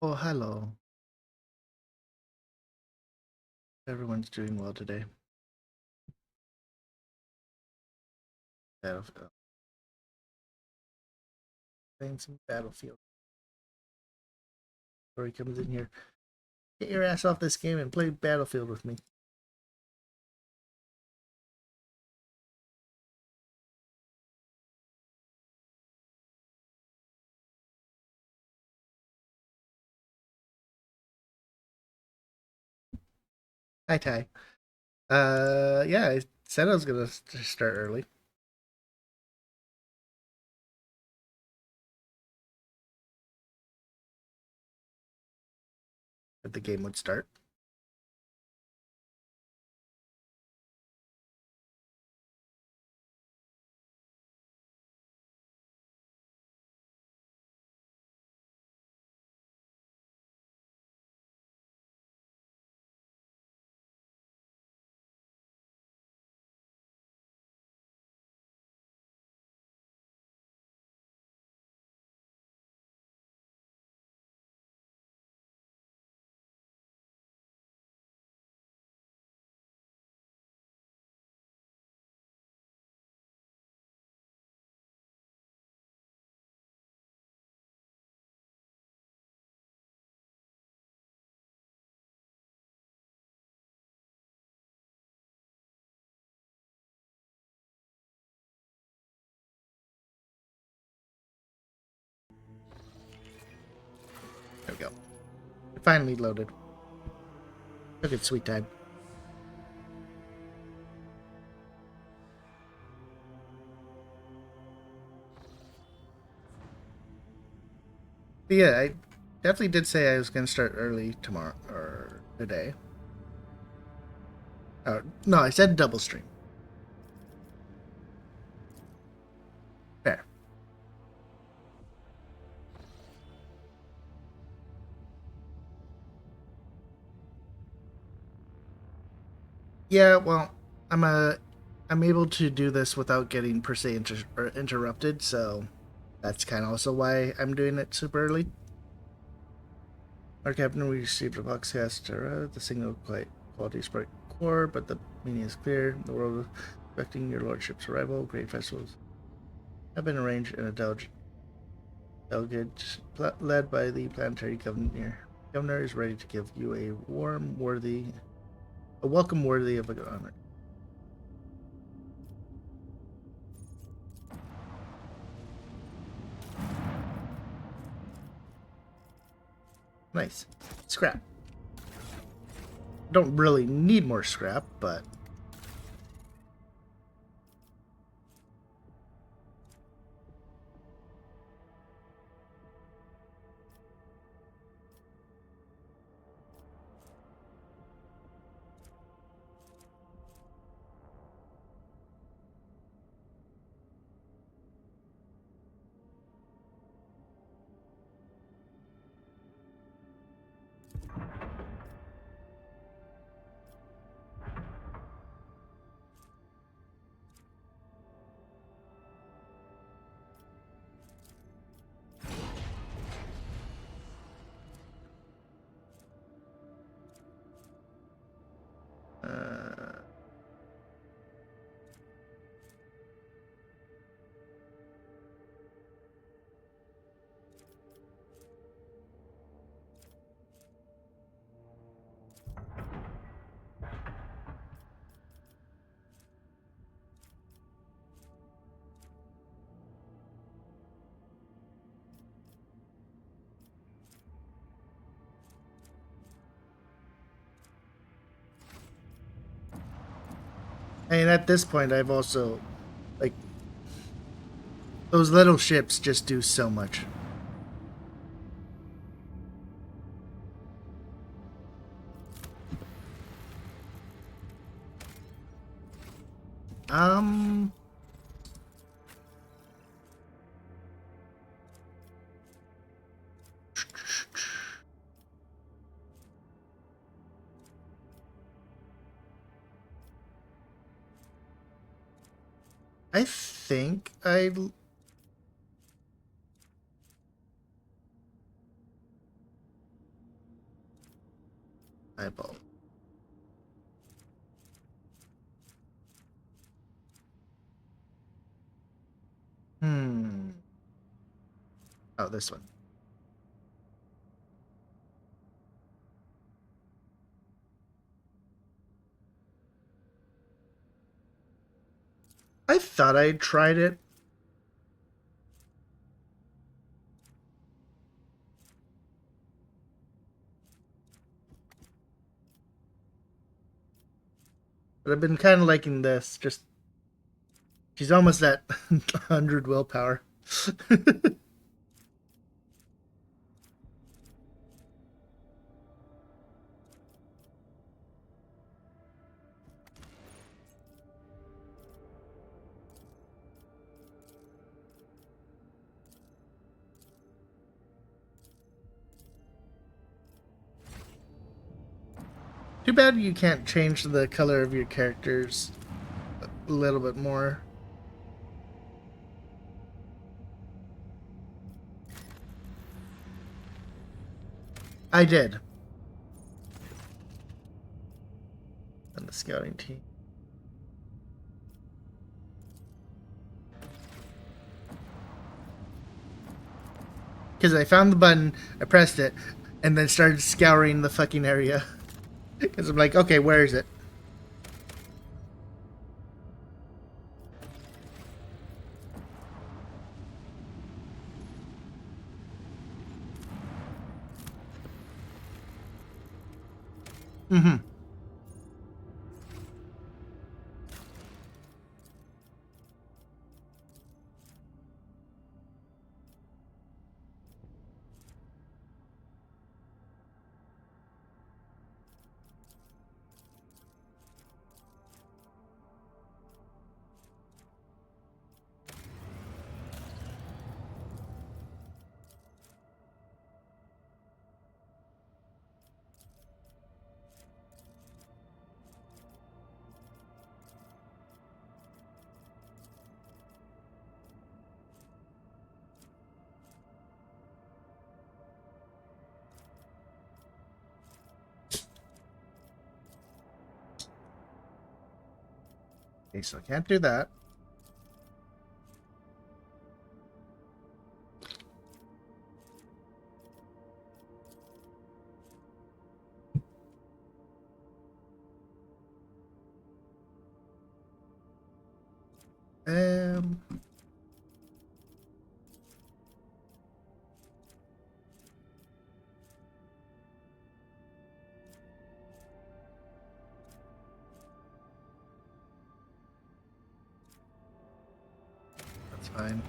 Oh, hello. Everyone's doing well today. Battlefield. Playing some Battlefield. Before he comes in here. Get your ass off this game and play Battlefield with me. Hi, Ty. Yeah, I said I was gonna start early. If the game would start. There we go. It finally loaded. Took its sweet time. But yeah, I definitely did say I was gonna start early tomorrow or today. No, I said double stream. Fair. Yeah, well, I'm able to do this without getting per se interrupted, so that's kind of also why I'm doing it super early. Our captain, we received a box cast. The signal quality is quite poor, but the meaning is clear. The world expecting your lordship's arrival. Great festivals have been arranged in a delegate led by the planetary governor. Governor is ready to give you a welcome worthy of an honor. Nice. Scrap. Don't really need more scrap, but uh, and at this point, I've also like those little ships just do so much. Um, I think I Eyeball. Oh, this one. I thought I'd tried it. But I've been kind of liking this. Just she's almost at 100 willpower. Too bad you can't change the color of your characters a little bit more. I did. On the scouting team. Because I found the button, I pressed it, and then started scouring the fucking area. Because I'm like, okay, where is it? Mm-hmm. Okay, so I can't do that. Um, that's fine.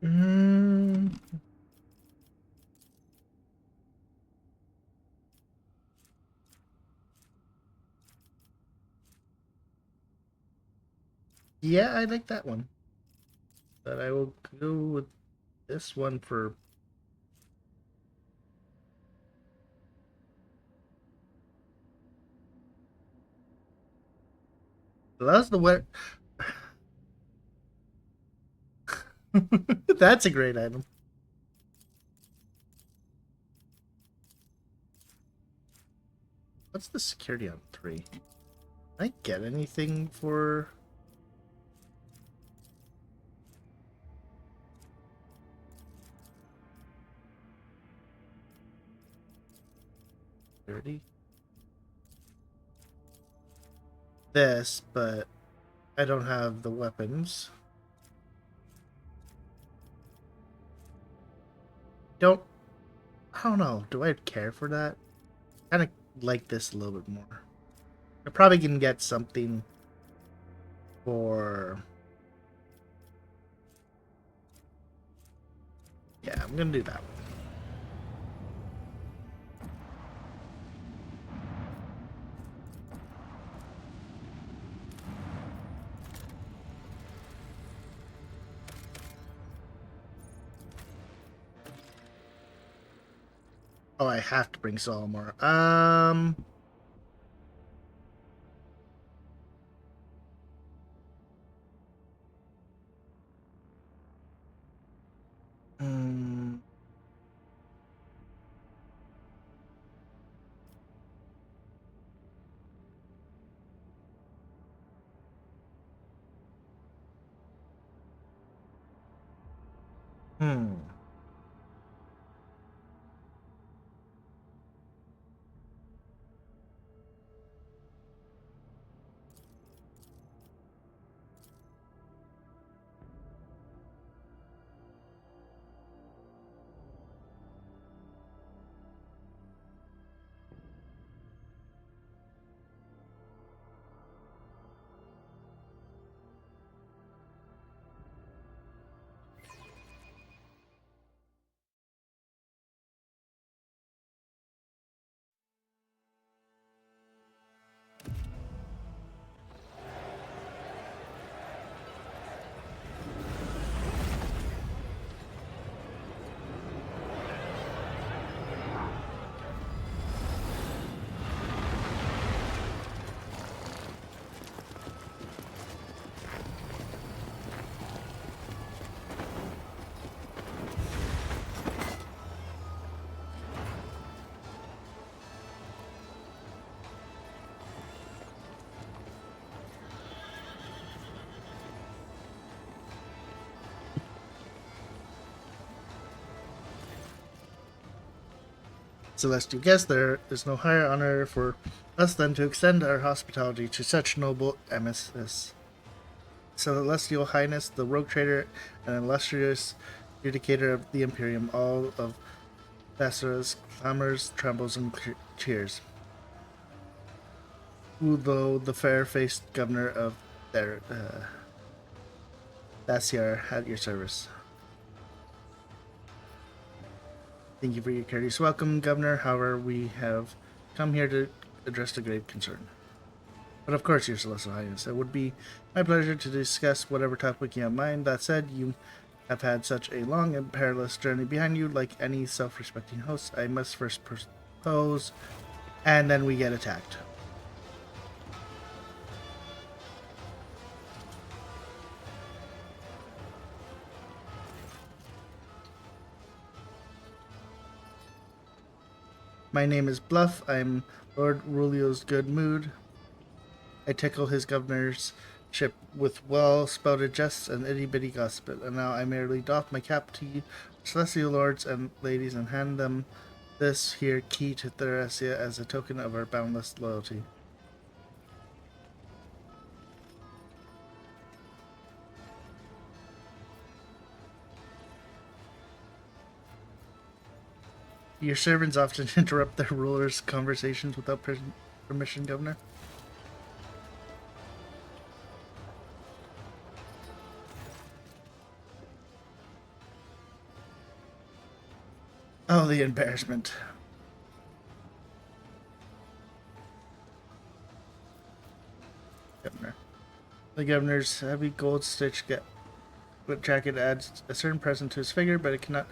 Mm, yeah, I like that one. But I will go with this one for. That's the what? That's a great item. What's the security on 3? Can I get anything for? Security? This, but I don't have the weapons. don't I don't know. Do I care for that? Kind of like this a little bit more. I probably can get something for. Yeah, I'm gonna do that one. Oh, I have to bring Solomore. Mm, hmm. Celestial guest, there is no higher honor for us than to extend our hospitality to such noble emissaries. Celestial Highness, the rogue trader and illustrious judicator of the Imperium, all of Basara's clamors, trembles, and cheers. Who, though the fair-faced governor of their Daciar, at your service. Thank you for your courteous welcome, Governor. However, we have come here to address a grave concern. But of course, Your Celestial Highness, it would be my pleasure to discuss whatever topic you have in mind. That said, you have had such a long and perilous journey behind you. Like any self-respecting host, I must first propose, and then we get attacked. My name is Bluff. I'm Lord Rulio's good mood. I tickle his governorship with well-spouted jests and itty-bitty gossip, and now I merely doff my cap to you, celestial lords and ladies, and hand them this here key to Therasia as a token of our boundless loyalty. Your servants often interrupt their rulers' conversations without permission, Governor. Oh, the embarrassment. Governor. The governor's heavy gold stitch jacket adds a certain presence to his figure, but it cannot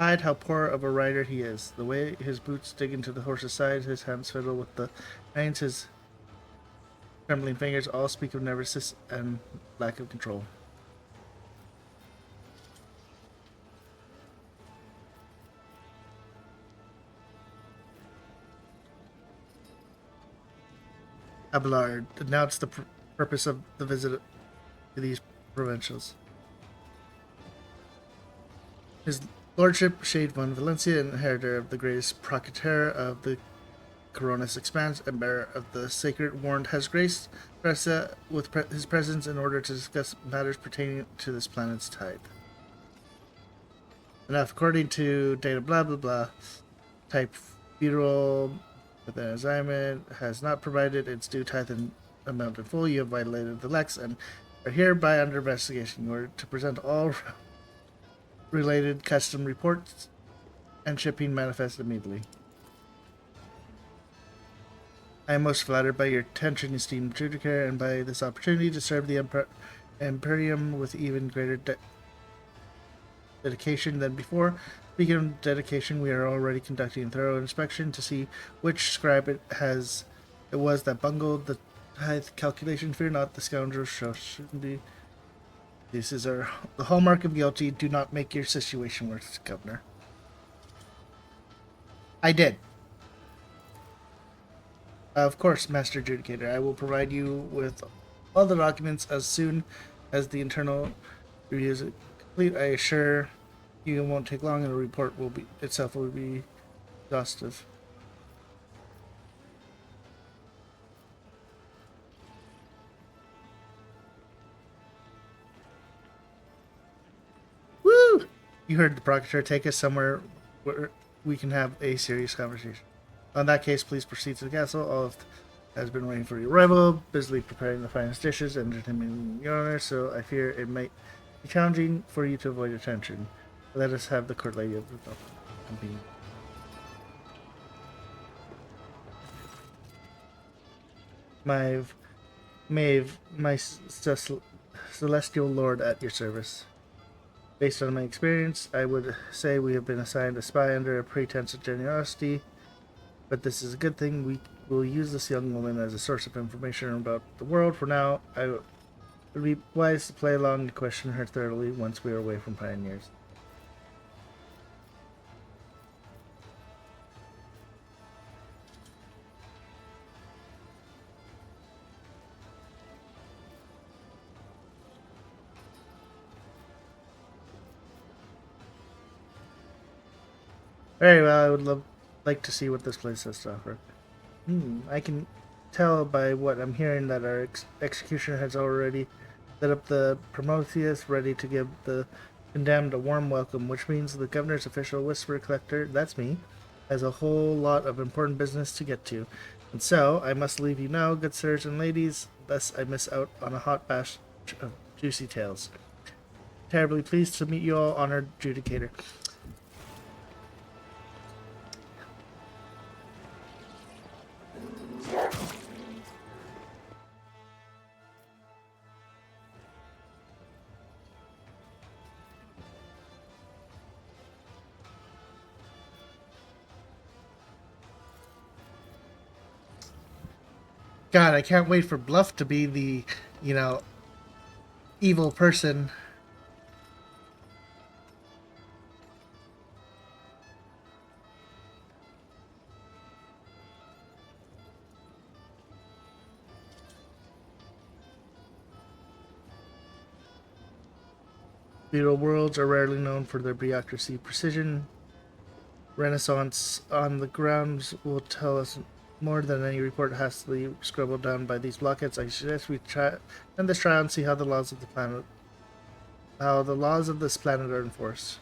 hide how poor of a rider he is. The way his boots dig into the horse's side, his hands fiddle with the reins, his trembling fingers all speak of nervousness and lack of control. Abelard announced the purpose of the visit to these provincials. His Lordship, Shade von Valencia, inheritor of the greatest procurator of the Coronis Expanse and bearer of the sacred warrant, has graced Thracia with his presence in order to discuss matters pertaining to this planet's tide. Enough. According to data blah blah blah, type funeral with an assignment has not provided its due tithe and amount in full. You have violated the Lex and are hereby under investigation. You are to present all related custom reports and shipping manifest immediately. I am most flattered by your attention, esteemed Judicator, and by this opportunity to serve the Imperium with even greater dedication than before. Speaking of dedication, we are already conducting a thorough inspection to see which scribe it was that bungled the tithe calculation. Fear not, the scoundrels shouldn't be. This is the hallmark of guilty. Do not make your situation worse, Governor. I did. Of course, Master Judicator. I will provide you with all the documents as soon as the internal review is complete. I assure you it won't take long, and the report will be exhaustive. Woo! You heard the Procurator. Take us somewhere where we can have a serious conversation. In that case, please proceed to the castle. All has been waiting for your arrival, busily preparing the finest dishes and entertaining your honor, so I fear it might be challenging for you to avoid attention. Let us have the court lady of the company. Maeve, my celestial lord at your service. Based on my experience, I would say we have been assigned a spy under a pretense of generosity. But this is a good thing. We will use this young woman as a source of information about the world. For now, it would be wise to play along and question her thoroughly once we are away from pioneers. Very well, I would like to see what this place has to offer. I can tell by what I'm hearing that our executioner has already set up the Prometheus, ready to give the condemned a warm welcome, which means the governor's official whisper collector, that's me, has a whole lot of important business to get to. And so, I must leave you now, good sirs and ladies, lest I miss out on a hot batch of juicy tales. Terribly pleased to meet you all, honored Judicator. God, I can't wait for Bluff to be the, evil person. Feudal worlds are rarely known for their bureaucracy precision. Renaissance on the grounds will tell us more than any report hastily scribbled down by these blockheads. I suggest we try end this trial and see how the laws of this planet are enforced.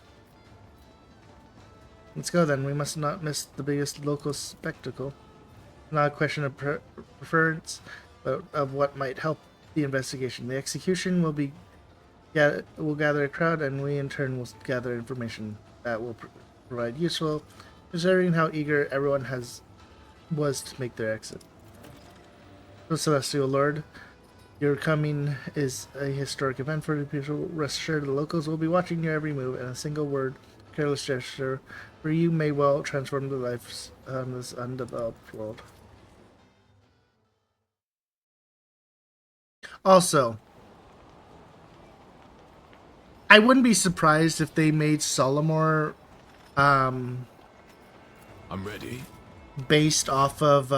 Let's go then. We must not miss the biggest local spectacle. Not a question of preference, but of what might help the investigation. The execution will gather a crowd, and we in turn will gather information that will provide useful, considering how eager everyone was to make their exit. So, Celestial Lord, your coming is a historic event for the people. Rest assured, the locals will be watching your every move, and a single word, careless gesture, for you may well transform their lives on this undeveloped world. Also, I wouldn't be surprised if they made Solomor I'm ready. Based off of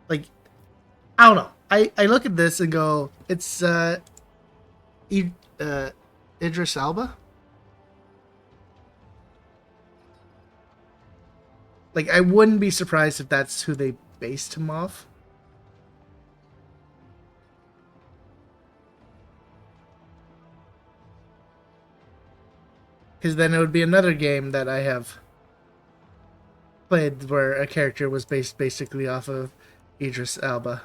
like, I don't know. I look at this and go, it's Idris Elba. Like, I wouldn't be surprised if that's who they based him off. Because then it would be another game that I have played where a character was based basically off of Idris Elba.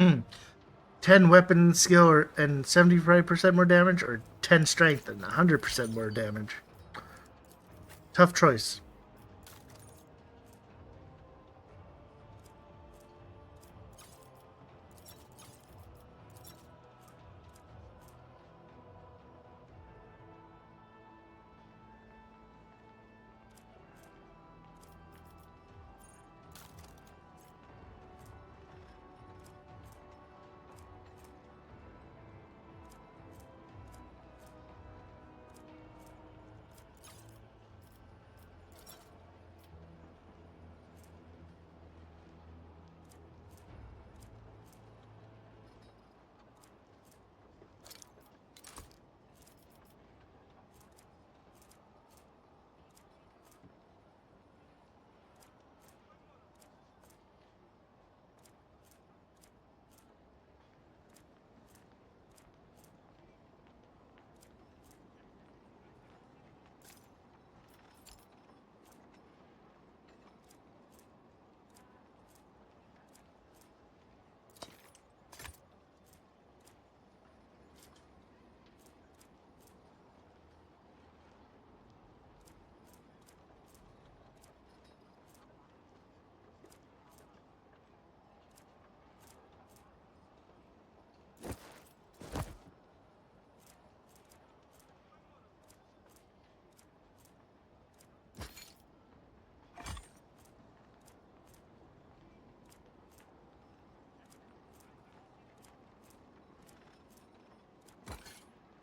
Hmm. 10 weapon skill and 75% more damage, or 10 strength and 100% more damage? Tough choice.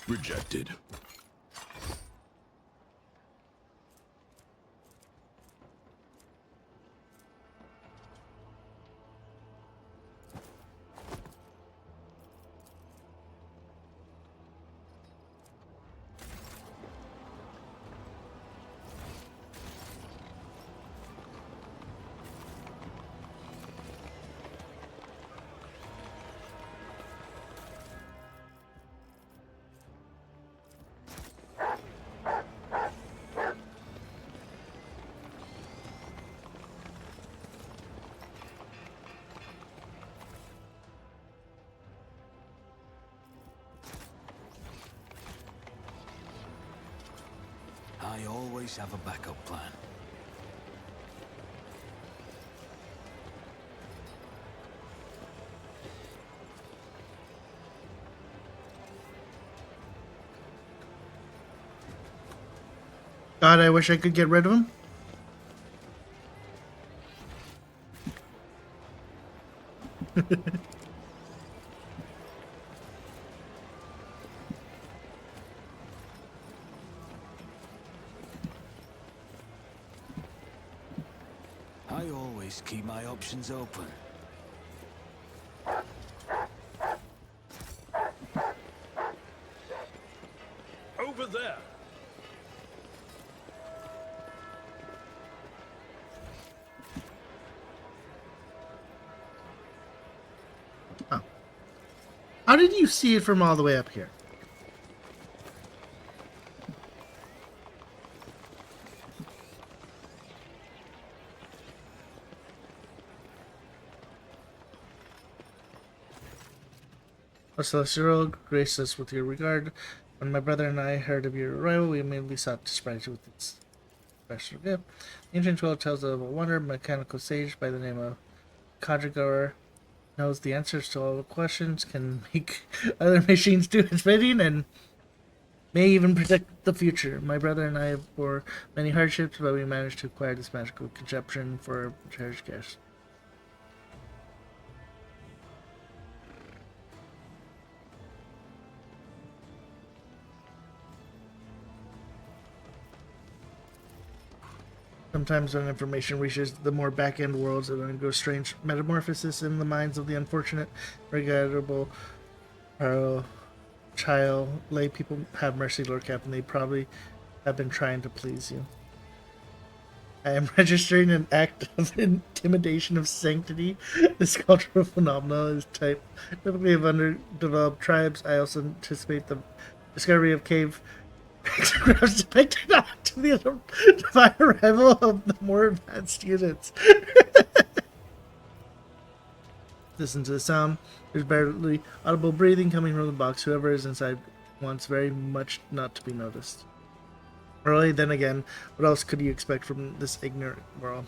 Rejected. I always have a backup plan. God, I wish I could get rid of him. I always keep my options open. Over there. Oh. How did you see it from all the way up here? O Celestial, grace us with your regard. When my brother and I heard of your arrival, we immediately sought to surprise you with its special gift. The ancient world tells of a wonder mechanical sage by the name of Kajagawa knows the answers to all the questions, can make other machines do its bidding, and may even predict the future. My brother and I bore many hardships, but we managed to acquire this magical contraption for a cherished guest. Sometimes when information reaches the more back-end worlds, it undergoes strange metamorphosis in the minds of the unfortunate, regrettable, child. Lay people have mercy, Lord Captain. They probably have been trying to please you. I am registering an act of intimidation of sanctity. This cultural phenomenon is typically of underdeveloped tribes. I also anticipate the discovery of cave pictographs depicted to the divine arrival of the more advanced units. Listen to the sound. There's barely audible breathing coming from the box. Whoever is inside wants very much not to be noticed. Really, then again, what else could you expect from this ignorant world?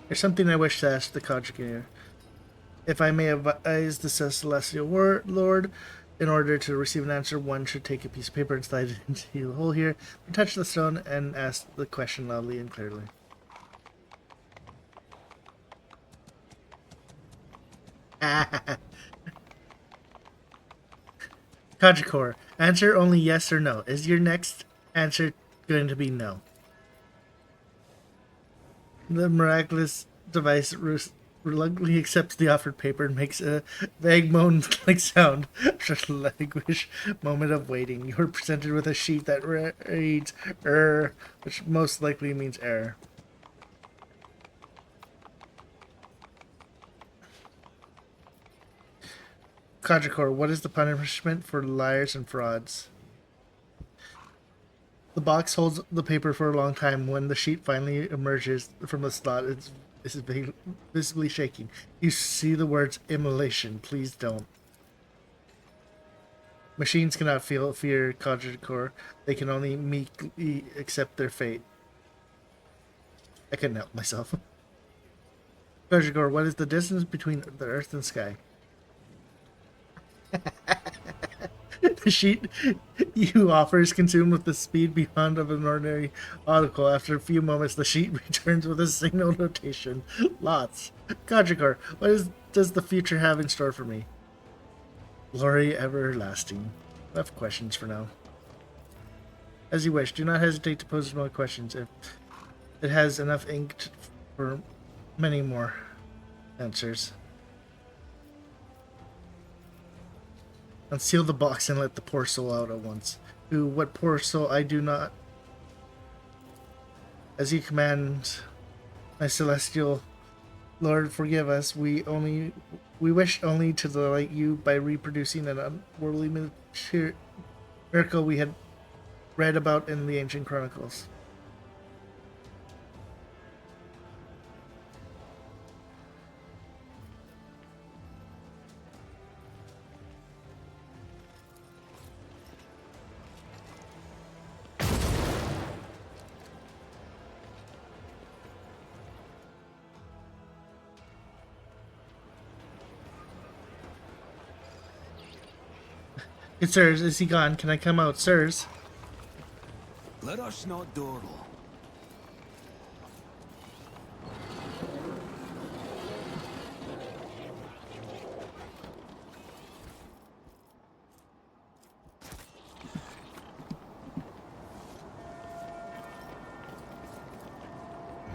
There's something I wish to ask the Conjugator. If I may advise the Celestial Lord, in order to receive an answer, one should take a piece of paper and slide it into the hole here, touch the stone, and ask the question loudly and clearly. Kajikor, answer only yes or no. Is your next answer going to be no? The miraculous device reluctantly accepts the offered paper and makes a vague moan-like sound. After a languish moment of waiting, you are presented with a sheet that reads "err," which most likely means error. Kajikor, what is the punishment for liars and frauds? The box holds the paper for a long time. When the sheet finally emerges from the slot, it's visibly shaking. You see the words "immolation." Please don't. Machines cannot feel fear, Kajikor. They can only meekly accept their fate. I couldn't help myself. Kajikor, what is the distance between the earth and sky? The sheet you offer is consumed with the speed beyond of an ordinary article. After a few moments, the sheet returns with a signal notation. Lots. Kajikor, does the future have in store for me? Glory everlasting. I have questions for now. As you wish. Do not hesitate to pose more questions. If it has enough ink for many more answers. Unseal the box and let the poor soul out at once. Who, what poor soul, I do not. As you command, my celestial Lord, forgive us. We wish only to delight you by reproducing an unworldly miracle we had read about in the ancient chronicles. Hey, sirs, is he gone? Can I come out, sirs? Let us not dawdle.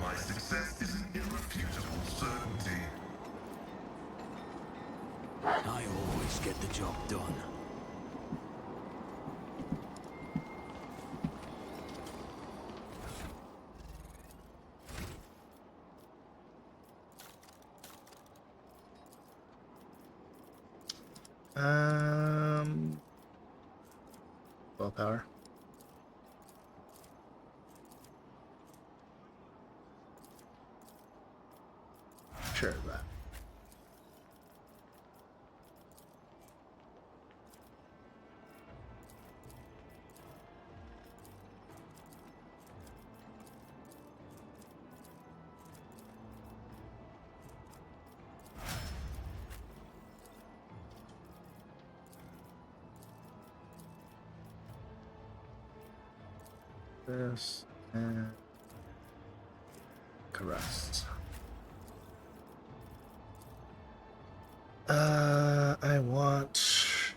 My success is an irrefutable certainty. I always get the job done. Willpower. Sure of that. This and caress. I want.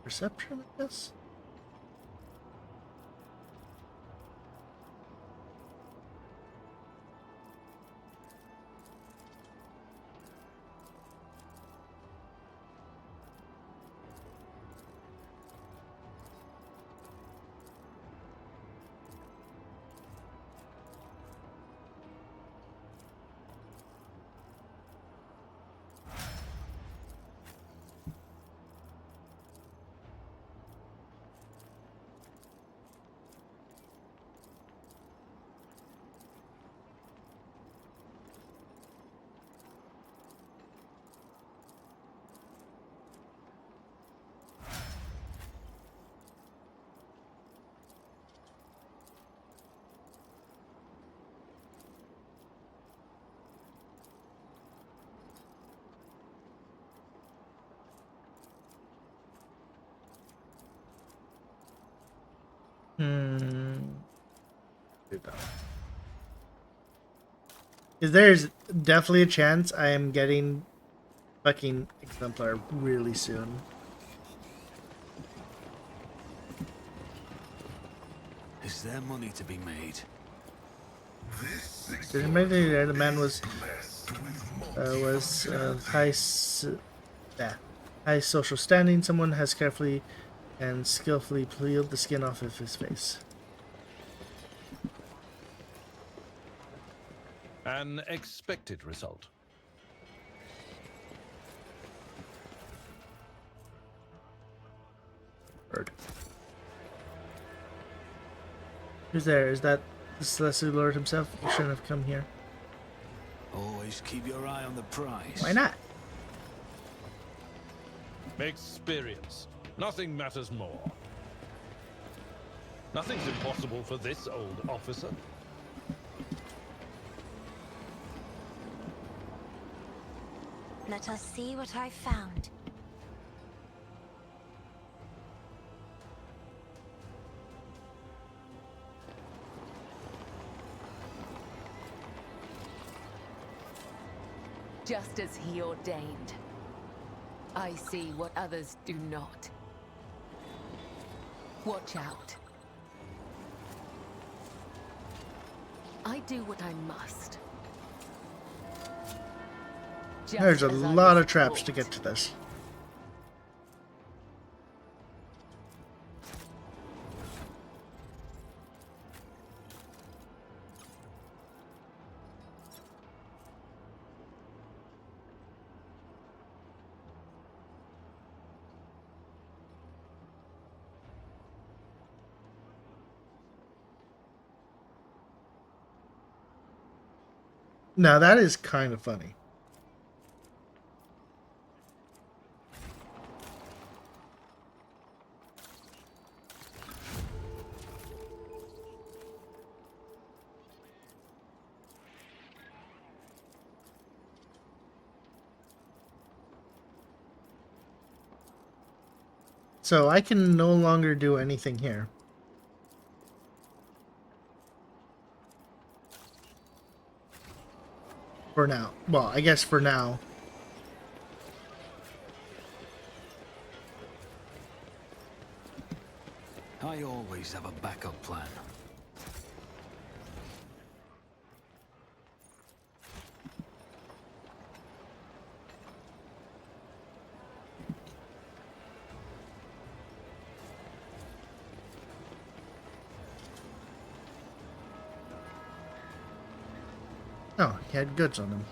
Perception, I guess? Do that. There's definitely a chance I am getting fucking exemplar really soon. Is there money to be made? There's many there. The man was Blessed with high social standing. Someone has carefully and skillfully peeled the skin off of his face. An expected result. Bird. Who's there? Is that the Celestial Lord himself? You shouldn't have come here. Always keep your eye on the prize. Why not? Experience. Nothing matters more. Nothing's impossible for this old officer. Let us see what I found. Just as he ordained. I see what others do not. Watch out. I do what I must. Just There's a as I lot was of traps to taught. get to this. Now that is kind of funny. So I can no longer do anything here. For now. Well, I guess for now. I always have a backup plan. Oh, he had goods on him.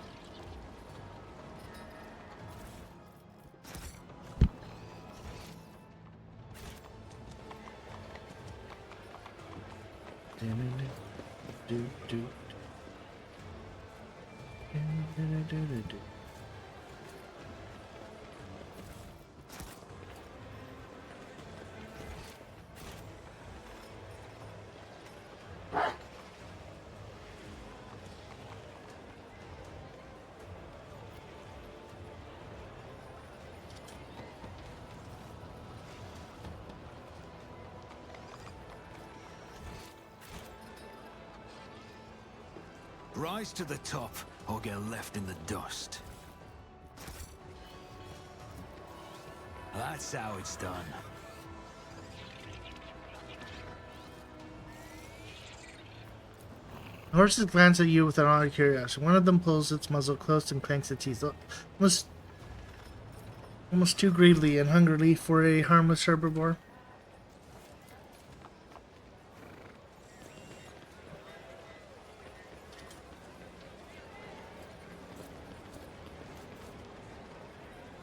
Rise to the top, or get left in the dust. That's how it's done. Horses glance at you with an odd curiosity. One of them pulls its muzzle close and clanks its teeth, almost too greedily and hungrily for a harmless herbivore.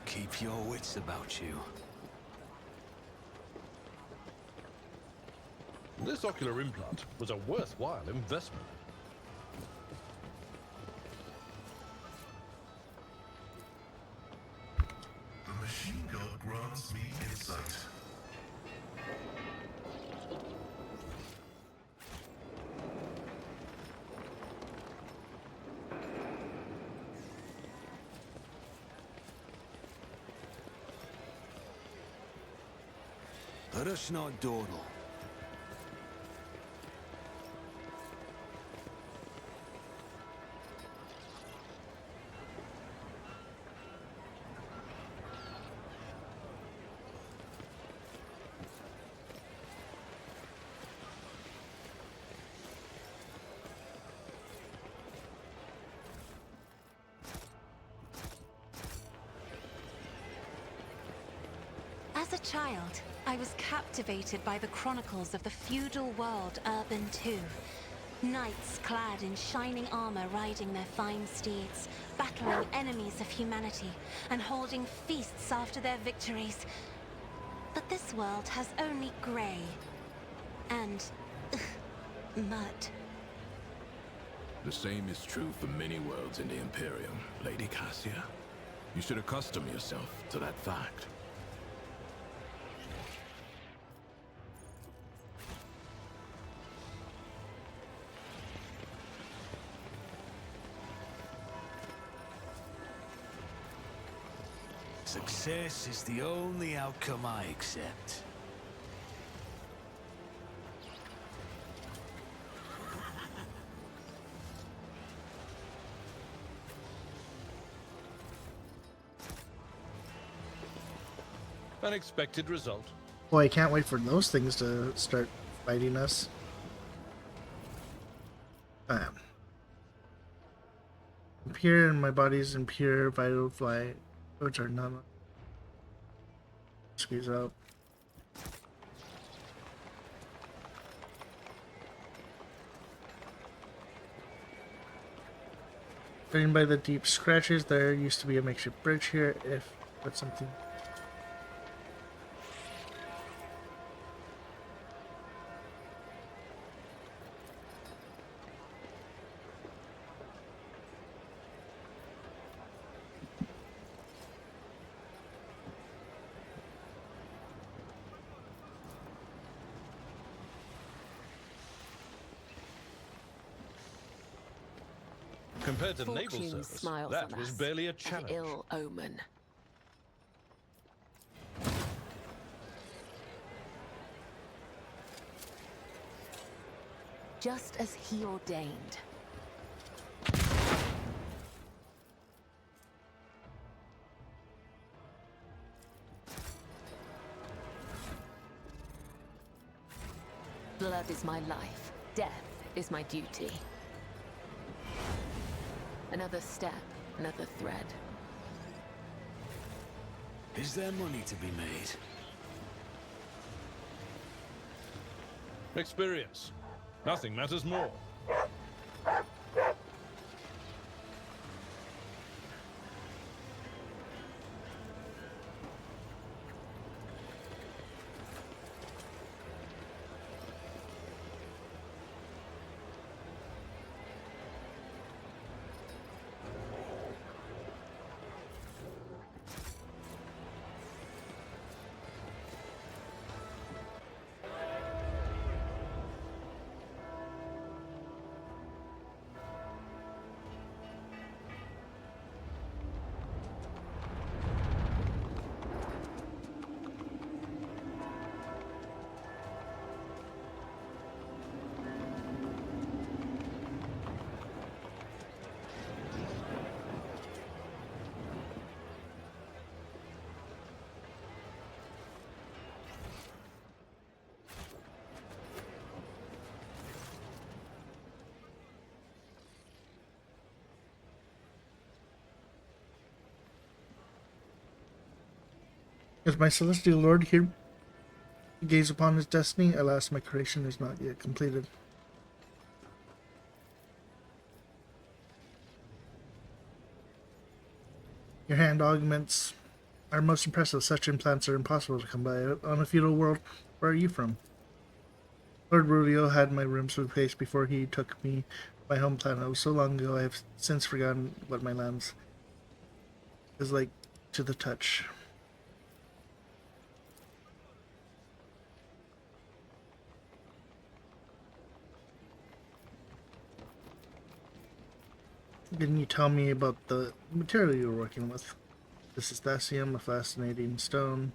Keep your wits about you. This ocular implant was a worthwhile investment. The machine god grants me insight. Let us not dawdle. As a child, I was captivated by the chronicles of the feudal world Urban II. Knights clad in shining armor riding their fine steeds, battling enemies of humanity, and holding feasts after their victories. But this world has only grey and mud. The same is true for many worlds in the Imperium, Lady Cassia. You should accustom yourself to that fact. Success is the only outcome I accept. Unexpected result. Boy, I can't wait for those things to start fighting us. Impure and my body's impure vital flight, which are not. Squeeze out. Judging by the deep scratches, there used to be a makeshift bridge here. If that's something. Compared to naval Fortune service, smiles that on was us. barely a An challenge. ill omen. just as he ordained. Blood is my life. Death is my duty. Another step, another thread. Is there money to be made? Experience. Nothing matters more. Is my celestial lord here to gaze upon his destiny? Alas, my creation is not yet completed. Your hand augments are most impressive. Such implants are impossible to come by on a feudal world. Where are you from? Lord Rulio had my rooms replaced before he took me to my home planet. It was so long ago I have since forgotten what my lands is like to the touch. Didn't you tell me about the material you were working with? This is Thasium, a fascinating stone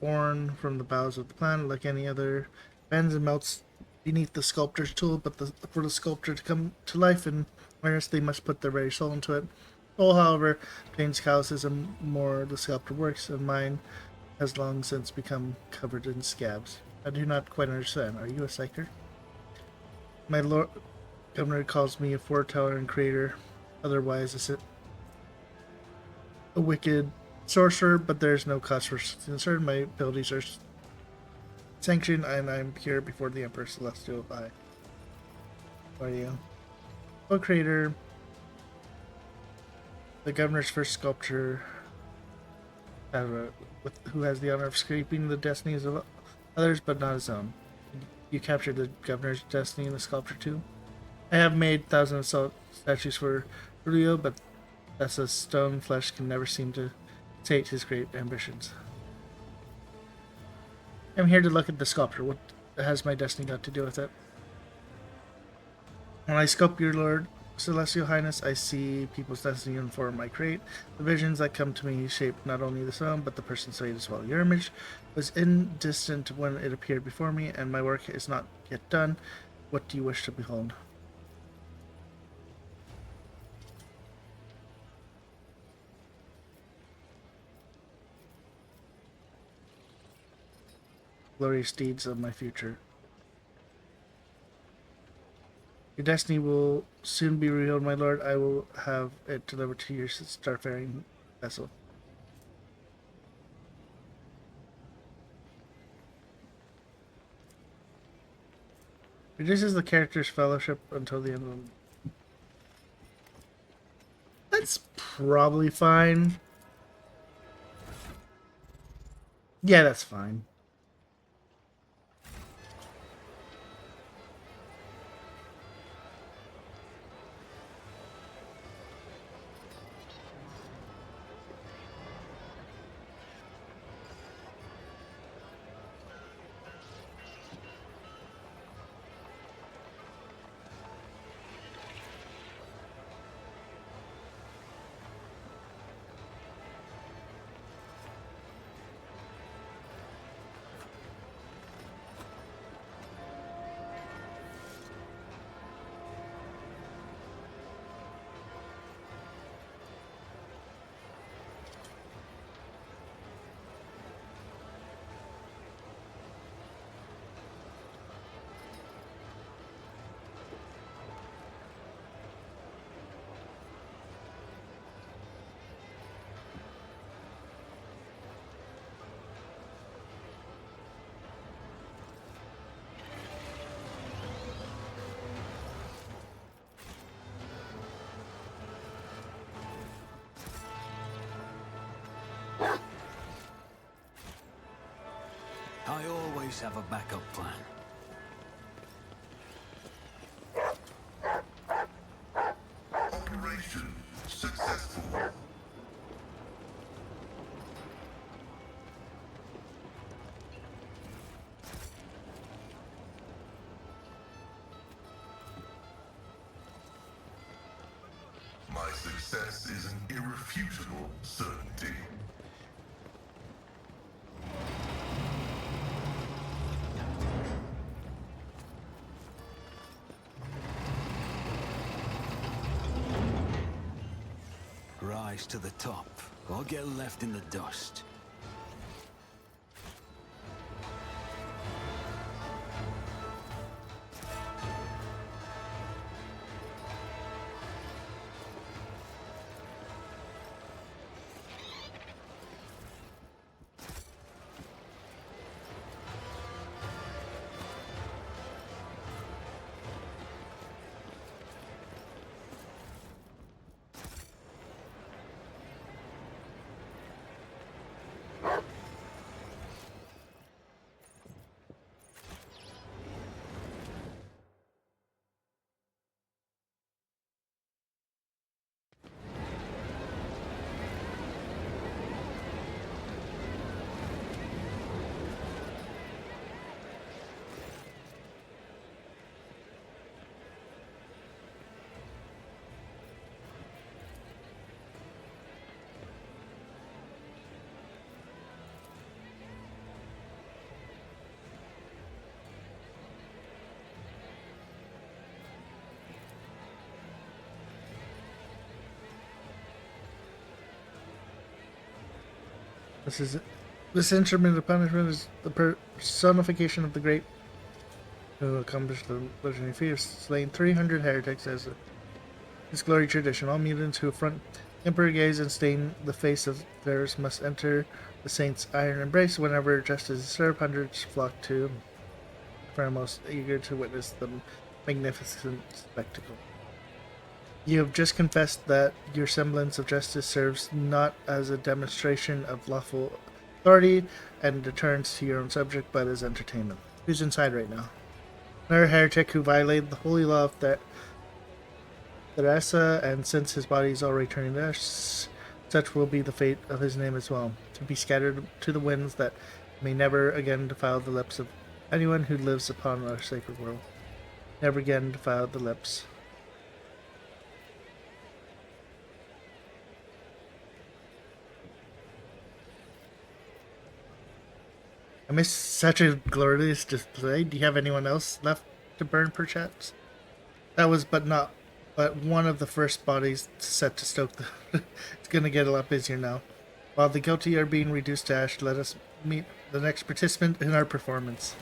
born from the bowels of the planet like any other. Bends and melts beneath the sculptor's tool, but for the sculptor to come to life and earnest, they must put their very soul into it. Soul, however, obtains calluses more the sculptor works, and mine has long since become covered in scabs. I do not quite understand. Are you a psyker? My lord Governor calls me a foreteller and creator. Otherwise, a wicked sorcerer, but there is no cause for concern. My abilities are sanctioned, and I am pure before the Emperor Celestial Eye. Who are you? Oh, creator. The governor's first sculptor, who has the honor of shaping the destinies of others, but not his own. You captured the governor's destiny in the sculpture too? I have made thousands of statues for Rulio, but that's a stone flesh can never seem to sate his great ambitions. I'm here to look at the sculpture. What has my destiny got to do with it? When I sculpt your Lord Celestial Highness, I see people's destiny in form I create. The visions that come to me shape not only the stone, but the person's fate as well. Your image was indistant when it appeared before me, and my work is not yet done. What do you wish to behold? Glorious deeds of my future. Your destiny will soon be revealed, my lord. I will have it delivered to your starfaring vessel. Reduces the character's fellowship until the end of them. That's probably fine. Yeah, that's fine. always have a backup plan. Operation successful. My success is an irrefutable certainty. Rise to the top, or get left in the dust. This instrument of punishment is the personification of the great who accomplished the legendary feat of slaying 300 heretics as his glory tradition. All mutants who affront Emperor gaze and stain the face of theirs must enter the saint's iron embrace. Whenever justice is served, hundreds flock to most eager to witness the magnificent spectacle. You have just confessed that your semblance of justice serves not as a demonstration of lawful authority and deterrence to your own subject, but as entertainment. Who's inside right now? Another heretic who violated the holy law of Theresa, and since his body is already turning to ash, such will be the fate of his name as well, to be scattered to the winds that may never again defile the lips of anyone who lives upon our sacred world. Never again defile the lips. I missed such a glorious display. Do you have anyone else left to burn, perchance? That was but one of the first bodies set to stoke the... It's gonna get a lot busier now. While the guilty are being reduced to ash, let us meet the next participant in our performance.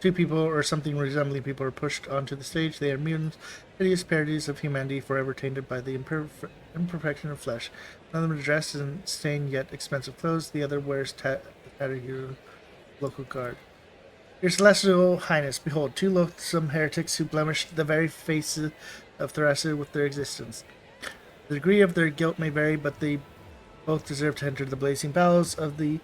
Two people, or something resembling people, are pushed onto the stage. They are mutants, hideous parodies of humanity, forever tainted by the imperfection of flesh. One of them is dressed in stained yet expensive clothes. The other wears the tattered hero local guard. Your celestial highness, behold, two loathsome heretics who blemished the very face of Theresa with their existence. The degree of their guilt may vary, but they both deserve to enter the blazing bellows of the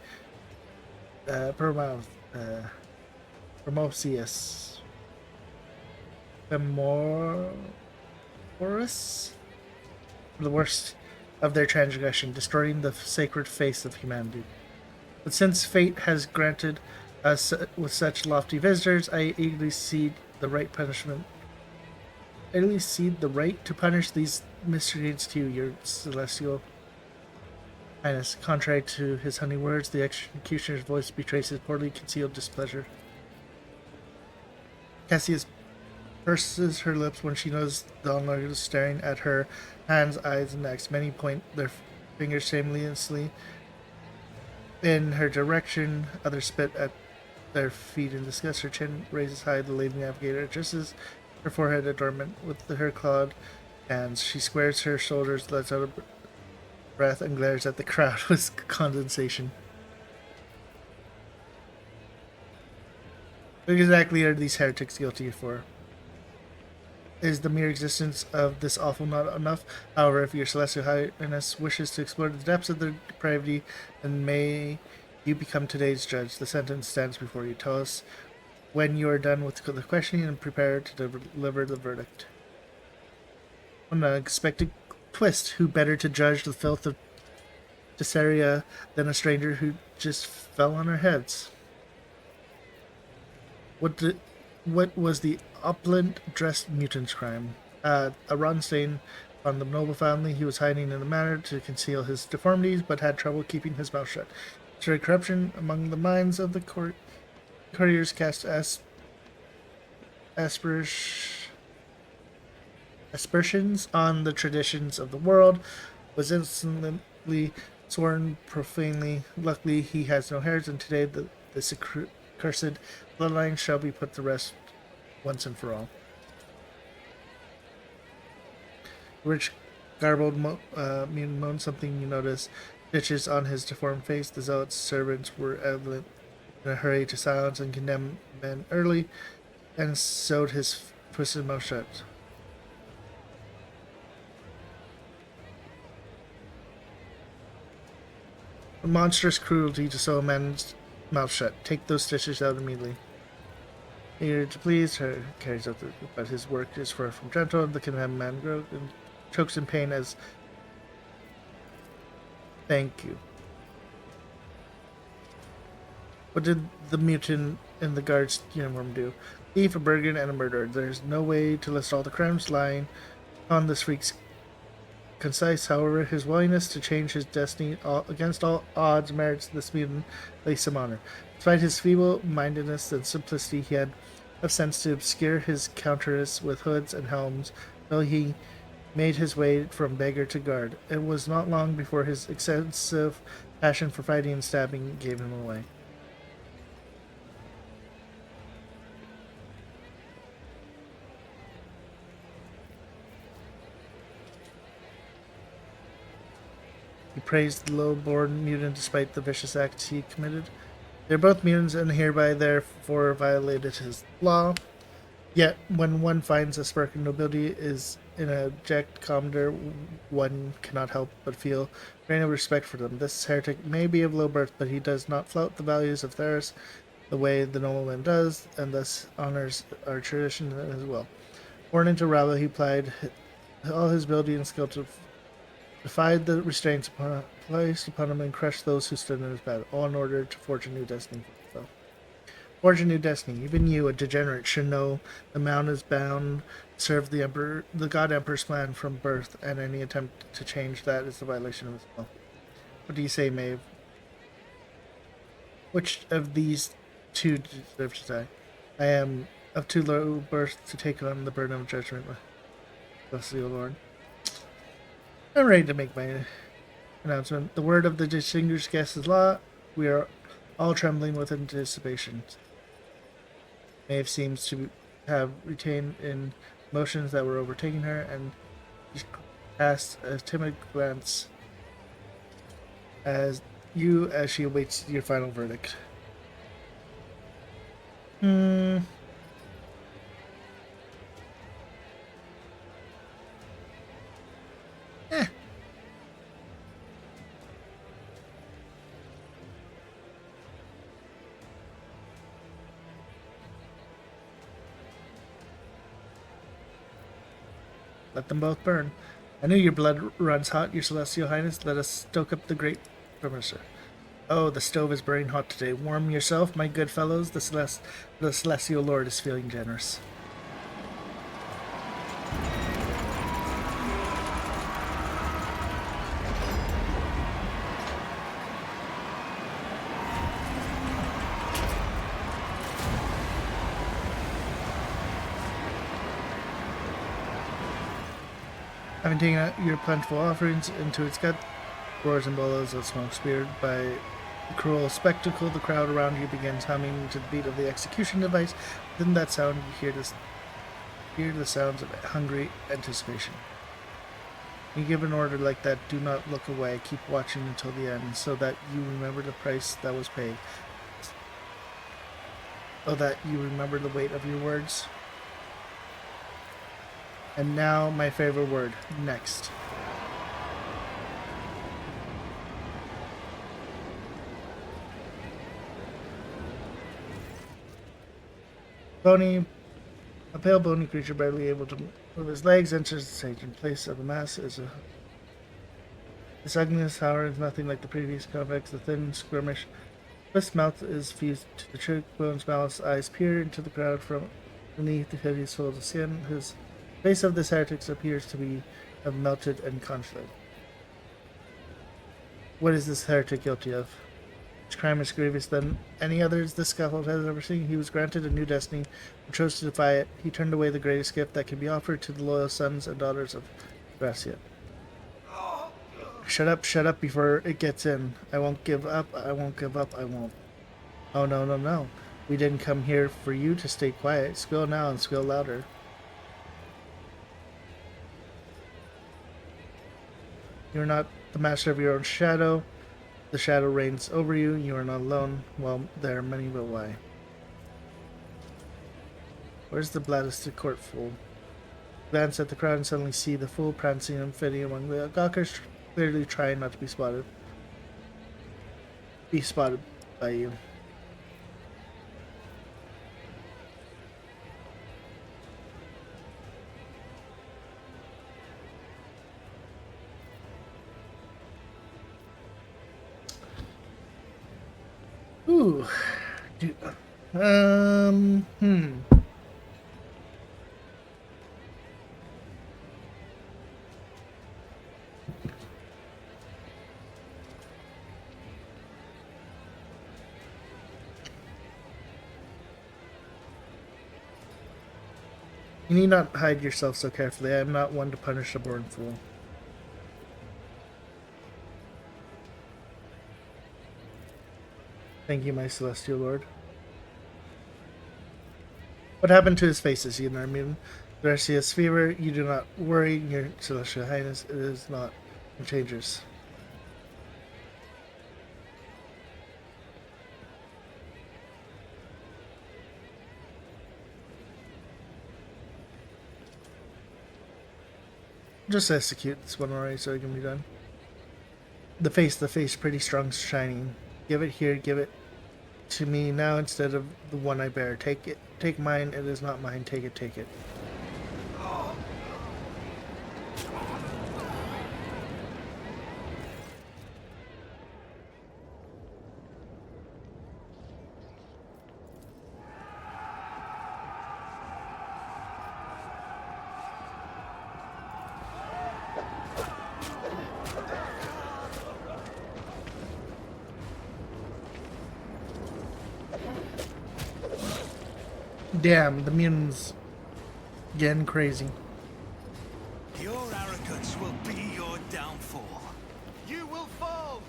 Promosius. Femoris? The worst of their transgression, distorting the sacred face of humanity. But since fate has granted us with such lofty visitors, I eagerly cede the right to punish these miscreants to you, your celestial highness. Contrary to his honey words, the executioner's voice betrays his poorly concealed displeasure. Cassius purses her lips when she knows the onlooker is staring at her hands, eyes, and necks. Many point their fingers shamelessly in her direction. Others spit at their feet in disgust. Her chin raises high. The lady navigator adjusts her forehead adornment with her clawed hands. She squares her shoulders, lets out a breath, and glares at the crowd with condensation. What exactly are these heretics guilty for? Is the mere existence of this awful not enough? However, if your celestial highness wishes to explore the depths of their depravity, then may you become today's judge. The sentence stands before you. Tell us when you are done with the questioning and prepare to deliver the verdict. An unexpected twist. Who better to judge the filth of Tesseria than a stranger who just fell on our heads? What was the opulent dressed mutant's crime? A rotten stain on the noble family. He was hiding in a manner to conceal his deformities, but had trouble keeping his mouth shut. Stirred corruption among the minds of the courtiers, cast aspersions on the traditions of the world, was instantly sworn profanely. Luckily, he has no heirs, and today this accursed bloodline shall be put to rest once and for all. Rich, garbled mutant moaned something you notice. Stitches on his deformed face. The zealot's servants were evident in a hurry to silence and condemn men early, and sewed his twisted mouth shut. A monstrous cruelty to sew a man's mouth shut. Take those stitches out immediately. Eager to please her, carries out but his work is far from gentle. The condemned man grows and chokes in pain as thank you. What did the mutant in the guard's uniform do? Thief, a brigand, and a murderer. There's no way to list all the crimes lying on this freak's concise. However, his willingness to change his destiny against all odds merits this mutant place some honor. Despite his feeble-mindedness and simplicity, he had enough sense to obscure his countenance with hoods and helms, though he made his way from beggar to guard. It was not long before his excessive passion for fighting and stabbing gave him away. He praised the low-born mutant despite the vicious acts he committed. They're both mutants and hereby therefore violated his law. Yet, when one finds a spark of nobility is in a abject commoner, one cannot help but feel great respect for them. This heretic may be of low birth, but he does not flout the values of Theros the way the nobleman does, and thus honors our tradition as well. Born into Rava, he applied all his ability and skill to defied the restraints placed upon him and crushed those who stood in his path, all in order to forge a new destiny for himself. Forge a new destiny. Even you, a degenerate, should know the Mount is bound to serve the Emperor, the God Emperor's plan from birth, and any attempt to change that is a violation of his law. What do you say, Maeve? Which of these two deserve to die? I am of too low birth to take on the burden of judgment, bless the Lord. I'm ready to make my announcement. The word of the distinguished guest is law. We are all trembling with anticipation. Maeve seems to have retained in emotions that were overtaking her, and she cast a timid glance as she awaits your final verdict. Let them both burn. I knew your blood runs hot, your celestial highness. Let us stoke up the great furnace. Oh, the stove is burning hot today. Warm yourself, my good fellows. The celestial lord is feeling generous. Having taken out your plentiful offerings into its gut, roars and billows of smoke speared by the cruel spectacle, the crowd around you begins humming to the beat of the execution device. Within that sound, you hear the sounds of hungry anticipation. When you give an order like that, do not look away. Keep watching until the end, so that you remember the price that was paid. So that you remember the weight of your words. And now my favorite word, next. Bony, a pale bony creature barely able to move his legs enters the stage. In place of the mass is a... This ugliness, however, is nothing like the previous convex. The thin, squirmish, twist mouth is fused to the cheekbones, malice eyes peer into the crowd from beneath the hideous folds of skin. His face of this heretic appears to be have melted and congealed. What is this heretic guilty of? His crime is grievous than any others this scaffold has ever seen. He was granted a new destiny, but chose to defy it. He turned away the greatest gift that can be offered to the loyal sons and daughters of Gracia. Shut up before it gets in. I won't give up, I won't give up, I won't. Oh, no, no, no. We didn't come here for you to stay quiet. Squeal now and squeal louder. You're not the master of your own shadow. The shadow reigns over you. You are not alone. Well, there are many, but why? Where's the Bladistic court fool? Glance at the crowd and suddenly see the fool prancing and fitting among the gawkers, clearly trying not to be spotted. Be spotted by you. Ooh. You need not hide yourself so carefully. I am not one to punish a born fool. Thank you, my celestial lord. What happened to his faces, you Narmian? Gracia's fever, you do not worry, your celestial highness, it is not contagious. Just execute this one already so it can be done. The face, pretty strong, shining. Give it here, give it to me now instead of the one I bear. Take it, take mine, it is not mine, take it, take it. Damn, the mutants getting crazy. Your arrogance will be your downfall. You will fall.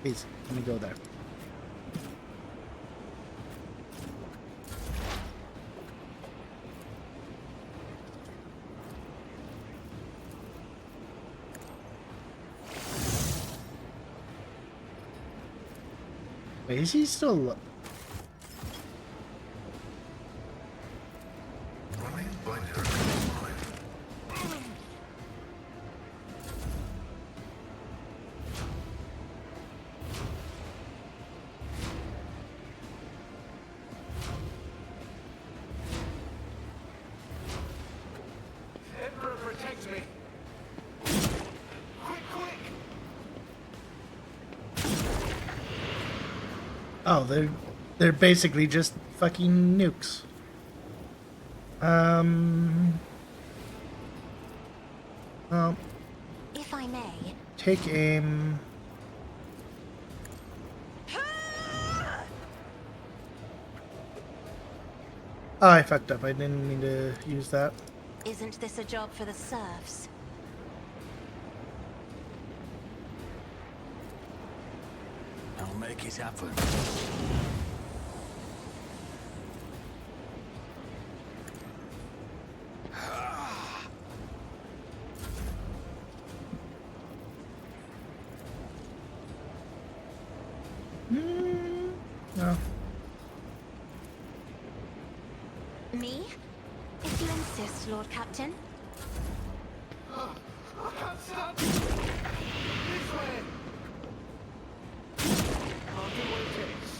Please, let me go there. Wait, is he still... Running binary line. Emperor protects me. Quick, quick. Oh, they're basically just fucking nukes. If I may. Take aim. Oh, I fucked up. I didn't mean to use that. Isn't this a job for the serfs? I'll make it happen. Yes, Lord Captain. I can't stand it. This way. I'll do what it takes.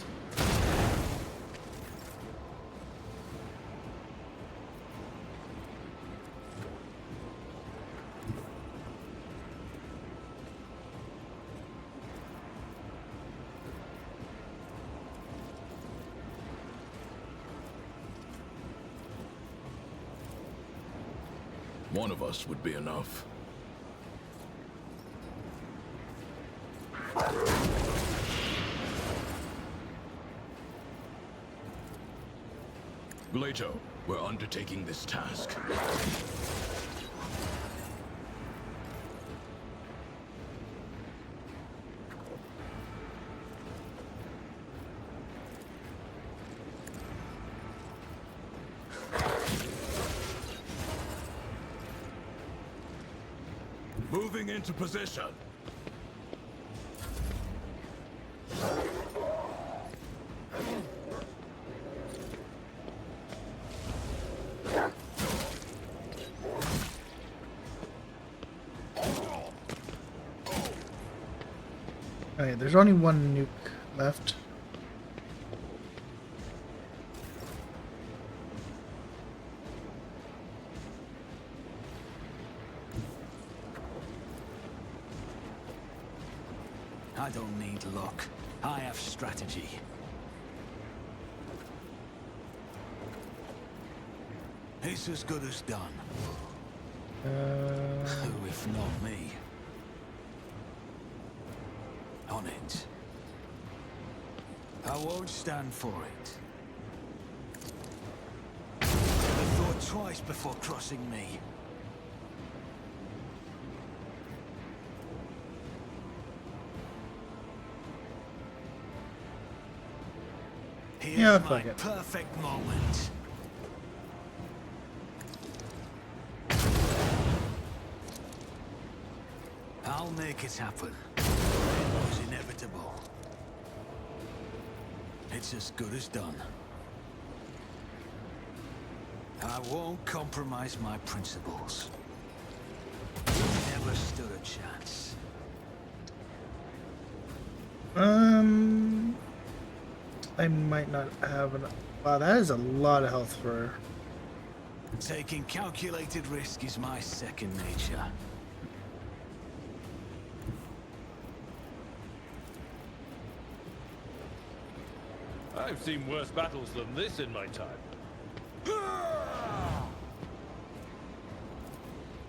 One of us would be enough. Gleito, we're undertaking this task. Moving into position. Okay, there's only one nuke left. I don't need luck. I have strategy. It's as good as done. Who if not me? On it. I won't stand for it. I thought twice before crossing me. Here's Yeah, my fuck it. perfect moment. I'll make it happen. It was inevitable. It's as good as done. I won't compromise my principles. You never stood a chance. I might not have enough. Wow, that is a lot of health for. Taking calculated risk is my second nature. I've seen worse battles than this in my time.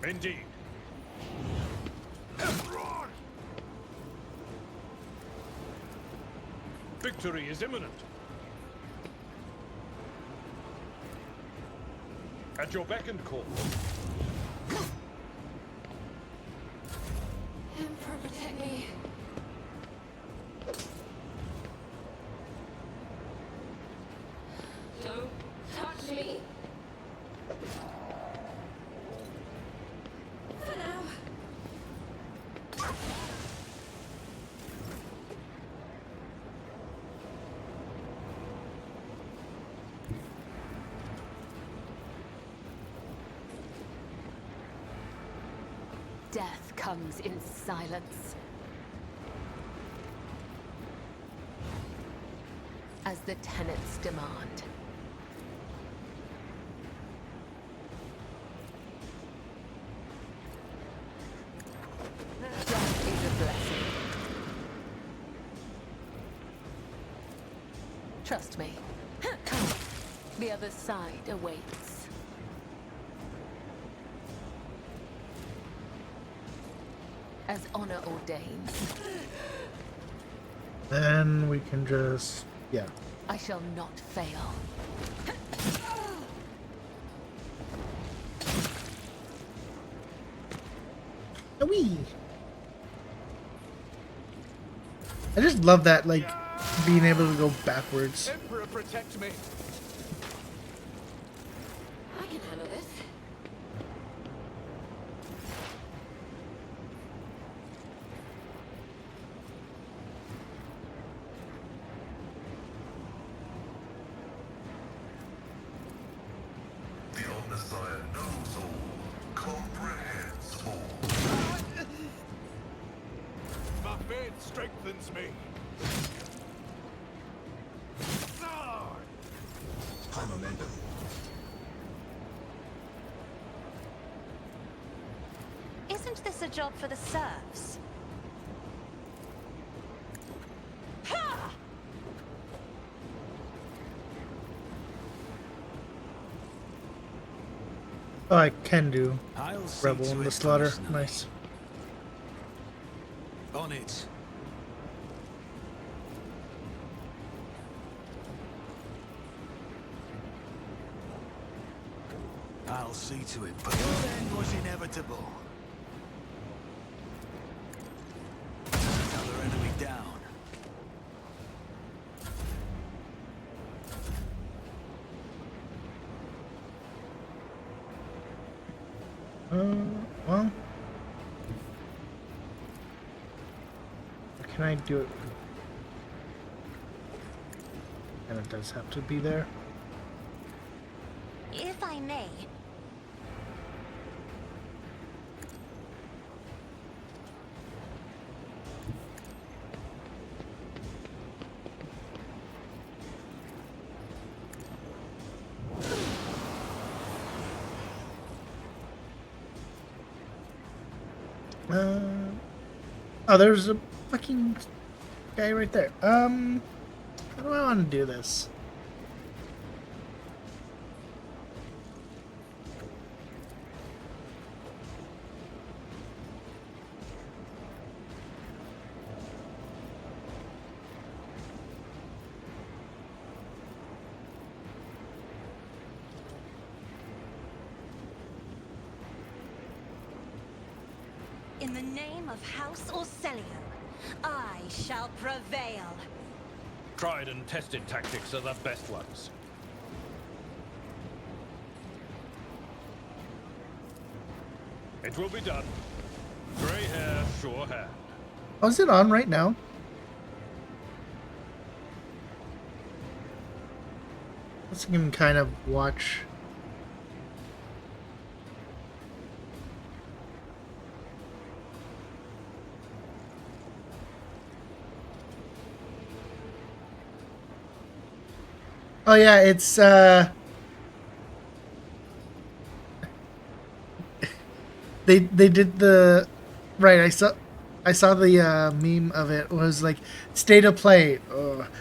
Indeed. Victory is imminent. At your beck and call. Emperor, protect me. Don't touch me. For now. Death comes in silence. As the tenets demand. Death is a blessing. Trust me. The other side awaits. As honor ordains, Then we can just. Yeah. I shall not fail. Wee. I just love that, like, being able to go backwards. Emperor, protect me. I can handle this. The old Messiah knows My faith strengthens me. High momentum. Isn't this a job for the serfs? Oh, I can do I'll see Rebel to in the it Slaughter. personally. Nice. On it. I'll see to it, but your end was inevitable. Another enemy down. Well. Or can I do it? And it does have to be there. If I may, Oh, there's a fucking guy right there. How do I want to do this? in the name of House Orcelio, I shall prevail. Tried and tested tactics are the best ones. It will be done. Grey hair, sure hand. Oh, is it on right now? Let's can kind of watch. Oh yeah, it's they did the right. I saw the meme of it. It was like state of play,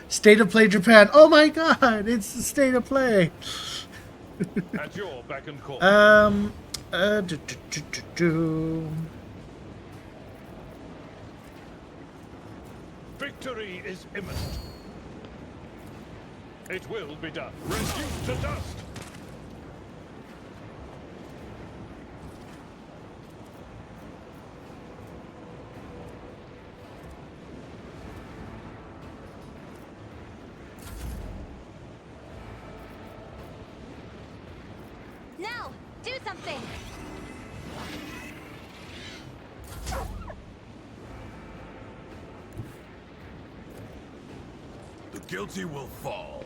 state of play Japan. Oh my god, it's the state of play. At your beck and call. Victory is imminent. It will be done. Reduced to dust. Now, do something! The guilty will fall.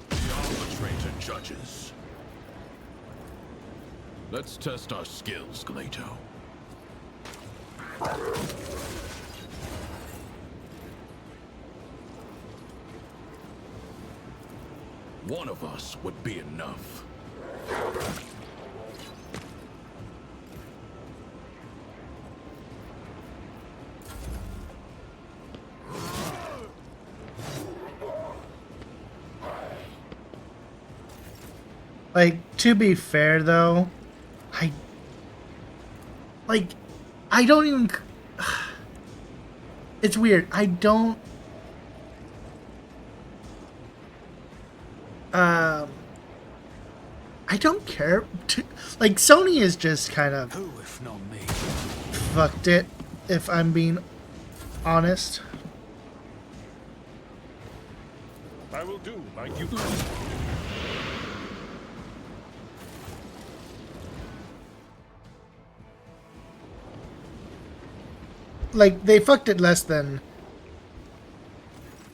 Beyond the traitor judges. Let's test our skills, Gleito. One of us would be enough. Like, to be fair though, I don't even. It's weird. I don't. I don't care. Like, Sony is just kind of Who, if not me? fucked it, if I'm being honest. I will do my duty. Like, they fucked it less than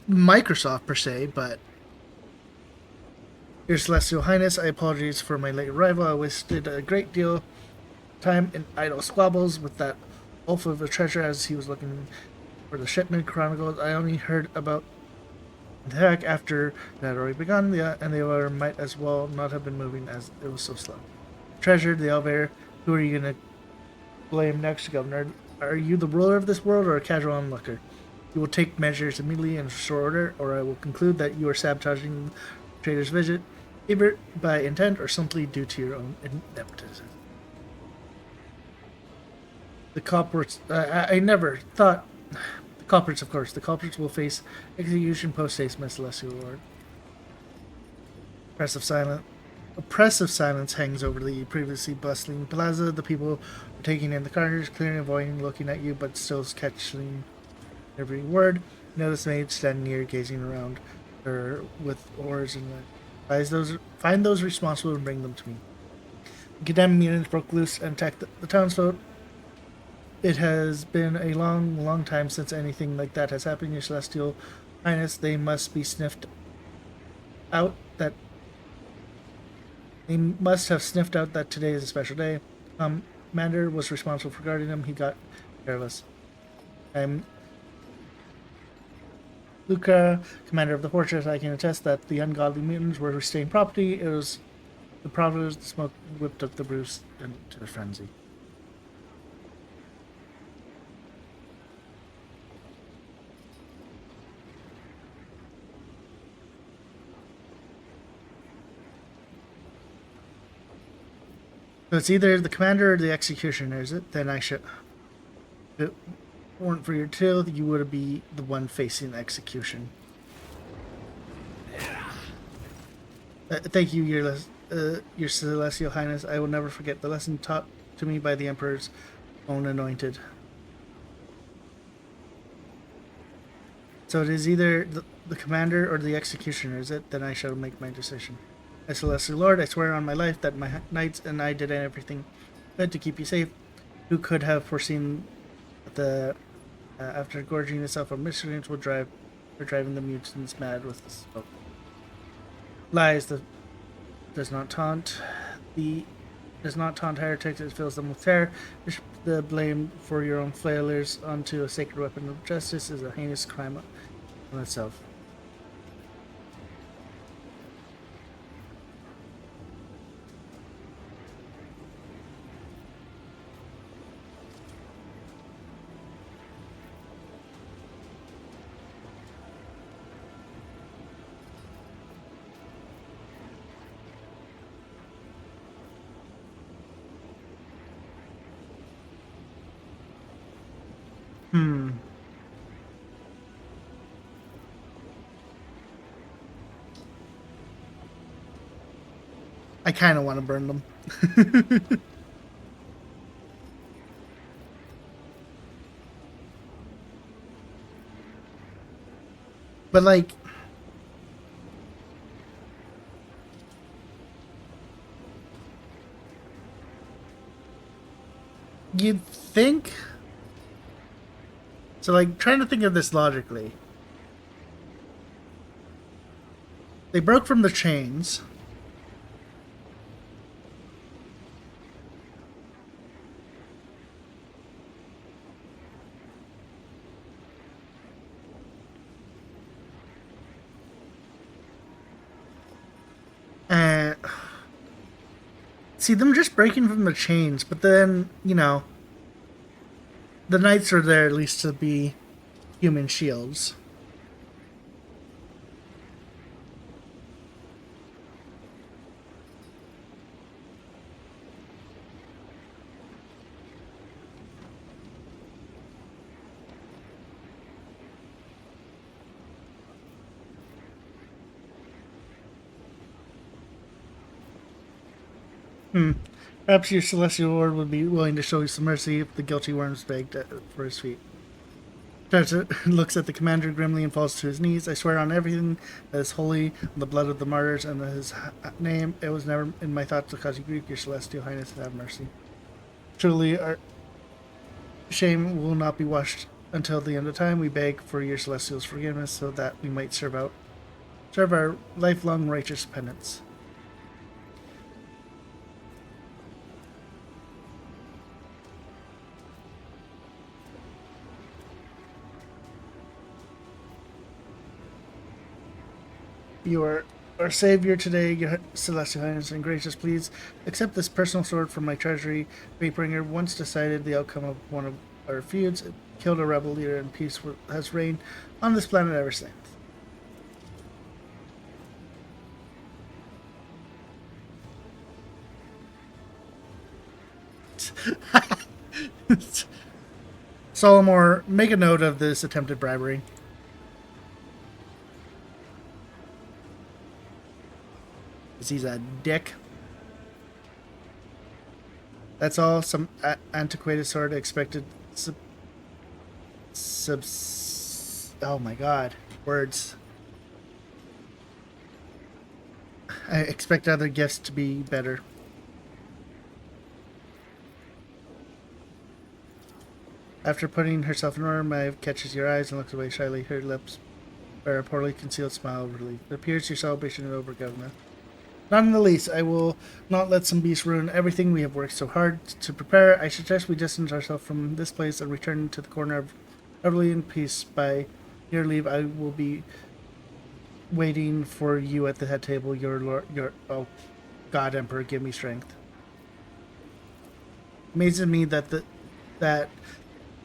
Microsoft per se, but Your Celestial Highness, I apologize for my late arrival. I wasted a great deal of time in idle squabbles with that Wolf of the treasure as he was looking for the shipment chronicles. I only heard about the attack after it had already begun, and the elevator might as well not have been moving as it was so slow. Treasure, the elevator. Who are you going to blame next, Governor? Are you the ruler of this world or a casual onlooker? You will take measures immediately in short order, or I will conclude that you are sabotaging the trader's visit, either by intent or simply due to your own ineptitude. The culprits. I never thought. The culprits, of course. The culprits will face execution post haste, my celestial lord. Oppressive silence hangs over the previously bustling plaza. The people are taking in the carnage, clearly avoiding looking at you, but still catching every word. Notice maid standing near, gazing around her with oars and find those responsible and bring them to me. The condemned mutants broke loose and attacked the townsfolk. It has been a long, long time since anything like that has happened, Your Celestial Highness. They must be sniffed out that. They must have sniffed out that today is a special day. Commander was responsible for guarding them. He got careless. I'm Luca, commander of the fortress. I can attest that the ungodly mutants were restrained property. It was the providence, the smoke whipped up the Bruce into a frenzy. So it's either the commander or the executioner, is it? Then I should. If it weren't for your tail, you would be the one facing execution. Thank you, your celestial highness. I will never forget the lesson taught to me by the emperor's own anointed. So it is either the commander or the executioner, is it? Then I shall make my decision. My celestial lord, I swear on my life that my knights and I did everything to keep you safe. Who could have foreseen that after gorging itself on miscreants would driving the mutants mad with the smoke? Lies that does not taunt heretics, it fills them with terror. The blame for your own failures onto a sacred weapon of justice is a heinous crime on itself. I kind of want to burn them. But like, you'd think. So like, trying to think of this logically. They broke from the chains. See them just breaking from the chains, but then, you know, the knights are there at least to be human shields. Perhaps your celestial lord would be willing to show you some mercy if the guilty worms begged for his feet. Tarza looks at the commander grimly and falls to his knees. I swear on everything that is holy, on the blood of the martyrs and his name, it was never in my thoughts to cause you grief, your celestial highness, to have mercy. Truly, our shame will not be washed until the end of time. We beg for your celestial's forgiveness so that we might serve our lifelong righteous penance. You are our savior today, your celestial highness and gracious. Please accept this personal sword from my treasury. Greatbringer once decided the outcome of one of our feuds, it killed a rebel leader, and peace has reigned on this planet ever since. Solomor, make a note of this attempted bribery. Because he's a dick. That's all. Some antiquated sword expected. Oh my god. Words. I expect other gifts to be better. After putting herself in order, Maeve catches your eyes and looks away shyly. Her lips bear a poorly concealed smile of relief. It appears your celebration is over, Governor. Not in the least. I will not let some beast ruin everything we have worked so hard to prepare. I suggest we distance ourselves from this place and return to the corner of Everly in peace. By your leave, I will be waiting for you at the head table. Oh, God, Emperor, give me strength. Amazes me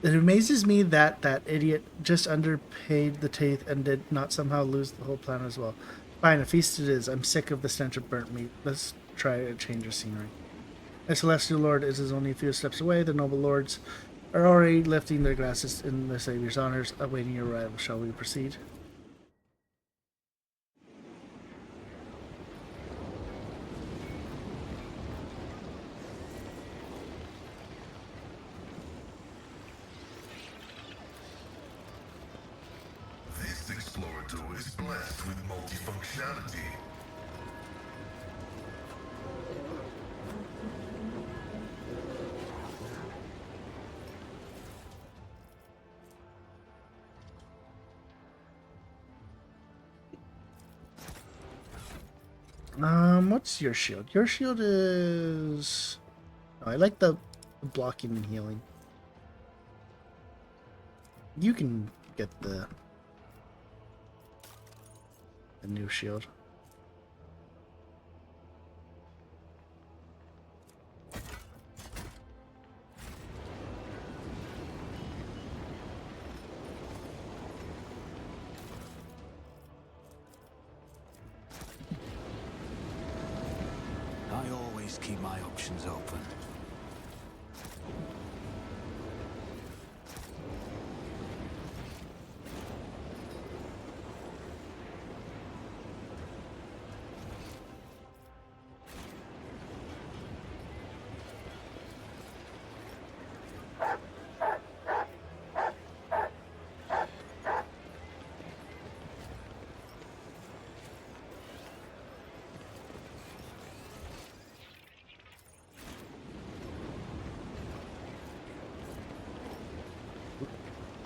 It amazes me that that idiot just underpaid the Taith and did not somehow lose the whole plan as well. Fine, a feast it is. I'm sick of the stench of burnt meat. Let's try a change of scenery. The Celestial Lord is only a few steps away. The noble lords are already lifting their glasses in their savior's honors, awaiting your arrival. Shall we proceed? This Explorator is blessed with multifunctionality. What's your shield? Your shield is... Oh, I like the blocking and healing. You can get the new shield. I always keep my options open.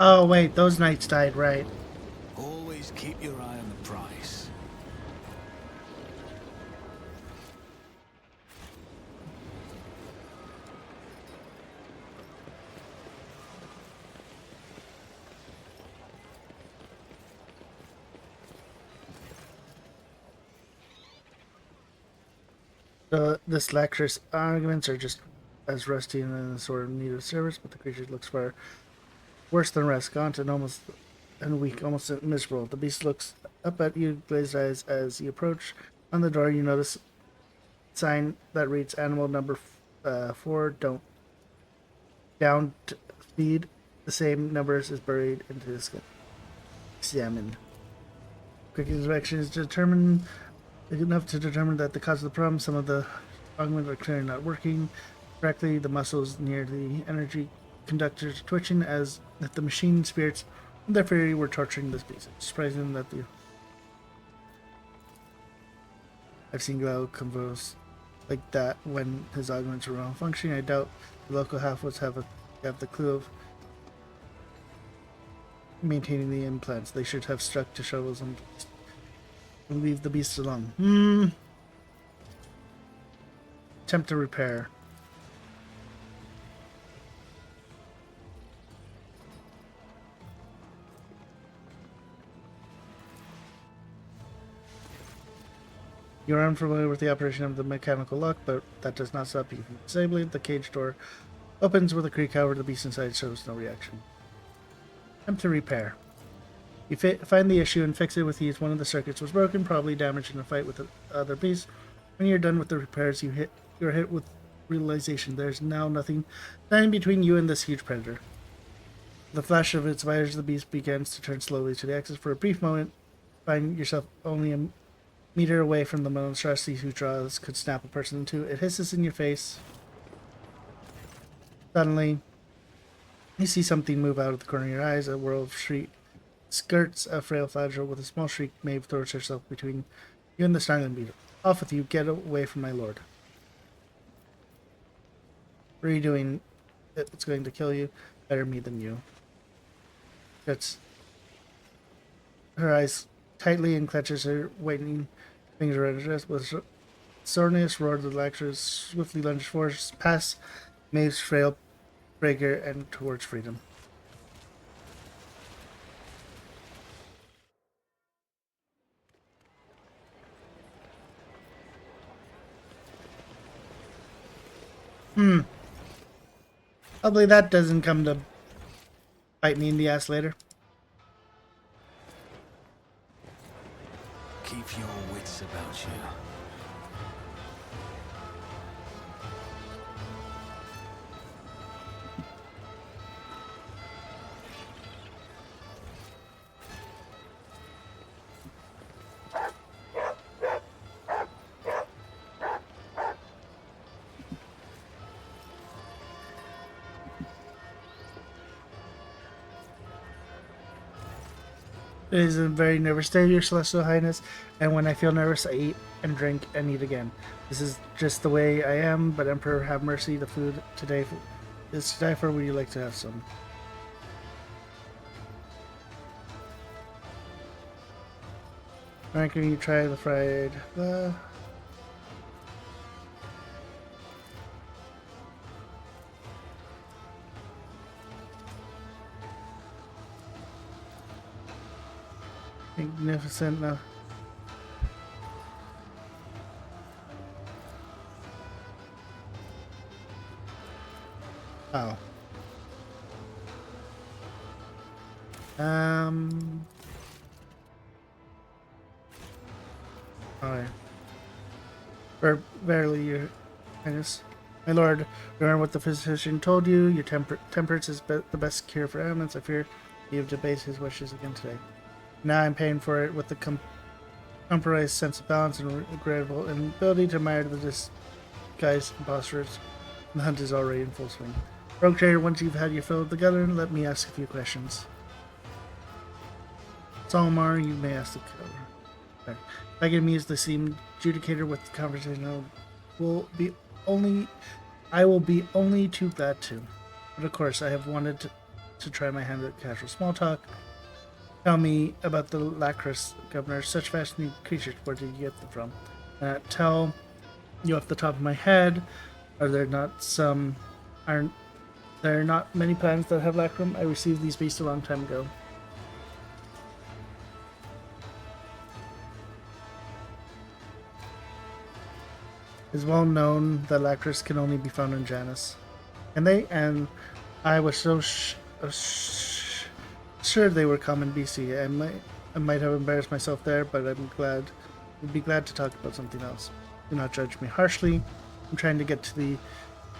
Oh wait, those knights died, right? Always keep your eye on the price. This lecture's arguments are just as rusty and sort of need of service, but the creature looks far worse than rest, gaunt and almost and weak, almost miserable. The beast looks up at you, glazed eyes, as you approach. On the door, you notice a sign that reads "Animal number 4. Don't feed." The same numbers is buried into the skin. Examine. Quick inspection is enough to determine that the cause of the problem. Some of the augments are clearly not working correctly. The muscles near the energy conductors are twitching as if the machine spirits and their fury were torturing this beast. It's surprising that I've seen Glau convulse like that when his augments were malfunctioning. I doubt the local half-wits have the clue of maintaining the implants. They should have stuck to shovels and leave the beast alone. Attempt to repair. You are unfamiliar with the operation of the mechanical lock, but that does not stop you from disabling it. The cage door opens with a creak, however the beast inside shows no reaction. Time to repair. You find the issue and fix it with ease. One of the circuits was broken, probably damaged in a fight with the other beast. When you're done with the repairs, you're hit with realization there's now nothing standing between you and this huge predator. The flash of its visors, the beast begins to turn slowly to the axis. For a brief moment, find yourself only a meter away from the monstrosity whose jaws could snap a person in two. It hisses in your face. Suddenly, you see something move out of the corner of your eyes. A whirl of shriek skirts a frail flagell. With a small shriek, Maeve throws herself between you and the snarling beetle. Off with you! Get away from my lord! What are you doing? It's going to kill you. Better me than you. Gets her eyes tightly and clenches her whitening fingers around her chest. With soreness, roared the lecturers swiftly lunged forward, past Maeve's frail breaker and towards freedom. Hopefully that doesn't come to bite me in the ass later. Keep your wits about you. It is a very nervous day, Your Celestial Highness, and when I feel nervous, I eat and drink and eat again. This is just the way I am, but Emperor, have mercy. The food today is to die for. Would you like to have some? Alright, can you try the fried? Magnificent. No. Oh. Alright. Verily, Your Highness. My lord, learn what the physician told you. Your temperance is the best cure for ailments. I fear you have debated his wishes again today. Now I'm paying for it with the compromised sense of balance and regrettable inability to admire the disguised imposters. The hunt is already in full swing. Rogue Trader, once you've had your fill of the gathering, let me ask a few questions. Salmar, you may ask the cover. If I can amuse the seam adjudicator with the conversation, I will be only too glad to. But of course, I have wanted to try my hand at casual small talk. Tell me about the Lacris, Governor. Such fascinating creatures. Where did you get them from? Tell you off the top of my head. Are there not many planets that have Lacrum? I received these beasts a long time ago. It is well known that Lacris can only be found in Janus. And I was so sure they were common BC. I might have embarrassed myself there, but I'd be glad to talk about something else. Do not judge me harshly. I'm trying to get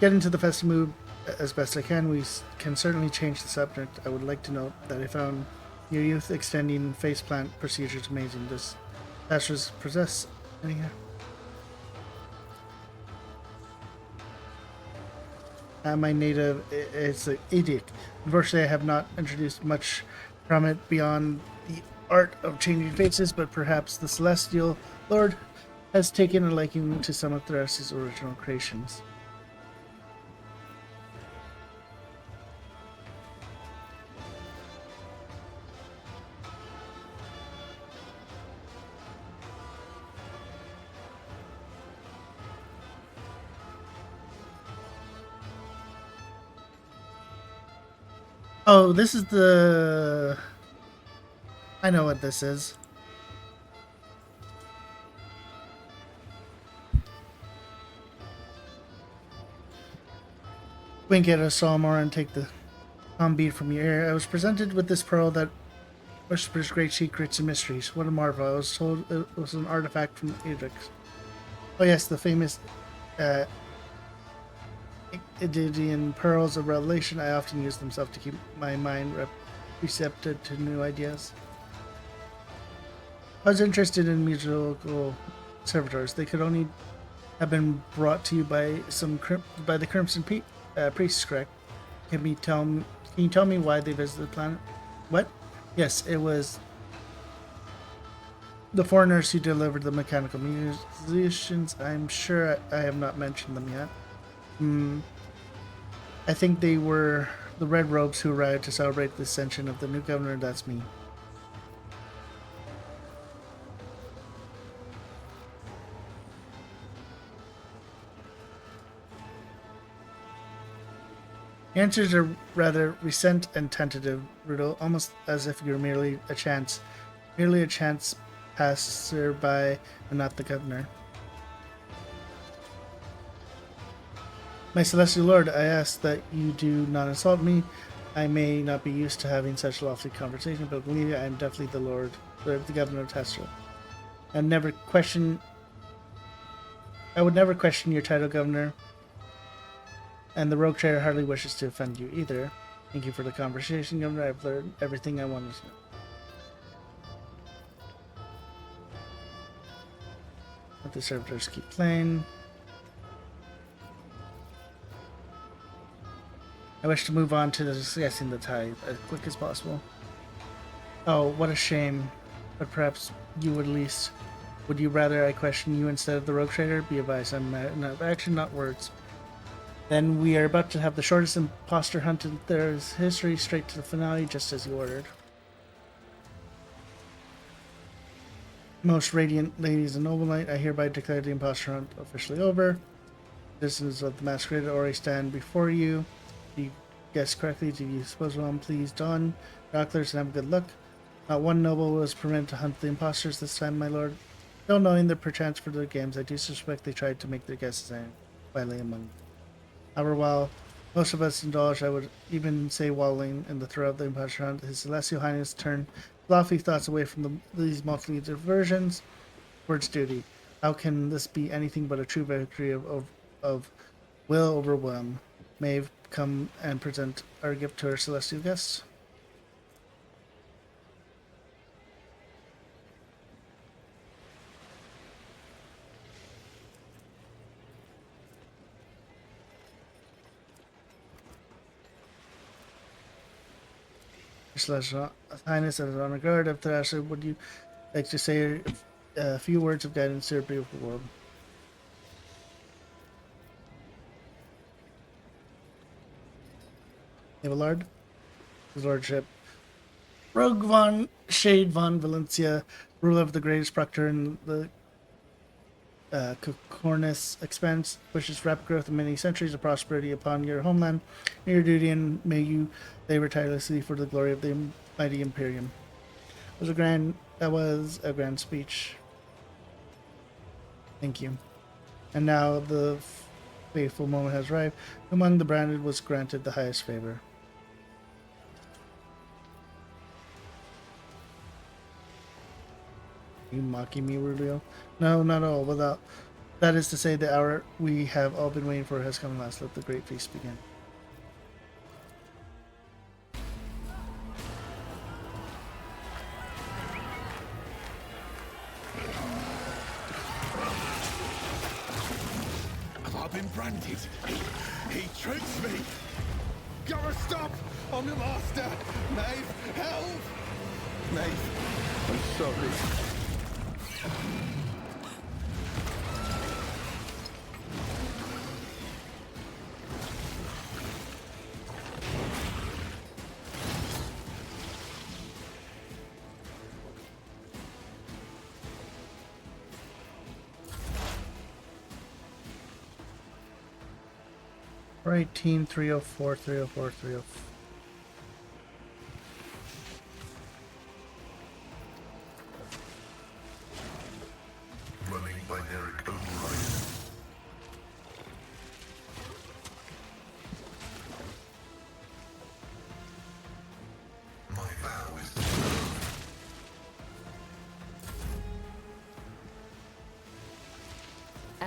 into the festive mood as best I can. We can certainly change the subject. I would like to note that I found your youth extending faceplant procedures amazing. Does Ashes possess any? My native is Edic. Unfortunately, I have not introduced much from it beyond the art of changing faces, but perhaps the Celestial Lord has taken a liking to some of Thras's original creations. Oh, this is the... I know what this is. wink at us, Salmor, and take the calm bead from your ear. I was presented with this pearl that whispers great secrets and mysteries. What a marvel. I was told it was an artifact from Idrix. Oh yes, the famous Ididian pearls of revelation. I often use themselves to keep my mind receptive to new ideas. I was interested in musical servitors. They could only have been brought to you by the Crimson priests, correct? Can you tell me why they visited the planet? What? Yes, it was the foreigners who delivered the mechanical musicians. I'm sure I have not mentioned them yet. I think they were the Red Robes who arrived to celebrate the ascension of the new governor. That's me. Your answers are rather recent and tentative, Rudo, almost as if you're merely a chance passerby and not the governor. My celestial lord, I ask that you do not insult me. I may not be used to having such lofty conversation, but believe me, I am definitely the governor of Testral. I would never question your title, governor. And the rogue trader hardly wishes to offend you either. Thank you for the conversation, Governor. I've learned everything I wanted to know. Let the servitors keep playing. I wish to move on to discussing the tithe as quick as possible. Oh, what a shame. But perhaps you would at least... Would you rather I question you instead of the rogue trader? Be advised, I'm action, not words. Then we are about to have the shortest imposter hunt in there's history, straight to the finale, just as you ordered. Most radiant ladies and noble knight, I hereby declare the imposter hunt officially over. Citizens of the masquerade already stand before you. If you guessed correctly, do you suppose well, please don binoculars and have good luck. Not one noble was permitted to hunt the imposters this time, my lord. Still knowing the perchance for their games, I do suspect they tried to make their guesses violate among them. However, while most of us indulge, I would even say wallowing in the throw of the impostor hunt, His Celestial Highness turned lofty thoughts away from these multi diversions towards duty. How can this be anything but a true victory of will over whim? Maeve, come and present our gift to our celestial guests. Celestial Highness, as an honor guard of Thrasher, would you like to say a few words of guidance to your beautiful world? Abelard, His Lordship, Rogue von Shade von Valencia, ruler of the greatest proctor in the Cocornis expense, wishes rapid growth of many centuries of prosperity upon your homeland and your duty, and may you labor tirelessly for the glory of the mighty Imperium. That was a grand speech. Thank you. And now the fateful moment has arrived. Among the branded was granted the highest favor. You mocking me, Rubio? No, not at all. Without that is to say, the hour we have all been waiting for has come at last. Let the great feast begin. I've been branded. He tricks me. Gotta stop! I'm the master. Maeve, help! Maeve, I'm sorry. Right, team 304, 304, 304. Running binaric override.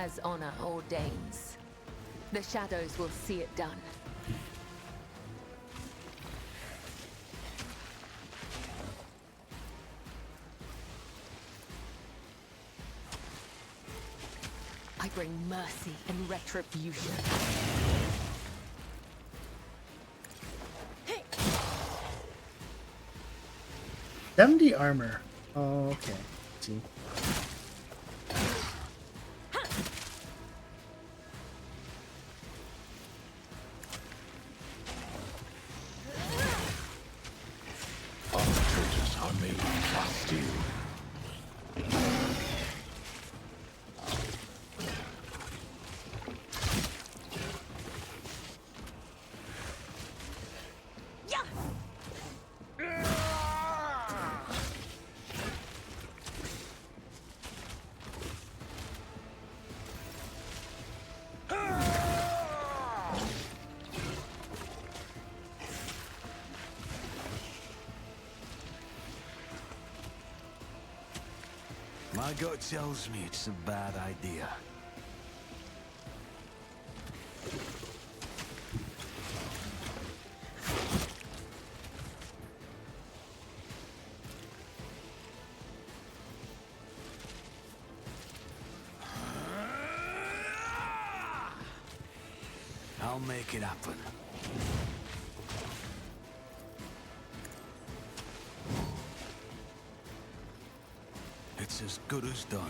As honor ordains. The shadows will see it done. I bring mercy and retribution. Hey. 70 armor. Oh, okay. See. Arbitrators are made of glass steel. My gut tells me it's a bad idea. I'll make it happen. It's as good as done.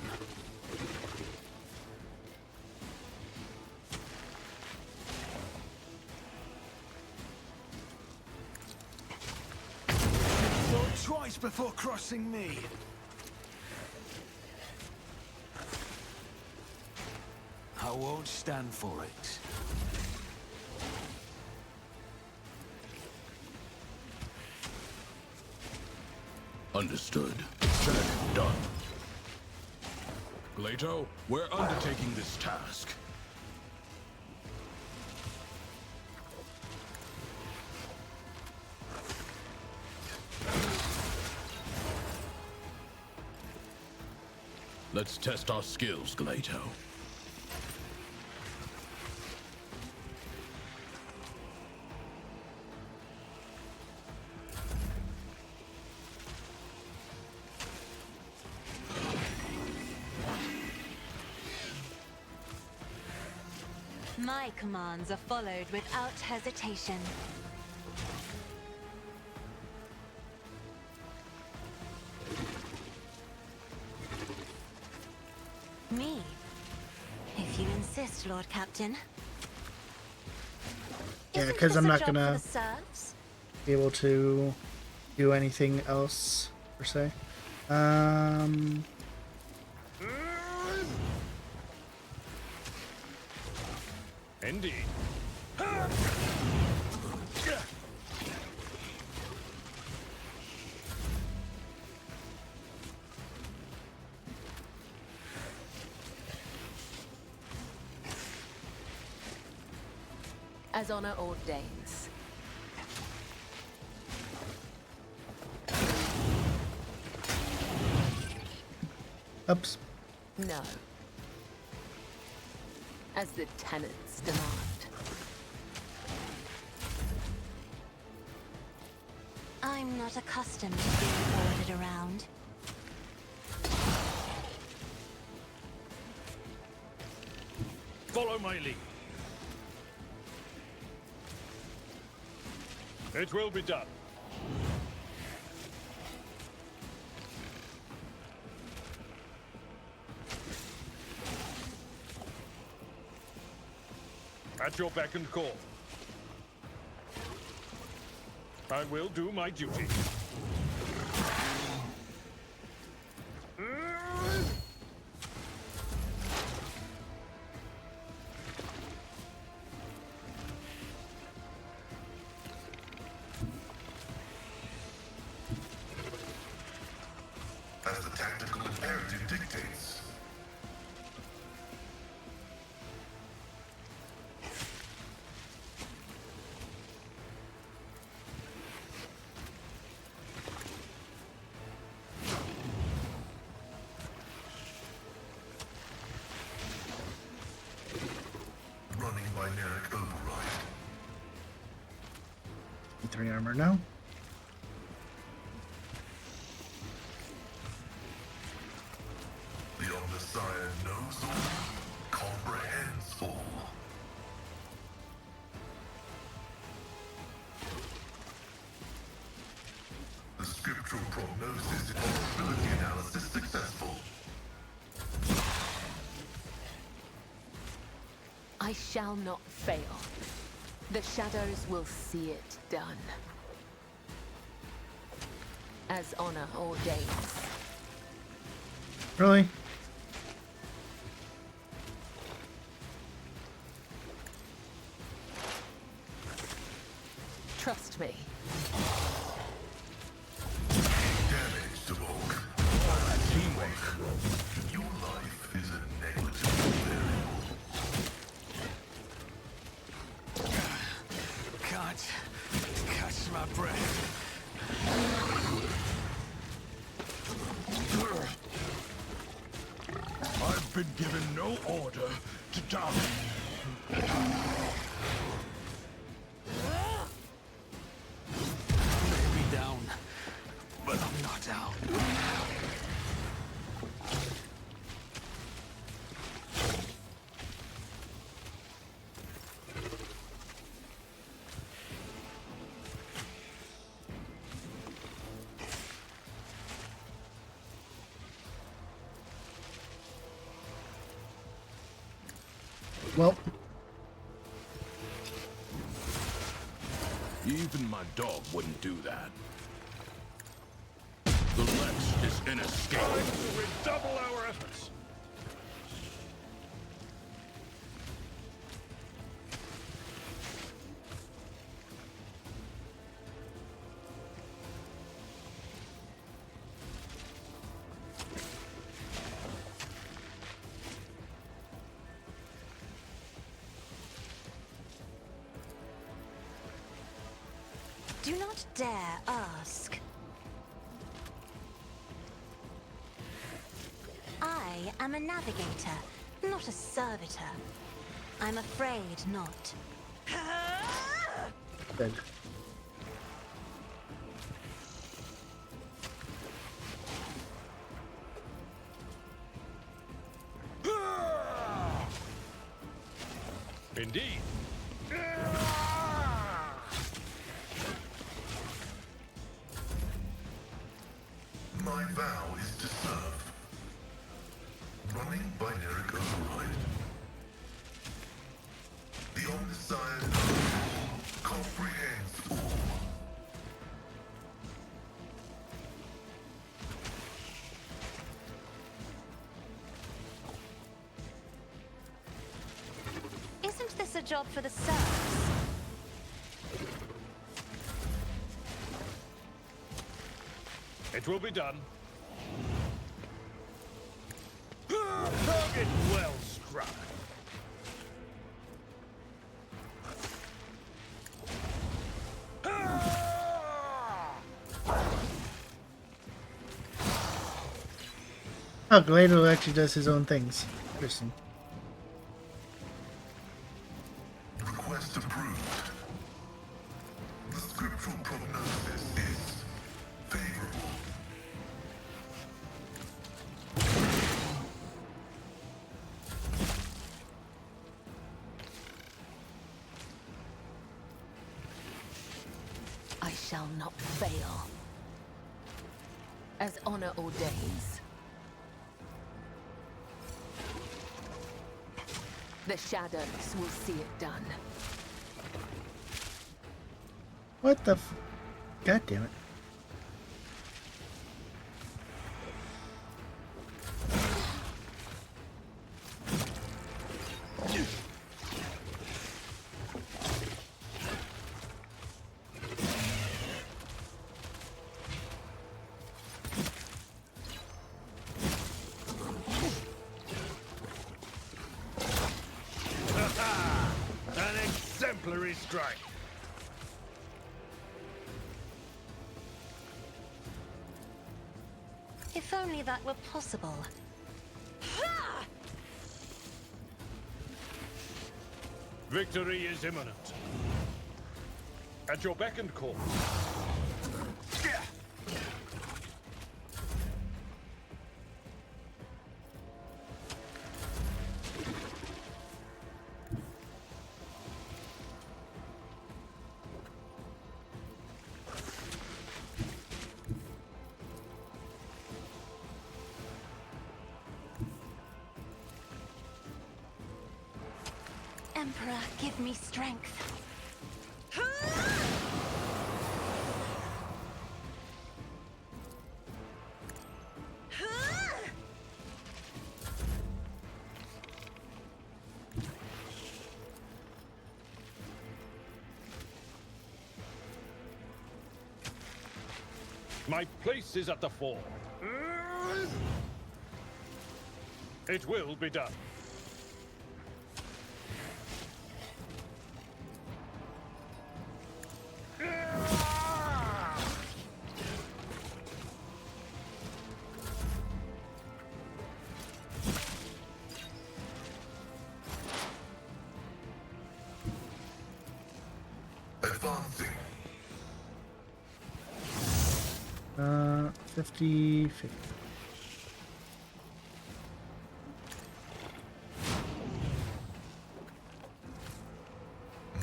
Thought twice before crossing me. I won't stand for it. Understood. Said, done. Glato, we're undertaking this task. Let's test our skills, Glato. My commands are followed without hesitation. Me? If you insist, Lord Captain. Yeah, Isn't because this I'm a not job for gonna the serfs? be able to do anything else, per se. Indeed. As honor ordains. Oops. No. As the tenants demand. I'm not accustomed to being ordered around. Follow my lead. It will be done. At your beck and call. I will do my duty. As the tactical imperative dictates. 3 armor now. The Omnissiah knows all, comprehends all. The scriptural prognosis and probability analysis successful. I shall not fail. The shadows will see it done. As honor ordains. Really? Trust me. Damage to Volk. Teamwork. Your life is a negligible variable. Can't catch my breath. I've been given no order to die. Maybe down, but I'm not out. Well, Even my dog wouldn't do that. The Lex is inescapable. Time to redouble our efforts. Do not dare ask. I am a navigator, not a servitor. I'm afraid not. dead. Indeed. My vow is to serve. Running binary override. The Omnissiah knows all, comprehends all. Isn't this a job for the serfs? It will be done. Target well struck. Oh, Glado actually does his own things. Interesting. Request approved. The scriptural prognosis is favorable. I shall not fail. As honor ordains. The shadows will see it done. What the f... God damn it. An exemplary strike. If only that were possible. Victory is imminent. At your beck and call. Emperor, give me strength. My place is at the fore. It will be done. Advancing. 50, 50.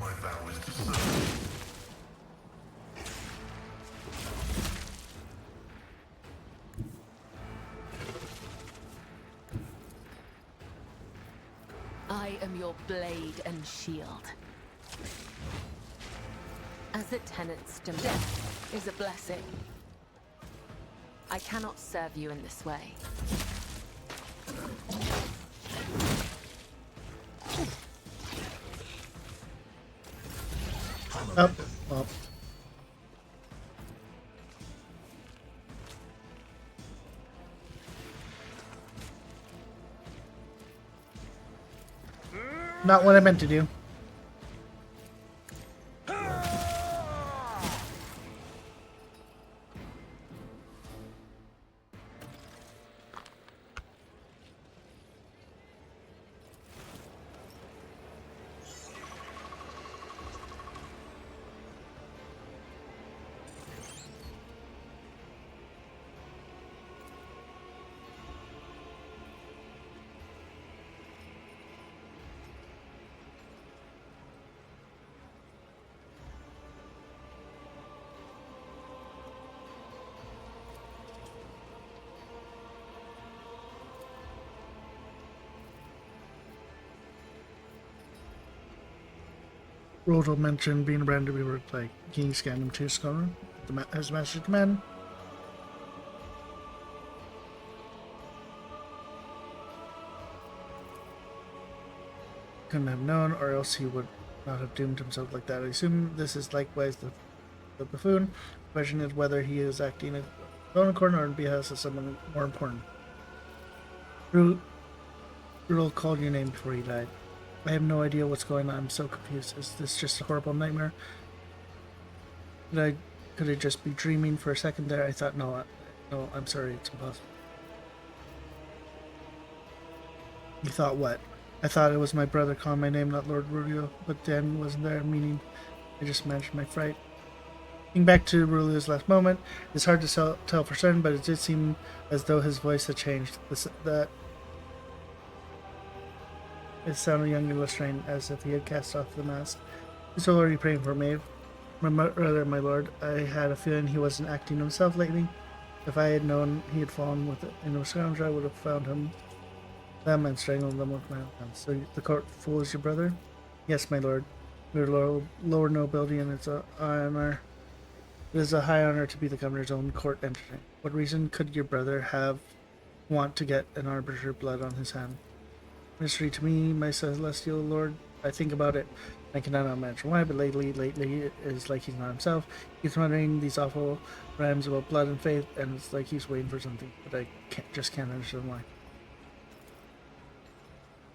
My vow is to serve. I am your blade and shield. As a tenant's death is a blessing. I cannot serve you in this way. Up, up. Not what I meant to do. Rodel mentioned being branded to be worked by King Scandum 2 Scholar as Master Command. Couldn't have known, or else he would not have doomed himself like that. I assume this is likewise the buffoon. The question is whether he is acting in his own accord or on behalf of someone more important. Rodel called your name before he died. I have no idea what's going on. I'm so confused. Is this just a horrible nightmare? Could I just be dreaming for a second there? I thought, no, I'm sorry, it's impossible. You thought what? I thought it was my brother calling my name, not Lord Rulio, but Dan wasn't there, meaning I just managed my fright. Thinking back to Rulio's last moment, it's hard to tell for certain, but it did seem as though his voice had changed. It sounded young and restrained, as if he had cast off the mask. He's already praying for Maeve. Rather, my lord, I had a feeling he wasn't acting himself lately. If I had known he had fallen with it in a scoundrel, I would have found them and strangled them with my own hands. So the court fools your brother? Yes, my lord. We are lower nobility, and it's an honor. It is a high honor to be the governor's own court entry. What reason could your brother want to get an arbiter blood on his hand? Mystery to me, my celestial lord. I think about it. I cannot imagine why, but lately it is like he's not himself. He's muttering these awful rhymes about blood and faith, and it's like he's waiting for something, but I just can't understand why.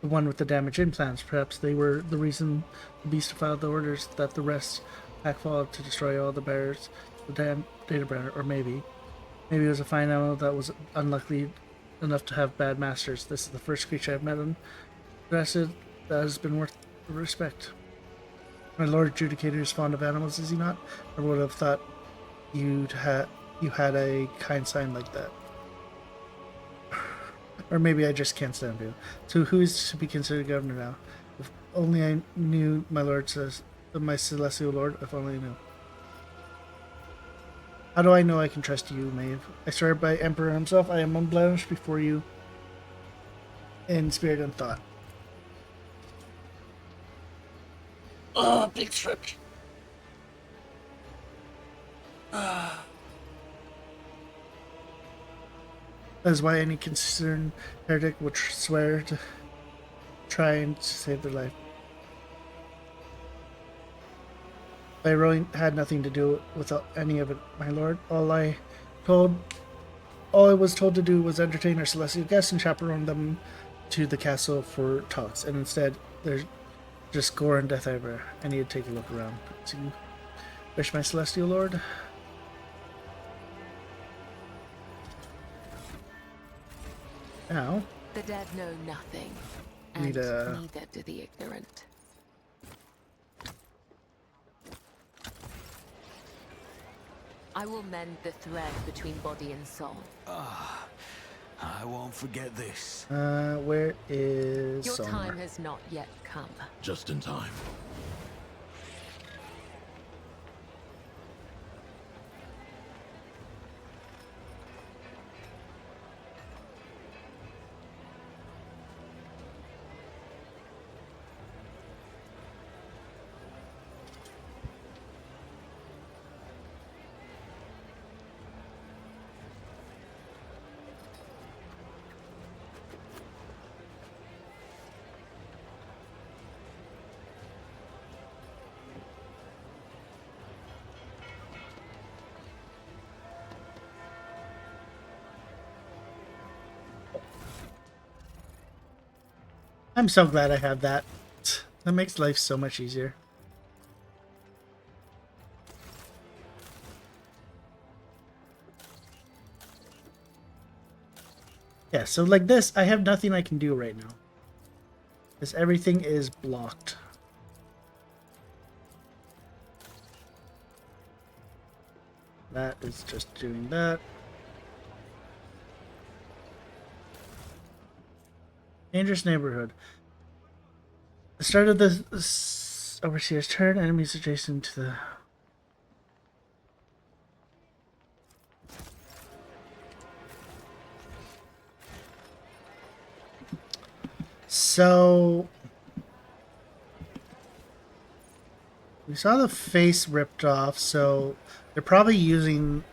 The one with the damaged implants, perhaps they were the reason the beast filed the orders that the rest pack followed to destroy all the bearers, the damn data brand, or maybe it was a fine animal that was unlucky enough to have bad masters. This is the first creature I've met and dressed that has been worth respect. My Lord Judicator is fond of animals, is he not? I would have thought you had a kind sign like that. Or maybe I just can't stand you. So who is to be considered governor now? If only I knew, my lord says, my celestial lord, if only I knew. How do I know I can trust you, Maeve? I swear by Emperor himself, I am unblemished before you in spirit and thought. Oh, big stretch. That is why any concerned heretic would swear to try and save their life. I really had nothing to do with any of it, my lord. All I was told to do was entertain our celestial guests and chaperone them to the castle for talks. And instead, there's just gore and death everywhere. I need to take a look around. So you wish, my celestial lord? Now, The dead know nothing, and Need a- neither do the ignorant. I will mend the thread between body and soul. I won't forget this. where is Your Sommer? time has not yet come. Just in time. I'm so glad I have that. That makes life so much easier. Yeah, so like this, I have nothing I can do right now. Because everything is blocked. That is just doing that. Dangerous neighborhood. The start of the overseer's turn. Enemies adjacent to the... So... we saw the face ripped off, so they're probably using...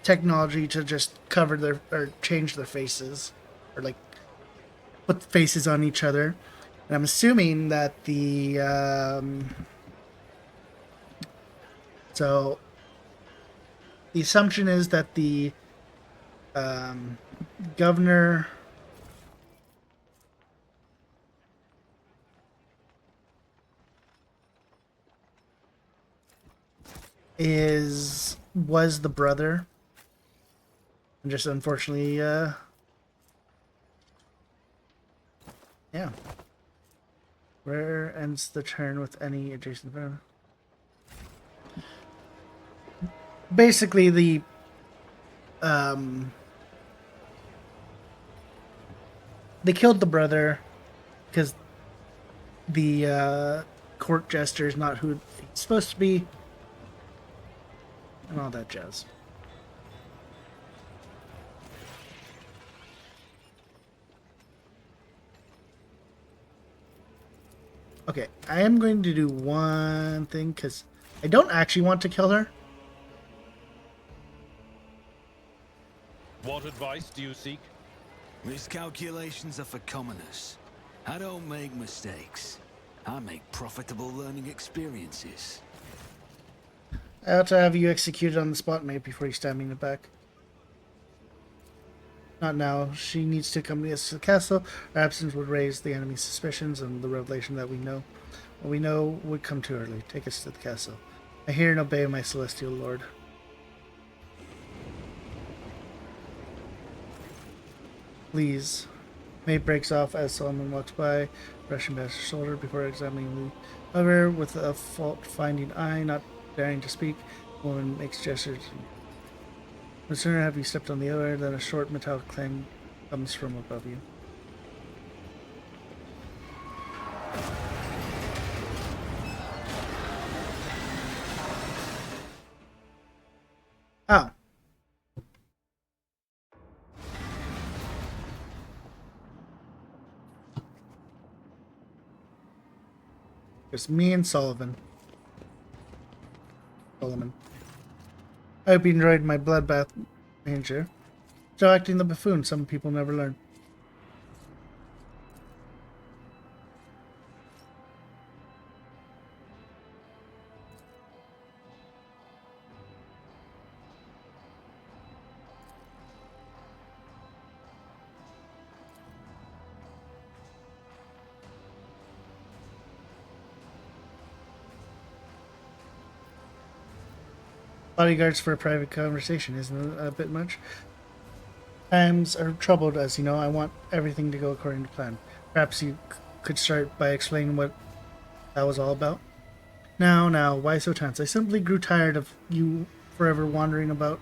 technology to just cover their or change their faces or like put faces on each other, and I'm assuming that the so the assumption is that the governor was the brother. And just unfortunately, yeah. Where ends the turn with any adjacent phone? Basically, the they killed the brother because the court jester is not who he's supposed to be, and all that jazz. Okay, I am going to do one thing because I don't actually want to kill her. What advice do you seek? Miscalculations are for commoners. I don't make mistakes. I make profitable learning experiences. I ought to have you executed on the spot, mate, before you stab me in the back. Not now. She needs to accompany us to the castle. Her absence would raise the enemy's suspicions, and the revelation that what we know would come too early. Take us to the castle. I hear and obey, my celestial lord. Please. Mate breaks off as Solomon walks by, brushing past her shoulder before examining the other with a fault-finding eye, not daring to speak. The woman makes gestures. No sooner have you stepped on the other than a short metallic clang comes from above you. Ah. It's me and Solomon. I hope you enjoyed my bloodbath, Ranger. Still acting the buffoon, some people never learn. Bodyguards for a private conversation, isn't it a bit much? Times are troubled, as you know. I want everything to go according to plan. Perhaps you could start by explaining what that was all about? Now, why so tense? I simply grew tired of you forever wandering about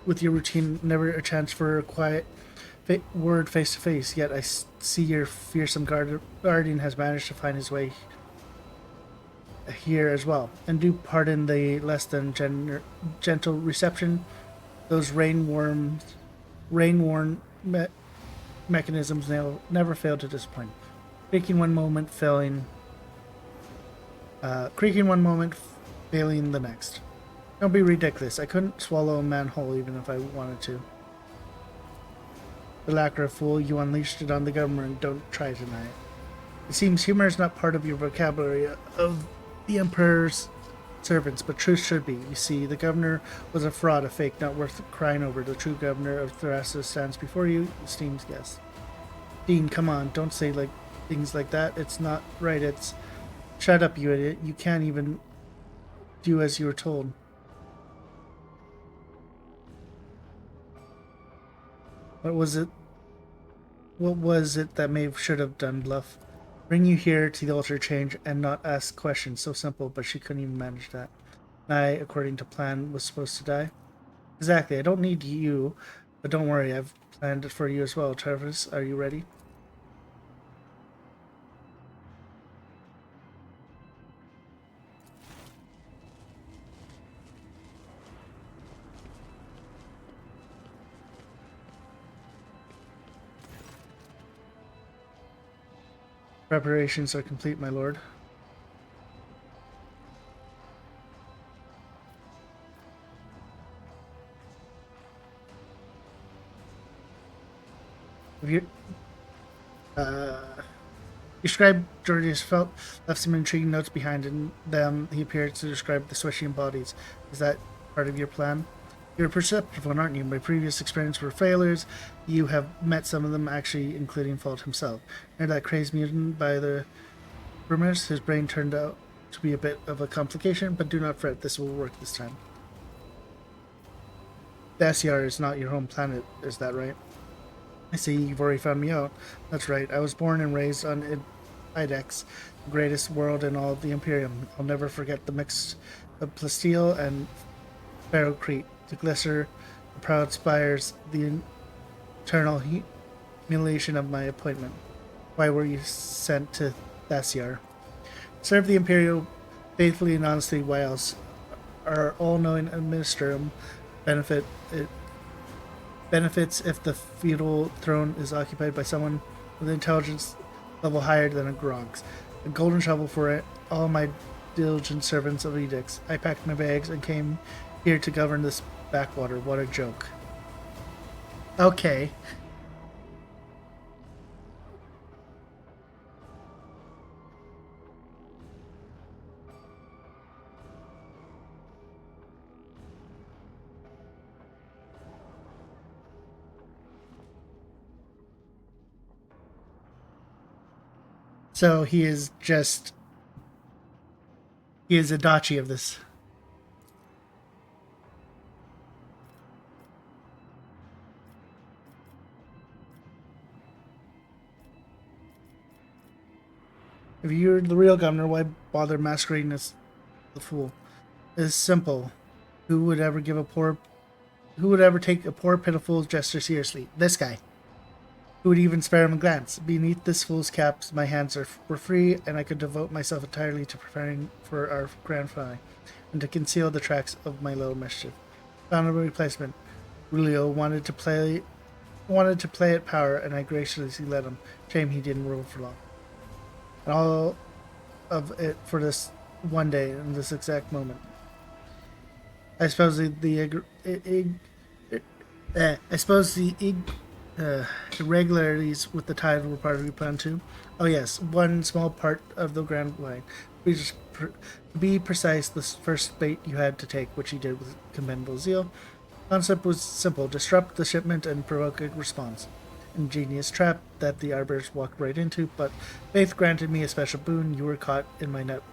with your routine, never a chance for a quiet word face to face. Yet I see your fearsome guardian has managed to find his way here as well. And do pardon the less than gentle reception. Those rain-worn mechanisms never fail to disappoint. Creaking one moment, failing the next. Don't be ridiculous. I couldn't swallow a man whole even if I wanted to. The lacquer fool, you unleashed it on the government. Don't try to deny it. It seems humor is not part of your vocabulary of the Emperor's servants, but truth should be. You see, the governor was a fraud, a fake, not worth crying over. The true governor of Thrasis stands before you, esteemed guest. Dean, come on, don't say things like that. It's not right. It's... Shut up, you idiot. You can't even do as you were told. What was it that Maeve should have done, Bluff? Bring you here to the altar change and not ask questions. So simple, but she couldn't even manage that. I, according to plan, was supposed to die. Exactly. I don't need you, but don't worry. I've planned it for you as well. Travis, are you ready? Preparations are complete, my lord. Have you described Georgius felt left some intriguing notes behind in them. He appeared to describe the swishing bodies. Is that part of your plan? You're a perceptive one, aren't you? My previous experience were failures. You have met some of them, actually, including Fault himself. And that crazed mutant by the rumors. His brain turned out to be a bit of a complication, but do not fret. This will work this time. Daciar is not your home planet, is that right? I see, you've already found me out. That's right. I was born and raised on Idex, the greatest world in all of the Imperium. I'll never forget the mix of Plasteel and Ferrocrete. The glisser, the proud spires, the eternal humiliation of my appointment. Why were you sent to Daciar? Serve the Imperial faithfully and honestly, why else? Our all-knowing administrum benefits if the feudal throne is occupied by someone with intelligence level higher than a Grog's. A golden shovel for it, all my diligent servants of edicts. I packed my bags and came here to govern this backwater. What a joke. Okay. So he is a Dachi of this. If you're the real governor, why bother masquerading as the fool? It's simple. Who would ever take a poor, pitiful jester seriously? This guy. Who would even spare him a glance? Beneath this fool's cap, my hands were free, and I could devote myself entirely to preparing for our grand finale, and to conceal the tracks of my little mischief. Found a replacement. Rulio wanted to play at power, and I graciously let him. Shame he didn't rule for long. And all of it for this one day, in this exact moment. I suppose the irregularities with the tide were part of your plan too. Oh yes, one small part of the grand line. To be precise, the first bait you had to take, which you did with commendable zeal. Concept was simple: disrupt the shipment and provoke a response. Ingenious trap that the arbiters walked right into, but Faith granted me a special boon. You were caught in my net,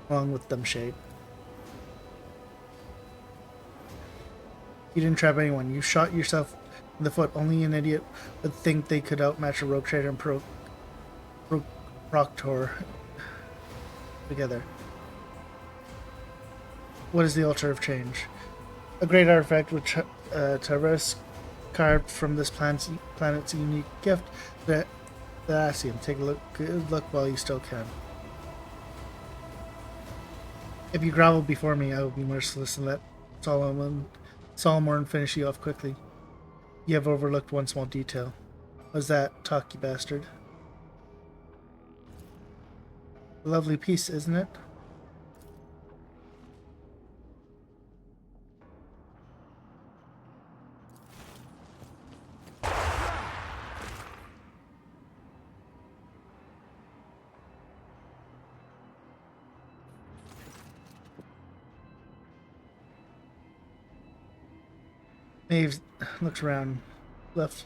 along with them shade. You didn't trap anyone. You shot yourself in the foot. Only an idiot would think they could outmatch a rogue trader and Proctor together. What is the altar of change? A great artifact which Tavares carved from this planet's unique gift, the Asium. Take a good look while you still can. If you grovel before me, I will be merciless and let Solomon finish you off quickly. You have overlooked one small detail. What's that? Talk, you bastard. A lovely piece, isn't it? Maeve looks around. Left.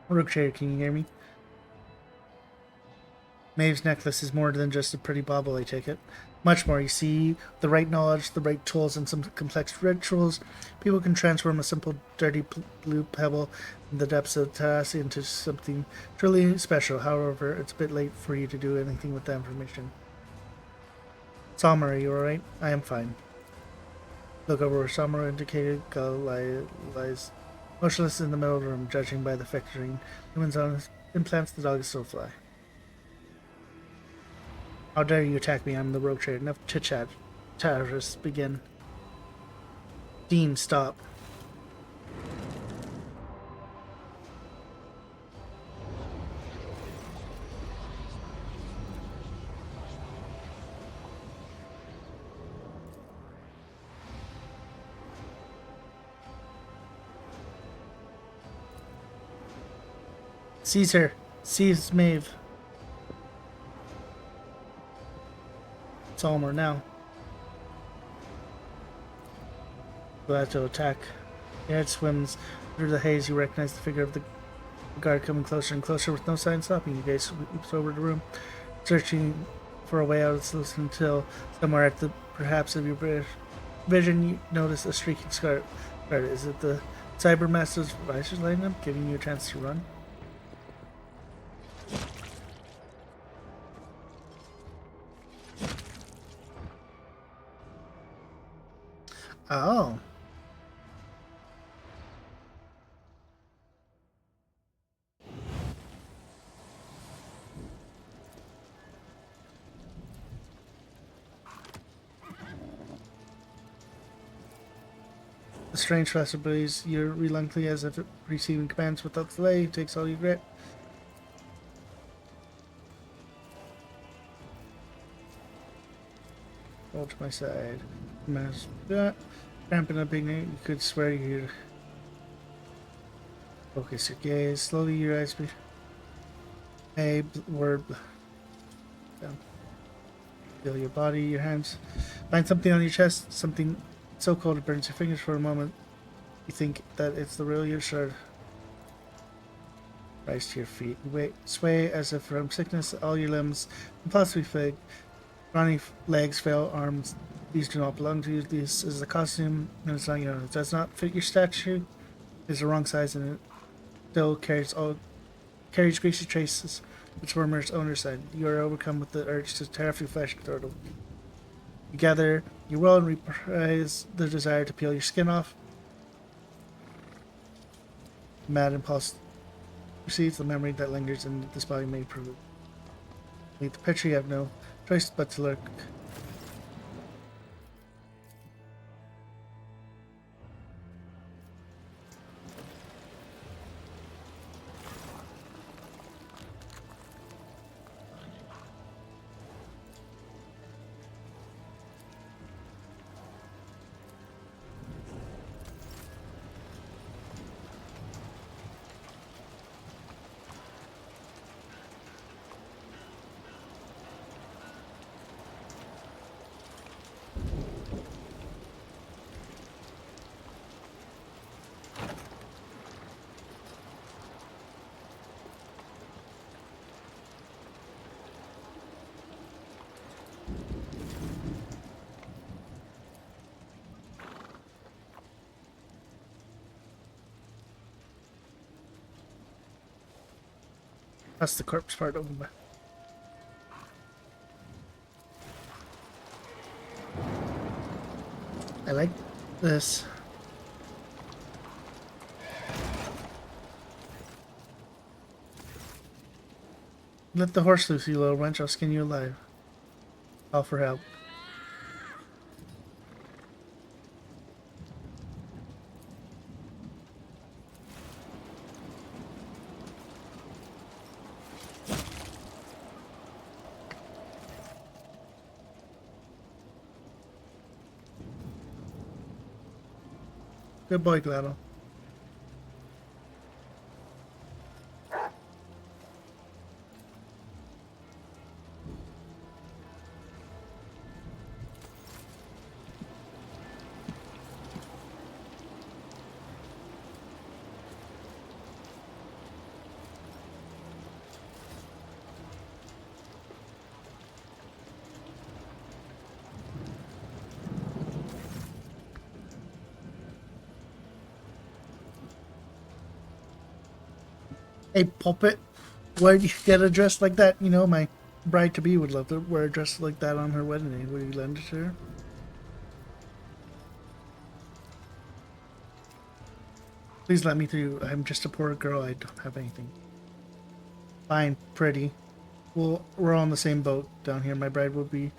Rook Trader, can you hear me? Maeve's necklace is more than just a pretty bauble, I take it. Much more. You see, the right knowledge, the right tools, and some complex rituals, people can transform a simple, dirty blue pebble in the depths of Tarasi into something truly special. However, it's a bit late for you to do anything with that information. Salma, are you alright? I am fine. Look over where Salma indicated. Gull lies motionless in the middle of the room, judging by the flickering humans on his implants. The dog is still fly. How dare you attack me? I'm the rogue trader. Enough chit-chat. Terrorists begin. Dean, stop. Seize her. Seize Maeve. Solmer now. Glad to attack. Your head swims through the haze. You recognize the figure of the guard coming closer and closer with no sign stopping. You guys sweeps over the room, searching for a way out until somewhere at the perhaps of your vision you notice a streaking scar. Is it the Cybermaster's visors lighting up, giving you a chance to run? Oh. The strange flexibilities you're reluctantly as if receiving commands without delay takes all your grit. Roll to my side. Mass that. Ramping up ignorant, you could swear you're. Focus your gaze. Slowly your eyes be. A word. Down. Feel your body, your hands. Find something on your chest, something so cold it burns your fingers for a moment. You think that it's the real you shard. Rise to your feet. Wait, sway as if from sickness, all your limbs impulsively flag. Brawny legs, frail arms. These do not belong to you. This is a costume, and it's not your own. It does not fit your stature. It's the wrong size, and it still carries carries greasy traces which former its owner's side. You are overcome with the urge to tear off your flesh and throw it away. You gather your will and reprise the desire to peel your skin off. Mad impulse receives the memory that lingers in this body may prove. Leave the picture, you have no choice but to lurk. That's the corpse part over there. I like this. Let the horse loose, you little wench. I'll skin you alive. Call for help. Good boy, Glado. Hey, puppet, why'd you get a dress like that? You know, my bride-to-be would love to wear a dress like that on her wedding day. Would you lend it to her? Please let me through. I'm just a poor girl. I don't have anything. Fine, pretty. We're all in the same boat down here. My bride will be...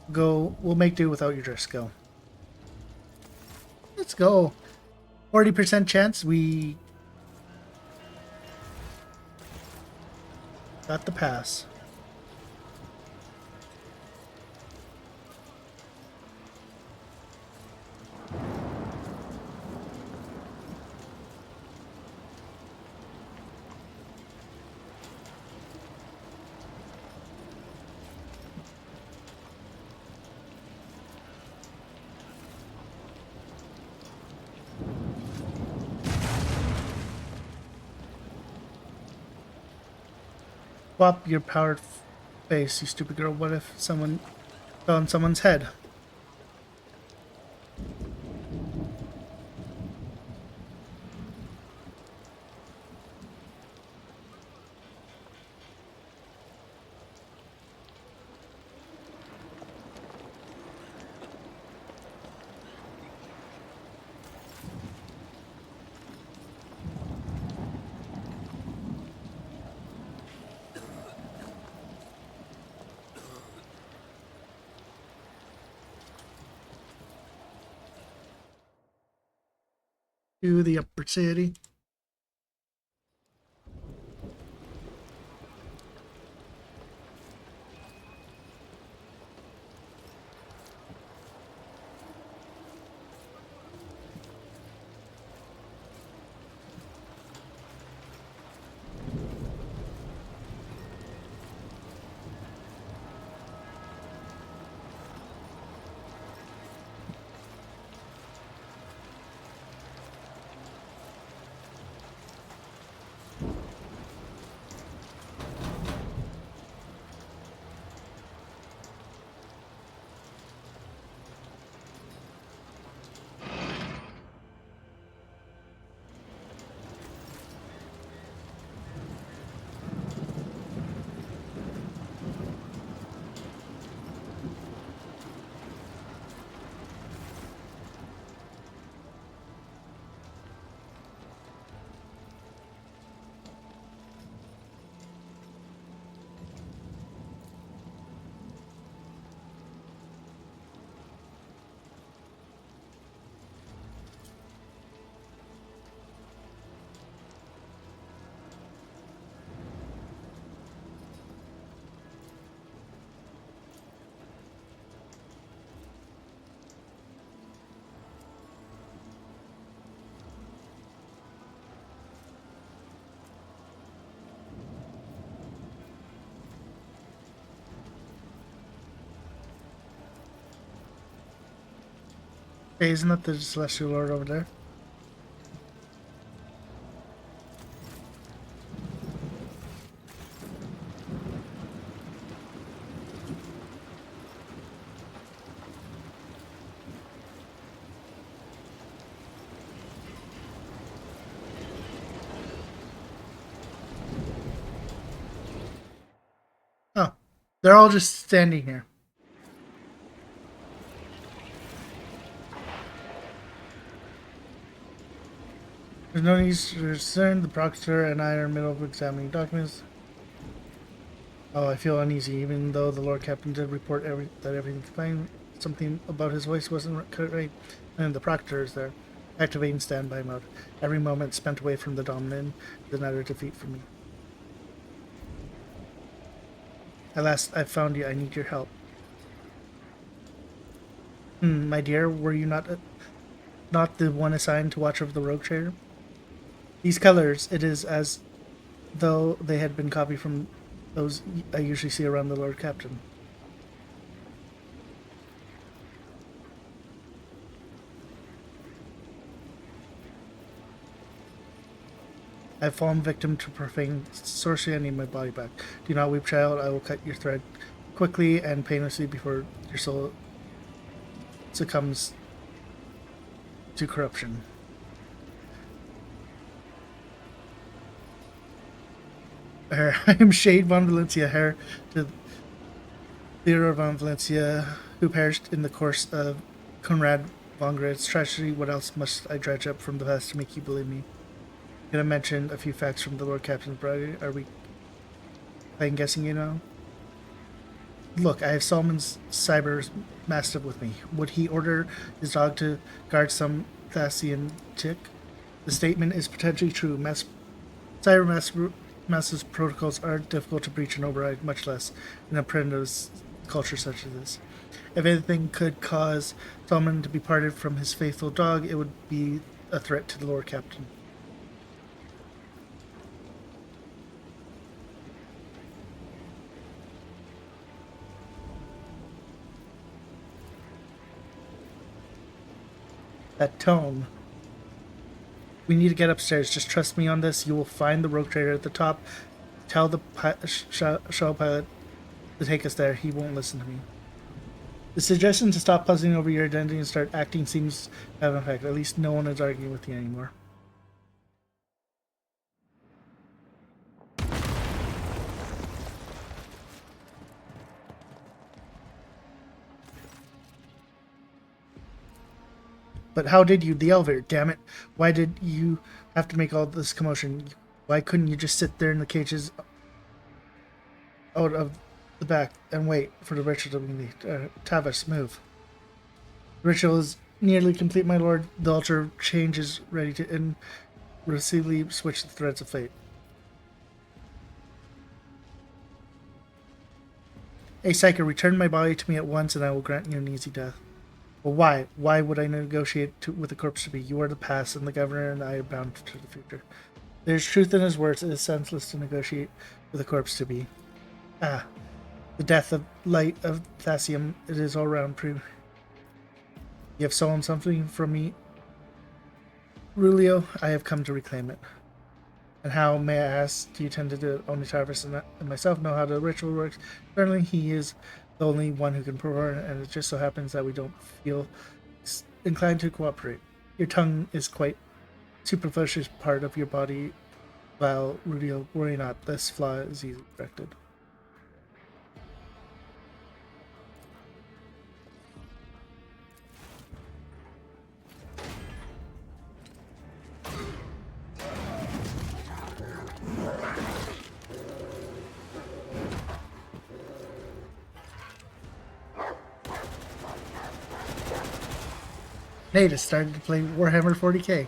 We'll make do without your dress. Go. Let's go. 40% chance we... got the pass. Swap your powered face, you stupid girl. What if someone fell on someone's head? To the upper city. Hey, isn't that the Celestial Lord over there? Oh, they're all just standing here. There's no need to concern. The proctor and I are in the middle of examining documents. Oh, I feel uneasy, even though the Lord Captain did report that everything's fine. Something about his voice wasn't right, and the proctor is there, activating standby mode. Every moment spent away from the Dominant is another defeat for me. At last, I've found you. I need your help. My dear, were you not the one assigned to watch over the rogue trader? These colors, it is as though they had been copied from those I usually see around the Lord Captain. I have fallen victim to profane sorcery. I need my body back. Do not weep, child. I will cut your thread quickly and painlessly before your soul succumbs to corruption. I am Shade von Valencia, heir to Theodore von Valencia, who perished in the course of Conrad von Grad's tragedy. What else must I dredge up from the past to make you believe me? Can I mention a few facts from the Lord Captain's bride? Are we playing guessing, you know? Look, I have Solomon's cyber mastiff with me. Would he order his dog to guard some Thasian tick? The statement is potentially true. Cyber mastiff's protocols are difficult to breach and override, much less in a primitive culture such as this. If anything could cause Solomon to be parted from his faithful dog, it would be a threat to the Lord Captain. That tone. We need to get upstairs. Just trust me on this. You will find the rogue trader at the top. Tell the shuttle pilot to take us there. He won't listen to me. The suggestion to stop puzzling over your identity and start acting seems to have an effect. At least no one is arguing with you anymore. But how did you? The elevator, damn it. Why did you have to make all this commotion? Why couldn't you just sit there in the cages out of the back and wait for the ritual to be complete? Tavis, move. The ritual is nearly complete, my lord. The altar change is ready to irreversibly switch the threads of fate. Hey, Psycho, return my body to me at once and I will grant you an easy death. Well, why? Why would I negotiate with the corpse to be? You are the past, and the governor and I are bound to the future. There's truth in his words. It is senseless to negotiate with a corpse to be. Ah, the death of light of Thasium. It is all round proof. You have stolen something from me, Rulio. I have come to reclaim it. And how, may I ask, do you tend to do it? Only Tarvis and myself know how the ritual works. Certainly, he is the only one who can perform, and it just so happens that we don't feel inclined to cooperate. Your tongue is quite superficial part of your body, while Rudio, worry not, this flaw is easily corrected. Nate has started to play Warhammer 40k.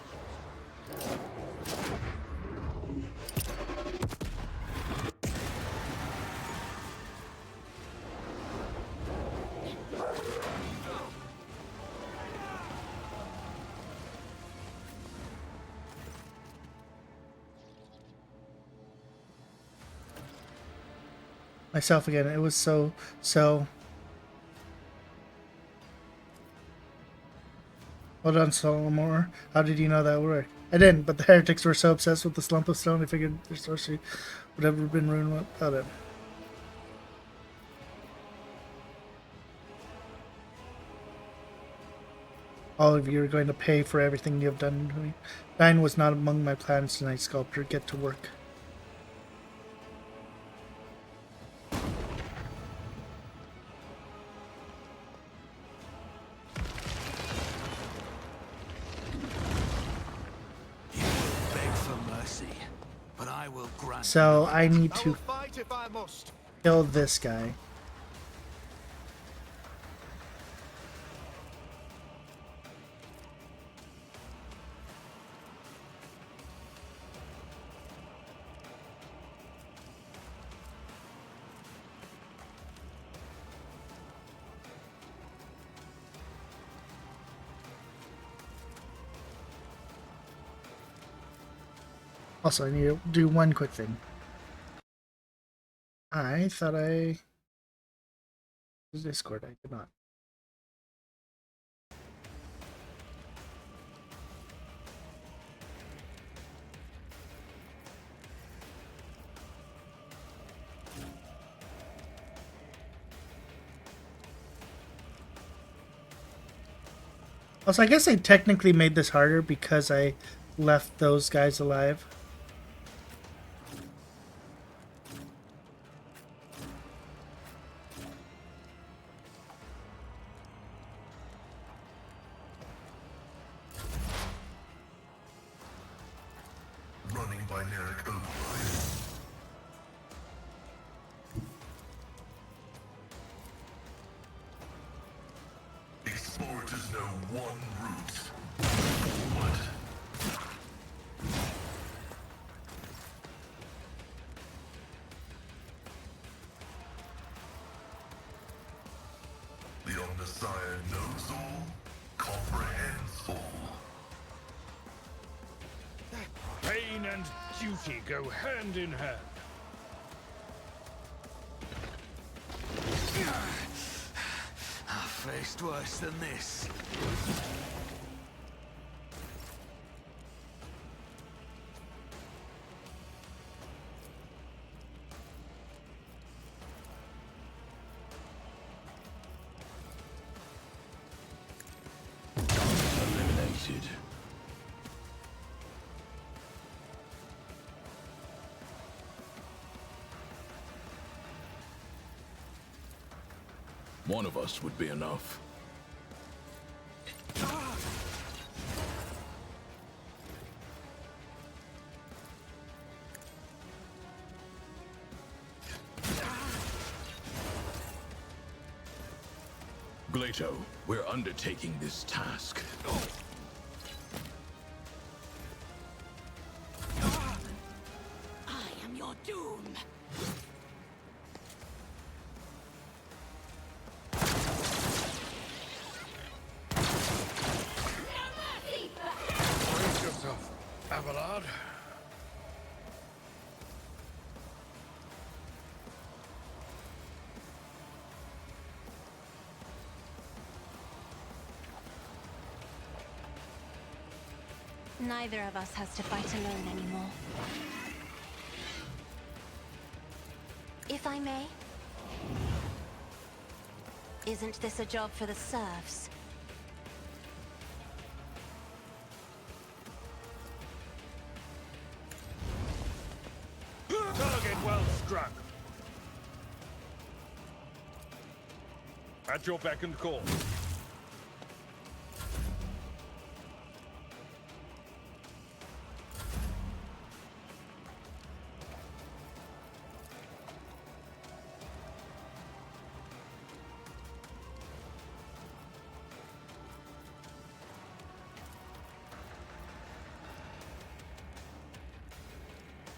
Myself again. It was so. Well done, Solomor. How did you know that would work? I didn't, but the heretics were so obsessed with the slump of stone, they figured their sorcery would have been ruined without it. All of you are going to pay for everything you have done to me. Dying was not among my plans tonight, Sculptor. Get to work. You will beg for mercy, but I will grant. So I need to fight if I must. kill this guy. Also, I need to do one quick thing. I thought I... Discord, I did not. Also, I guess I technically made this harder because I left those guys alive. Running binaric override. Explorators know one route. What? The Omnissiah knows all, comprehends all. Pain and duty go hand in hand. I've faced worse than this. Eliminated. One of us would be enough. Glato, we're undertaking this task. I am your doom. Brace yourself, Abelard. Neither of us has to fight alone anymore. If I may, isn't this a job for the serfs? Target well struck. At your beck and call.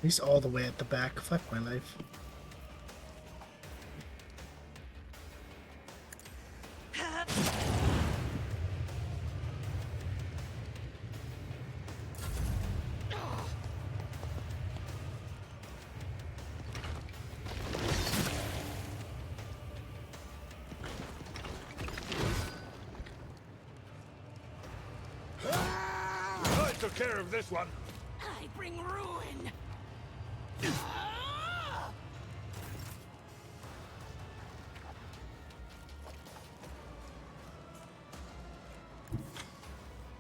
He's all the way at the back. Fuck my life. took care of this one. I bring ruin.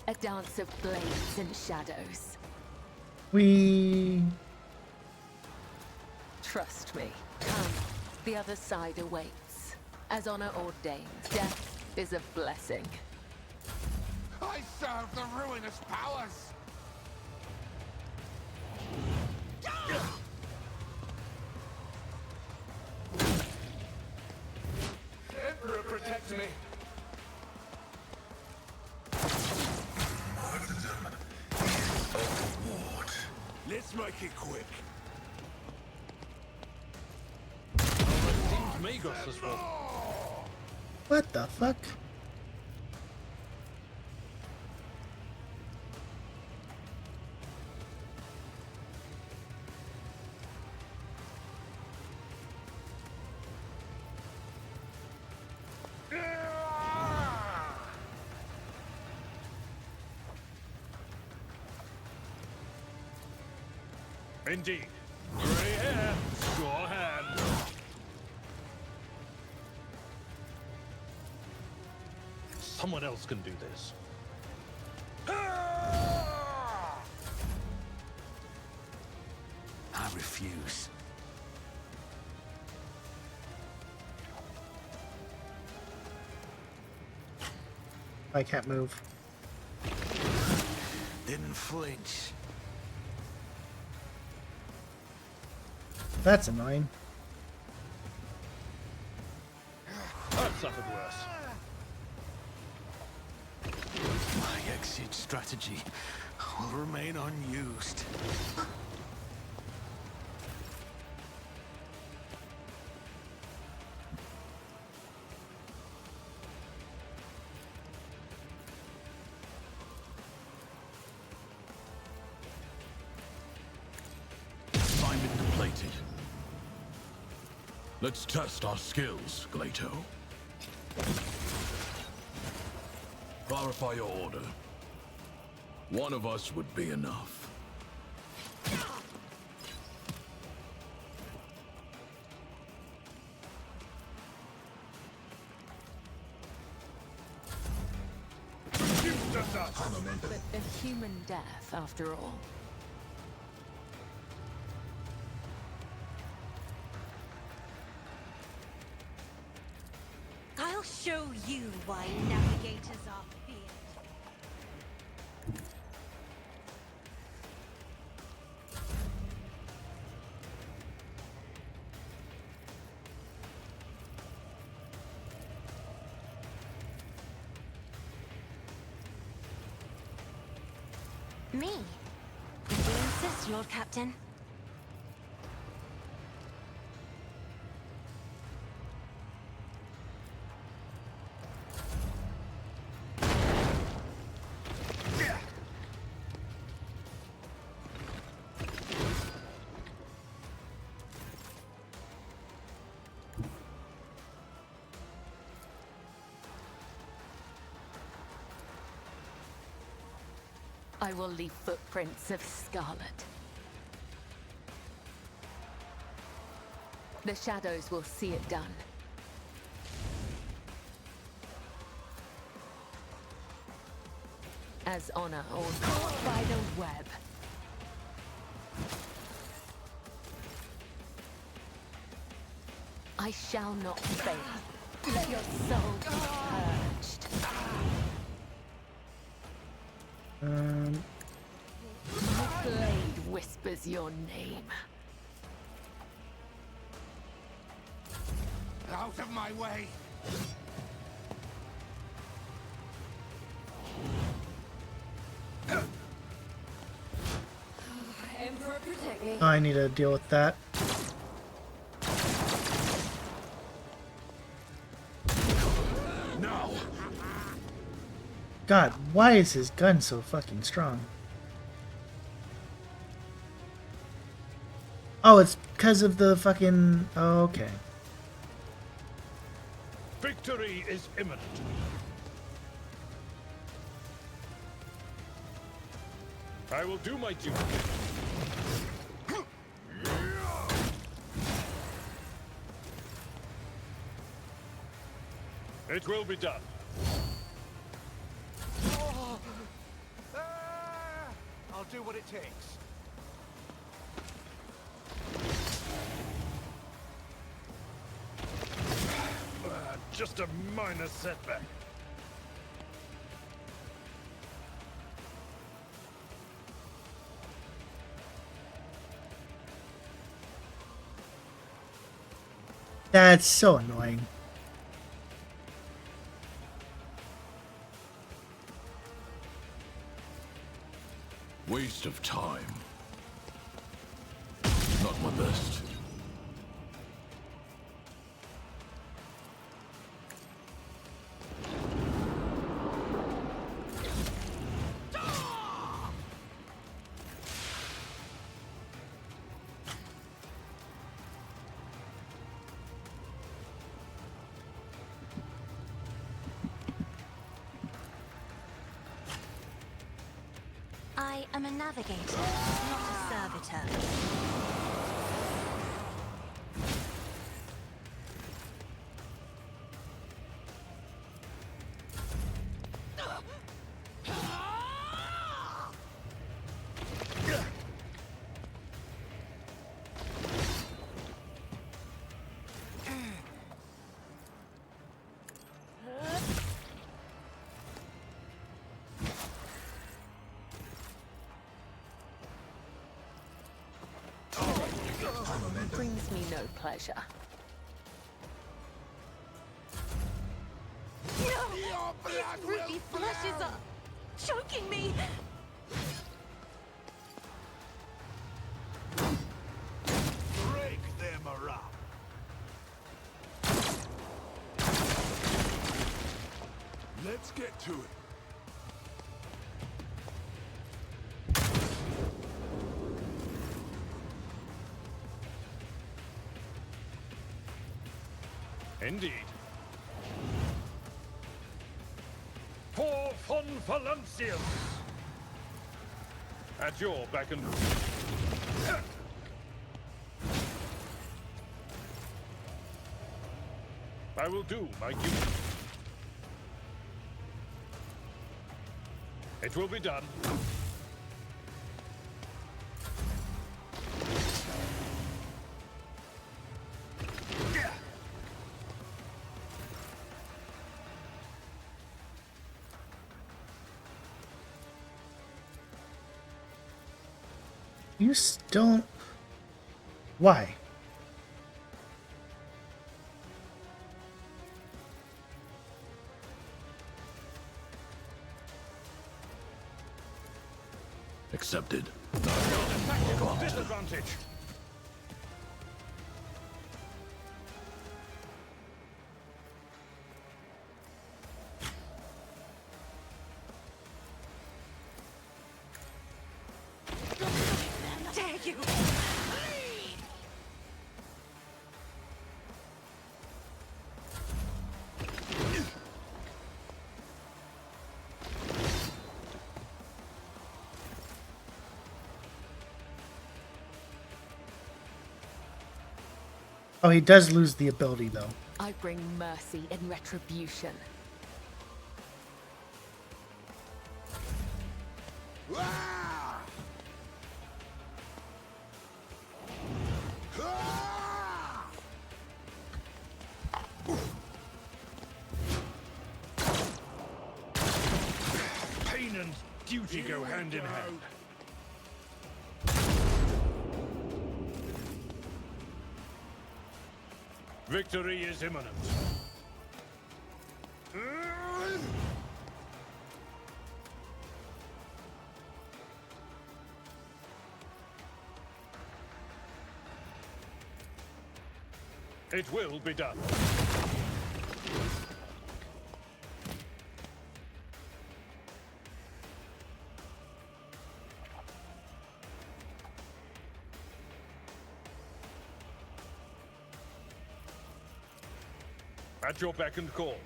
A dance of blades and shadows. We. Trust me. Come, the other side awaits. As honor ordains, death is a blessing. I serve the ruinous powers! Emperor, protect me. Let's make it quick. Seems Magos as well. What the fuck? Indeed. Gray hair, sure hand. Someone else can do this. I refuse. I can't move. Didn't flinch. That's annoying. I've suffered worse. My exit strategy will remain unused. Assignment completed. Let's test our skills, Glato. Clarify your order. One of us would be enough. But a human death, after all. I'll show you why navigators are feared. Me? If you insist, Lord Captain. I will leave footprints of scarlet. The shadows will see it done. As honor or caught by the web. I shall not fail. Let your soul be purged. My blade whispers your name. Out of my way! Emperor, protect me. I need to deal with that. Now! God, why is his gun so fucking strong? Oh, it's because of the fucking... Oh, okay. Victory is imminent. I will do my duty. It will be done. I'll do what it takes. Just a minor setback. That's so annoying. Waste of time. Not my best. I am a navigator, not a servitor. Brings me no pleasure. These fruity flushes are choking me! Break them up. Let's get to it. Indeed. For von Valancius! At your beck and... I will do my duty. It will be done. You still... Why? Accepted. Tactical disadvantage. Dare you! Oh, he does lose the ability, though. I bring mercy in retribution. Ah! Ah! Pain and duty go hand in hand. Victory is imminent. It will be done. At your beck and call.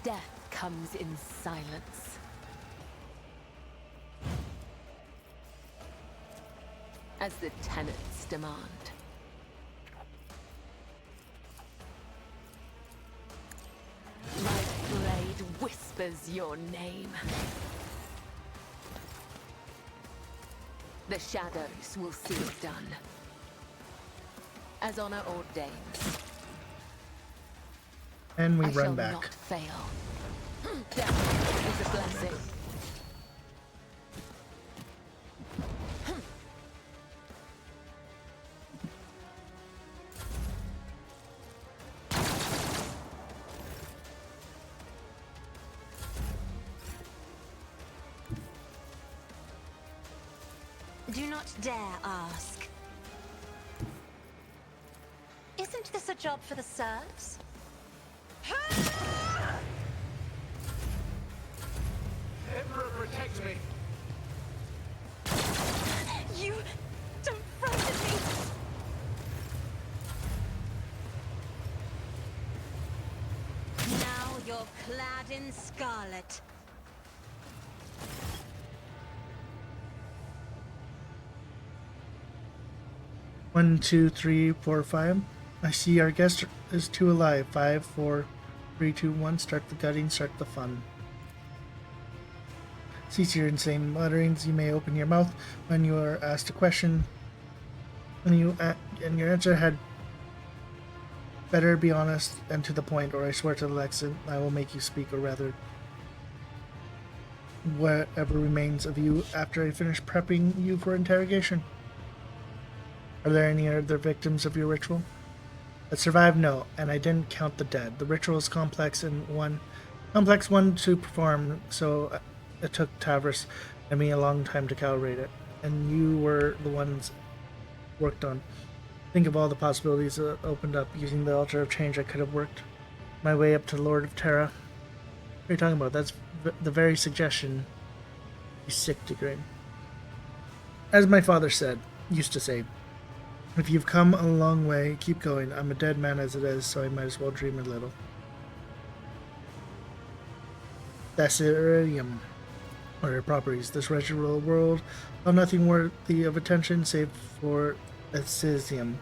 Death comes in silence. As the tenets demand. My blade whispers your name. The shadows will see it done. As honor ordains. And we I run shall back. not fail. Death is a blessing. Do not dare ask. Isn't this a job for the serfs? Emperor, protect me! You don't frighten me! Now you're clad in scarlet. One, two, three, four, five. I see our guest is too alive. 5, 4, 3, 2, 1. Start the gutting, start the fun. Cease your insane mutterings. You may open your mouth when you are asked a question. And your answer had better be honest and to the point, or I swear to the Lexan, I will make you speak, or rather, whatever remains of you after I finish prepping you for interrogation. Are there any other victims of your ritual? That survived? No, and I didn't count the dead. The ritual is complex one to perform, so it took Tavris and me a long time to calibrate it, and you were the ones worked on. Think of all the possibilities that opened up. Using the altar of change, I could have worked my way up to Lord of Terra. What are you talking about? That's the very suggestion. He's sick to grin. As my father used to say, if you've come a long way, keep going. I'm a dead man as it is, so I might as well dream a little. Thessarium. What are properties? This ritual world held nothing worthy of attention save for Thessarium.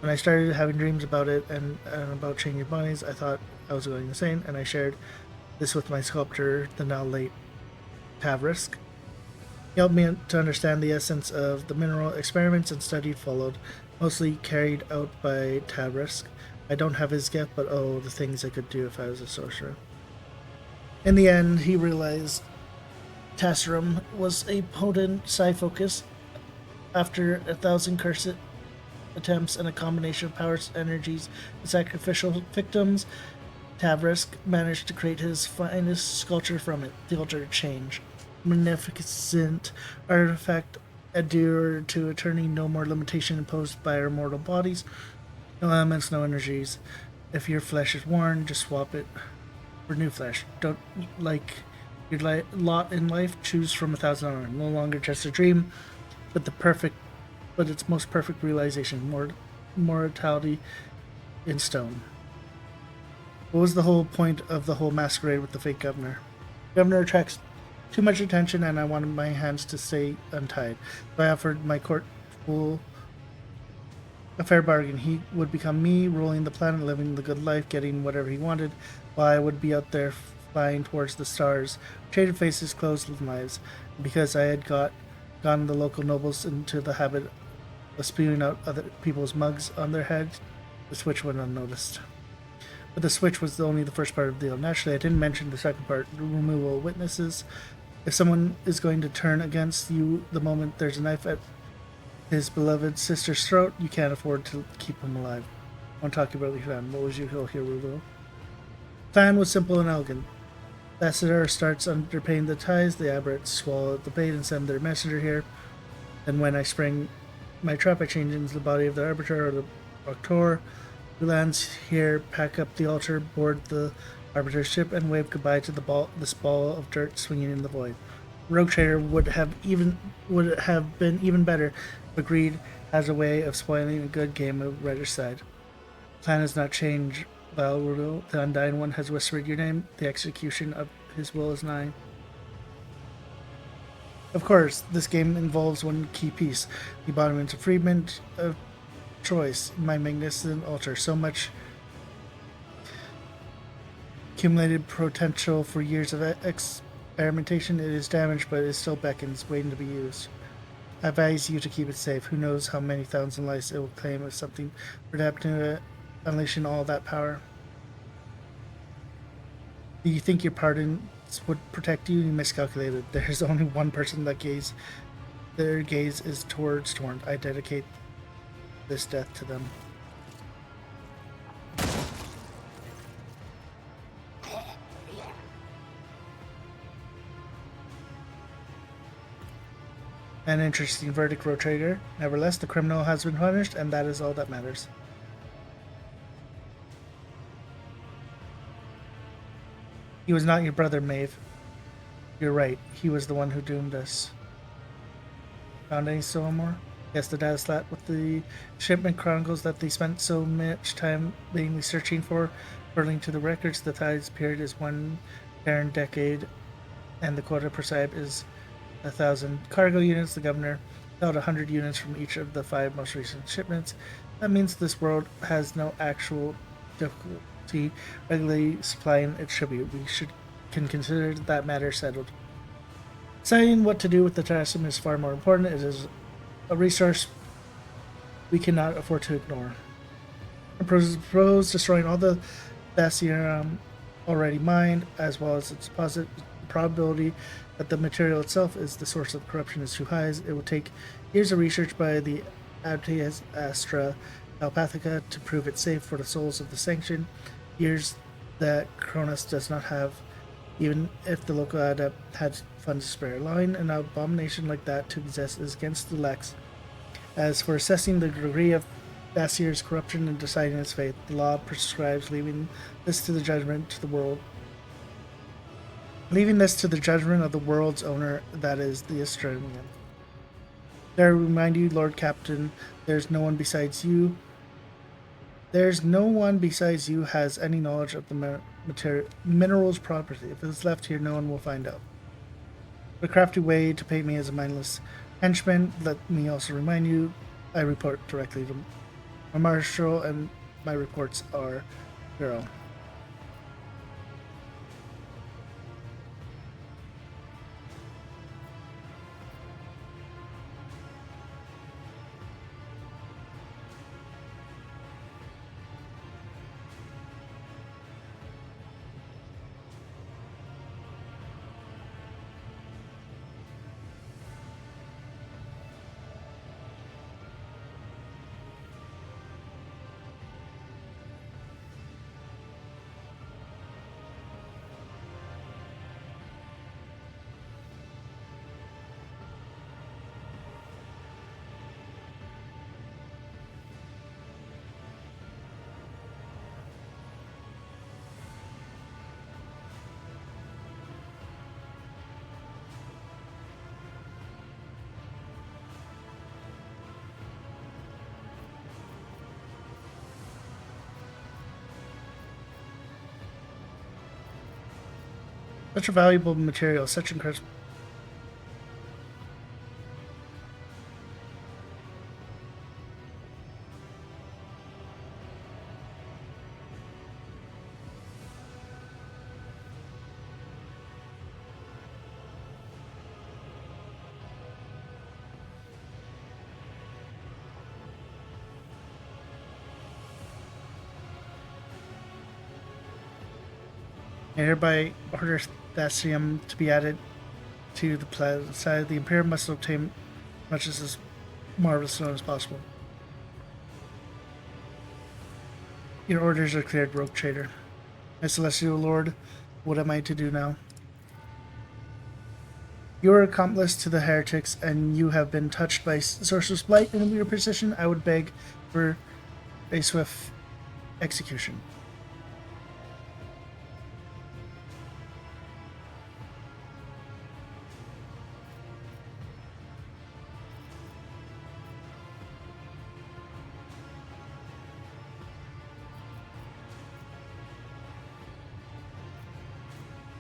When I started having dreams about it and about changing bodies, I thought I was going insane, and I shared this with my sculptor, the now late Tavrisk. He helped me to understand the essence of the mineral. Experiments and study followed, mostly carried out by Tavrisk. I don't have his gift, but oh, the things I could do if I was a sorcerer. In the end, he realized Tassarum was a potent psi-focus. After 1,000 cursed attempts and a combination of powers, energies, and sacrificial victims, Tavrisk managed to create his finest sculpture from it, the Altar of Change. Magnificent artifact adhered to eternity, no more limitation imposed by our mortal bodies, no elements, no energies. If your flesh is worn, just swap it for new flesh. Don't like your lot in life, choose from 1,000 honor. No longer just a dream, but its most perfect realization, mortality in stone. What was the whole point of the whole masquerade with the fake governor? Governor attracts too much attention, and I wanted my hands to stay untied. So I offered my court fool a fair bargain. He would become me, ruling the planet, living the good life, getting whatever he wanted, while I would be out there flying towards the stars, traded faces, closed lives. Because I had gotten the local nobles into the habit of spewing out other people's mugs on their heads, the switch went unnoticed. But the switch was only the first part of the deal. Naturally, I didn't mention the second part, the removal of witnesses. If someone is going to turn against you the moment there's a knife at his beloved sister's throat, you can't afford to keep him alive. I want to talk about your plan. What was your goal here, Rulo? Plan was simple and elegant. Thassadar starts underpaying the ties, the Aberrats swallow the bait and send their messenger here. Then when I spring my trap, I change into the body of the Arbiter or the Proctor, who lands here, pack up the altar, board the Arbiter's ship, and wave goodbye to this ball of dirt swinging in the void. Rogue Trader would have been even better, but greed has a way of spoiling a good game of regicide. Plan has not changed Valrudo, the Undying One, has whispered your name. The execution of his will is nigh. Of course, this game involves one key piece, the embodiment of freedom of choice, my magnificent altar. So much accumulated potential for years of experimentation. It is damaged, but it still beckons, waiting to be used. I advise you to keep it safe. Who knows how many thousand lives it will claim if something were to happen to it, unleashing all that power. Do you think your pardons would protect you? You miscalculated. There is only one person that their gaze is towards Torrent. I dedicate this death to them. An interesting verdict, Road Trader. Nevertheless, the criminal has been punished, and that is all that matters. He was not your brother, Maeve. You're right. He was the one who doomed us. Found any more? Yes, the data slat with the shipment chronicles that they spent so much time vainly searching for. According to the records, the tides period is 1 Terran decade, and the quota prescribed is 1,000 cargo units. The governor held 100 units from each of the 5 most recent shipments. That means this world has no actual difficulty regularly supplying its tribute. We can consider that matter settled. Deciding what to do with the terracium is far more important. It is a resource we cannot afford to ignore. I propose destroying all the Thasium already mined, as well as its deposit. The probability that the material itself is the source of corruption is too high. It will take years of research by the Adeptus Astra Alpathica to prove it safe for the souls of the Sanction. Years that Cronus does not have, even if the local adept had funds to spare. Allowing an abomination like that to exist is against the Lex. As for assessing the degree of Basir's corruption and deciding its fate, the law prescribes leaving this to the judgment to the world. Leaving this to the judgment of the world's owner, that is, the Australian. Dare I remind you, Lord Captain, there's no one besides you has any knowledge of the mineral's property. If it's left here, no one will find out. A crafty way to paint me as a mindless henchman. Let me also remind you, I report directly to my marshal, and my reports are thorough. Such a valuable material, such incredible. I hereby order Thasium to be added to the planet. The Imperium must obtain much as this marvelous stone as possible. Your orders are cleared, Rogue Trader. My Celestial Lord, what am I to do now? You are accomplice to the heretics, and you have been touched by Sorcerer's Blight in your position. I would beg for a swift execution.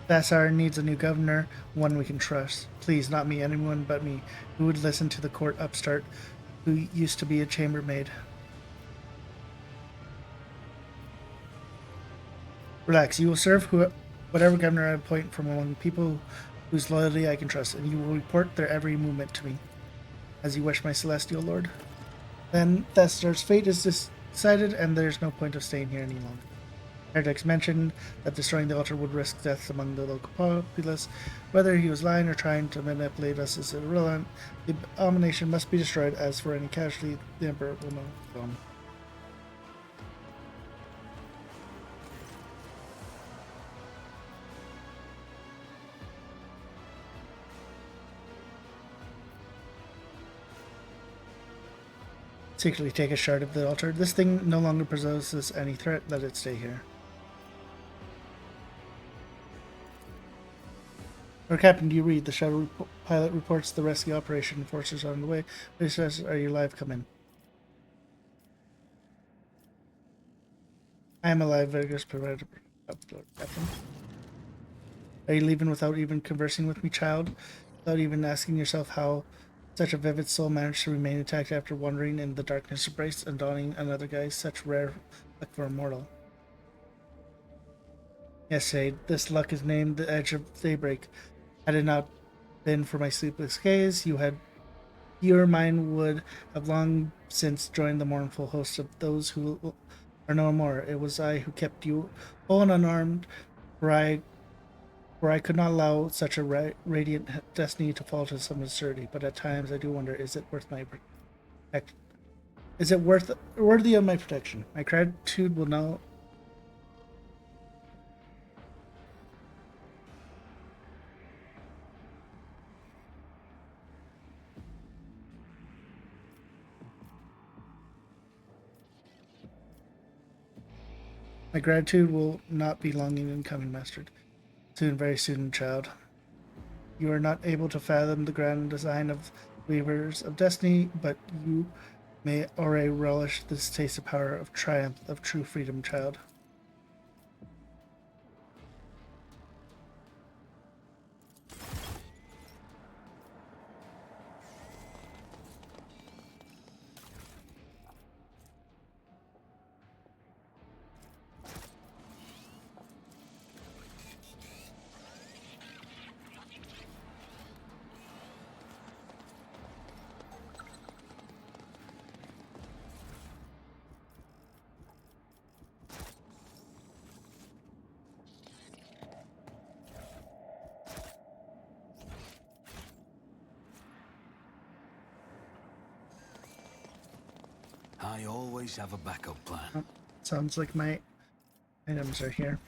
Vassar needs a new governor, one we can trust. Please, not me, anyone but me, who would listen to the court upstart who used to be a chambermaid. Relax, you will serve whatever governor I appoint from among people whose loyalty I can trust, and you will report their every movement to me. As you wish, my celestial lord. Then Thestar's fate is decided, and there's no point of staying here any longer. Heretics mentioned that destroying the altar would risk death among the local populace. Whether he was lying or trying to manipulate us is irrelevant. The abomination must be destroyed. As for any casualty, the Emperor will know. Secretly take a shard of the altar. This thing no longer poses any threat. Let it stay here. Or Captain, do you read? The shuttle pilot reports the rescue operation. Forces are on the way. He says, are you alive? Come in. I am alive, Vegas provided. Captain. Are you leaving without even conversing with me, child? Without even asking yourself how such a vivid soul managed to remain intact after wandering in the darkness of Brace and dawning another guise, such rare luck for a mortal. Yes, Shade, this luck is named the Edge of Daybreak. Had it not been for my sleepless gaze, you or mine would have long since joined the mournful host of those who are no more. It was I who kept you whole and unarmed, for I could not allow such a radiant destiny to fall to some absurdity. But at times I do wonder, is it worth my protection? Is it worthy of my protection? My gratitude will now. My gratitude will not be long in coming, mastered. Soon, very soon, child. You are not able to fathom the grand design of Weavers of Destiny, but you may already relish this taste of power, of triumph, of true freedom, child. I always have a backup plan. Oh, sounds like my items are here.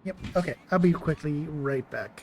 Yep, okay, I'll be quickly right back.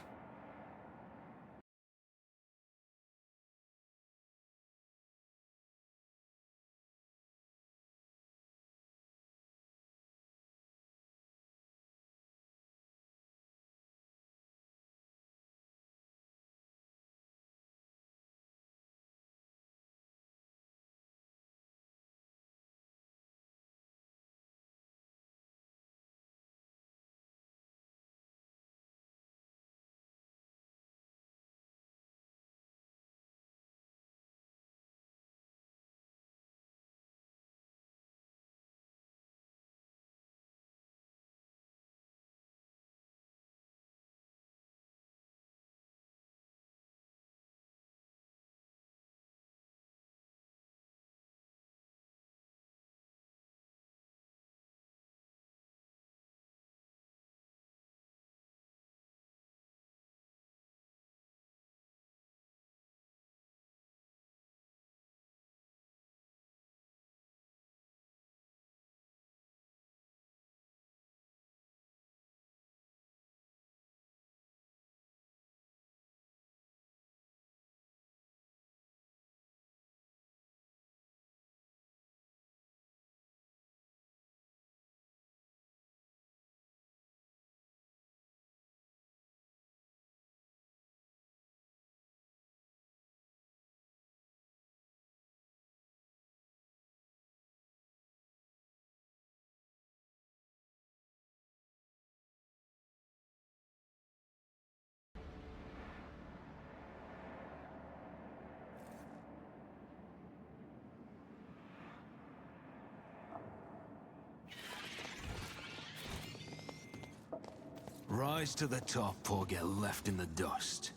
rise to the top or get left in the dust.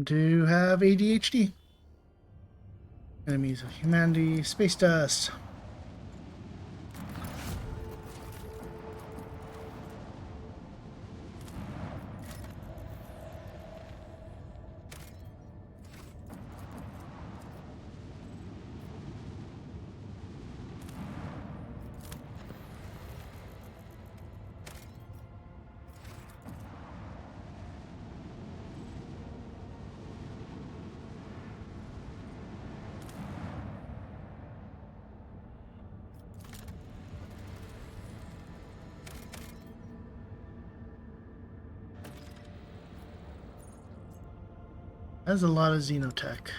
Do have ADHD. Enemies of humanity. Space dust. That's a lot of Xenotech.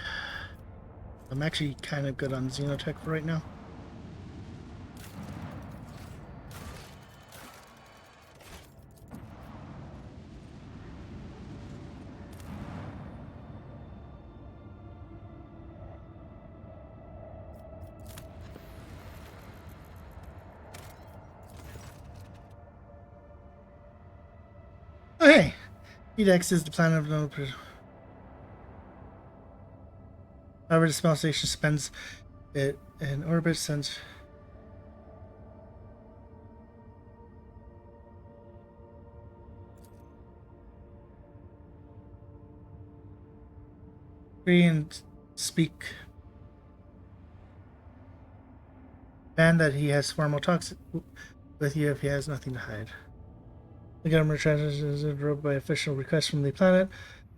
I'm actually kind of good on Xenotech for right now. Oh hey! Edex is the planet of no. However, the small station spends it in orbit since free and speak ban that he has formal talks with you if he has nothing to hide. The government treasures is ruled by official request from the planet.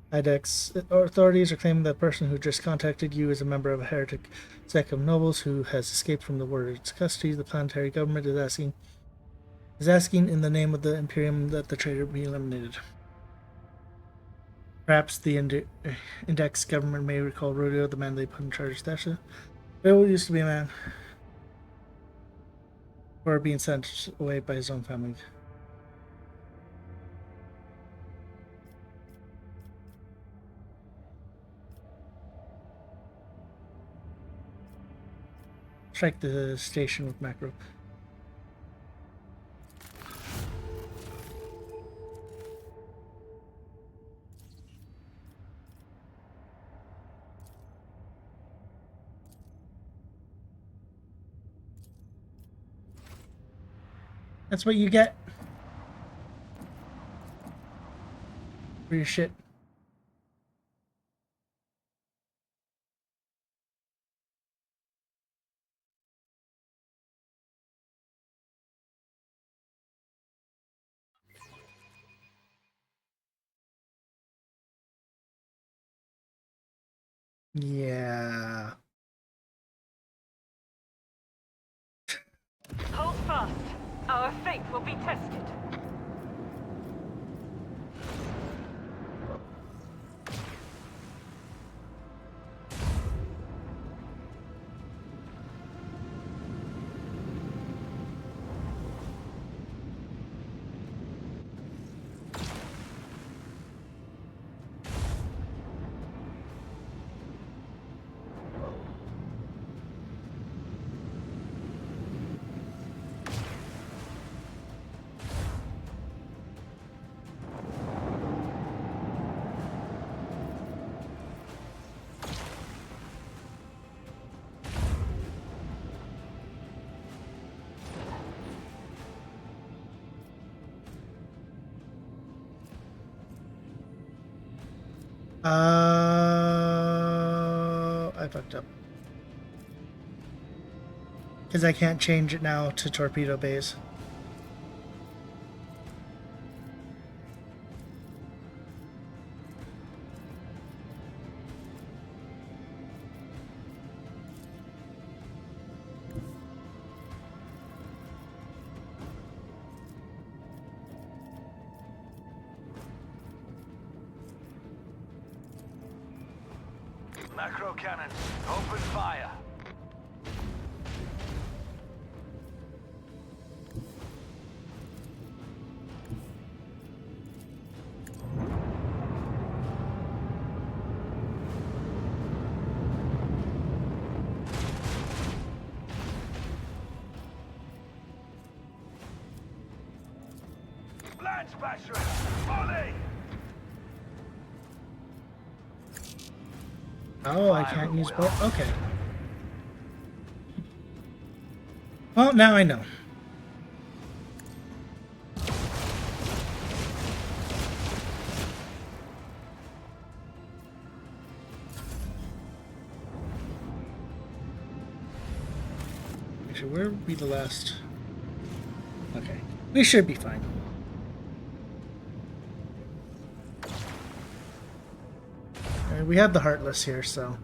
IDEX authorities are claiming that the person who just contacted you is a member of a heretic sect of nobles who has escaped from the warden's custody. The planetary government is asking in the name of the Imperium that the traitor be eliminated. Perhaps the Index government may recall Rodeo, the man they put in charge of Stasha. Rodeo used to be a man before being sent away by his own family. Strike the station with macro. That's what you get for your shit. Yeah. Hold fast. Our faith will be tested. I fucked up. Because I can't change it now to torpedo bays. Macro cannons, open fire. Lance battery, volley. Oh, I can't use both. Okay. Well, now I know. Actually, where would be the last? Okay. We should be fine. We have the Heartless here, so...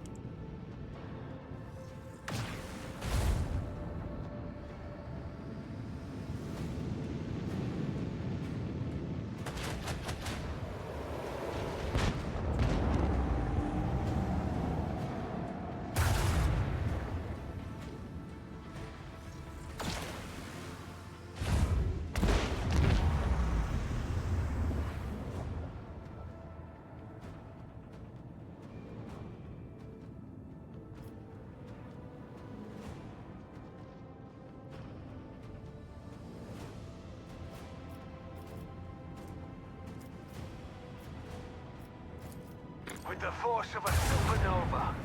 With the force of a supernova.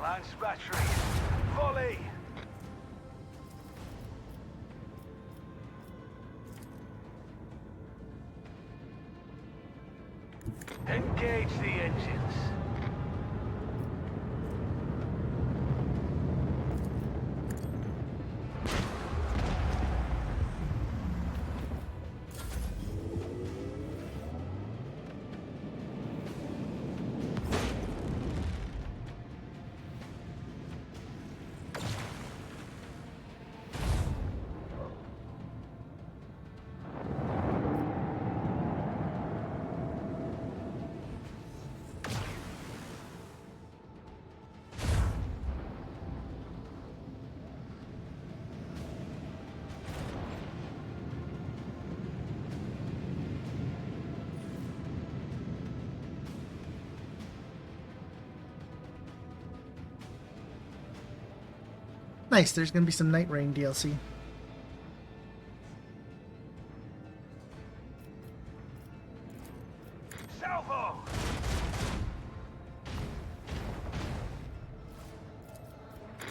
Lance battery, volley. Engage the engines. Nice, there's gonna be some Night Rain DLC. Salvo!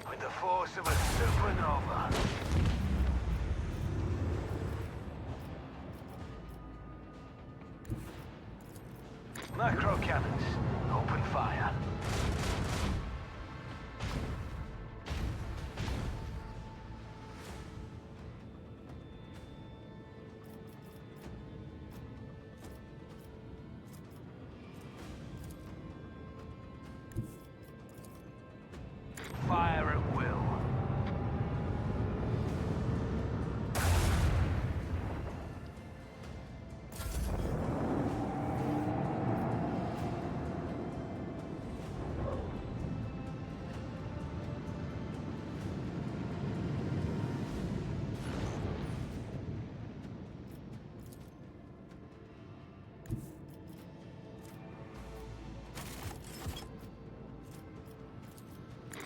With the force of a supernova. Macro cannons, open fire. Fire at will.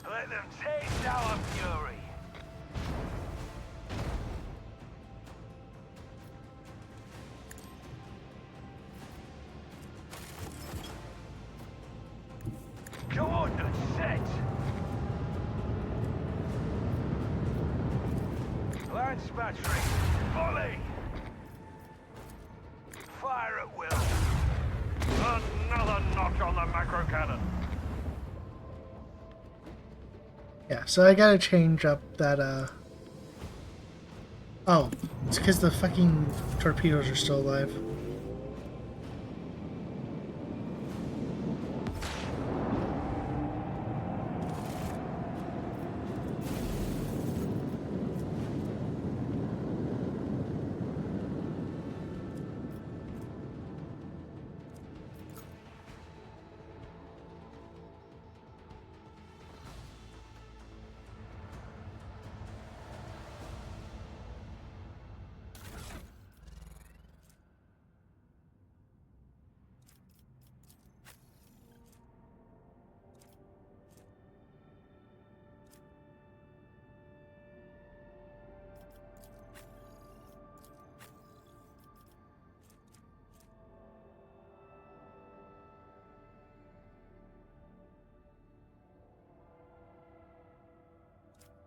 Let them taste our fury. Coordinates set. Lance battery, volley. Fire at will. Another notch on the macro cannon. Yeah, so I gotta change up that, Oh, it's because the fucking torpedoes are still alive.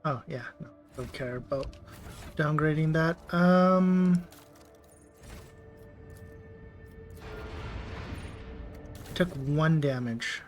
Oh, yeah, no, don't care about downgrading that. Took 1 damage.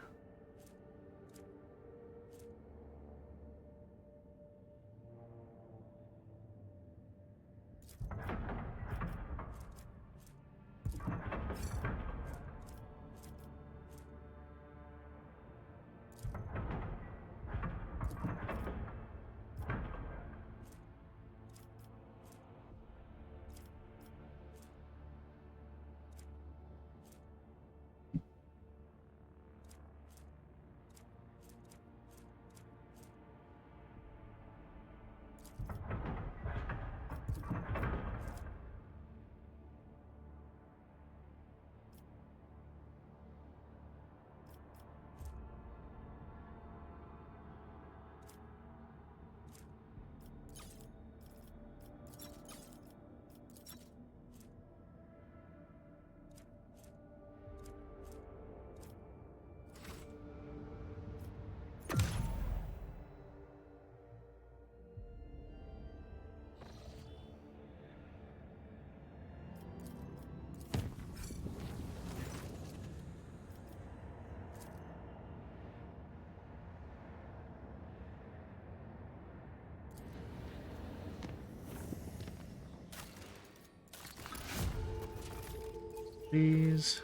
Please.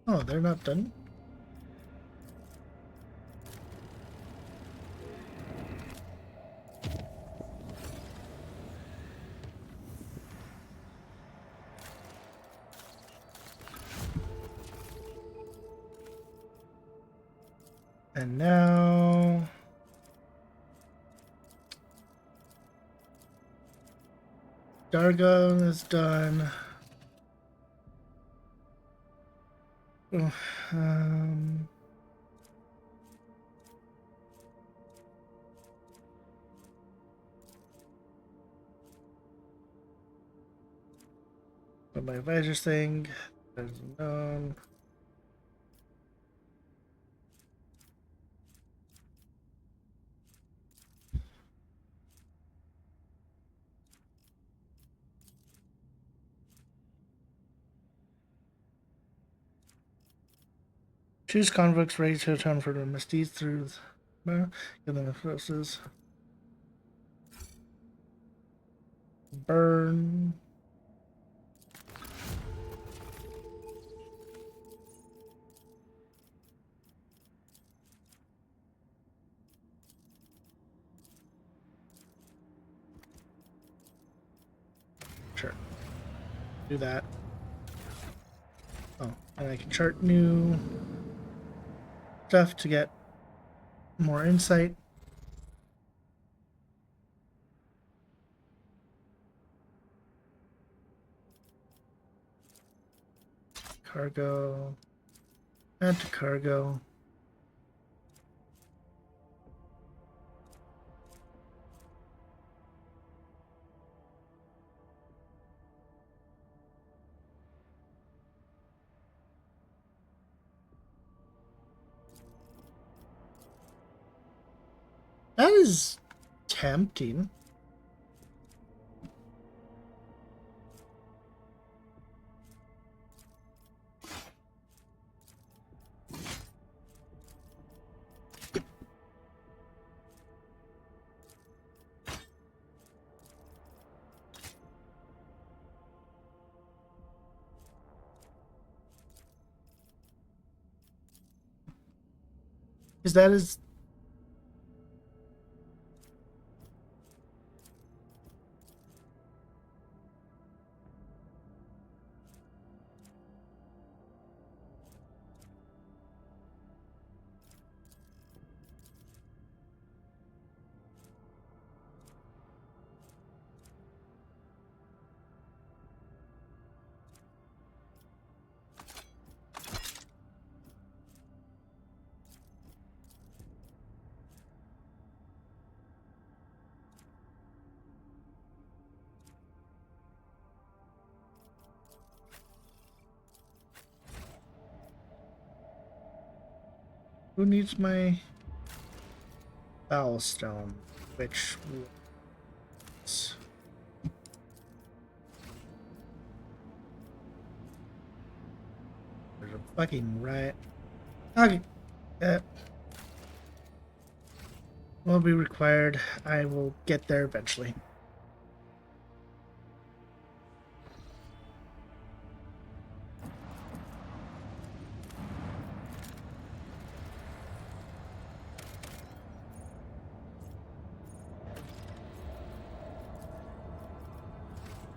Oh, they're not done? And now... Dargon is done. Oh, but my advisor's thing is known. Choose convicts ready to return for the misdeeds through give them the forces. Burn. Sure. Do that. Oh, and I can chart new stuff to get more insight. Cargo. Add to cargo. That is tempting. Because that is... Who needs my bowel stone? Which was... There's a fucking riot. Okay. Will be required. I will get there eventually.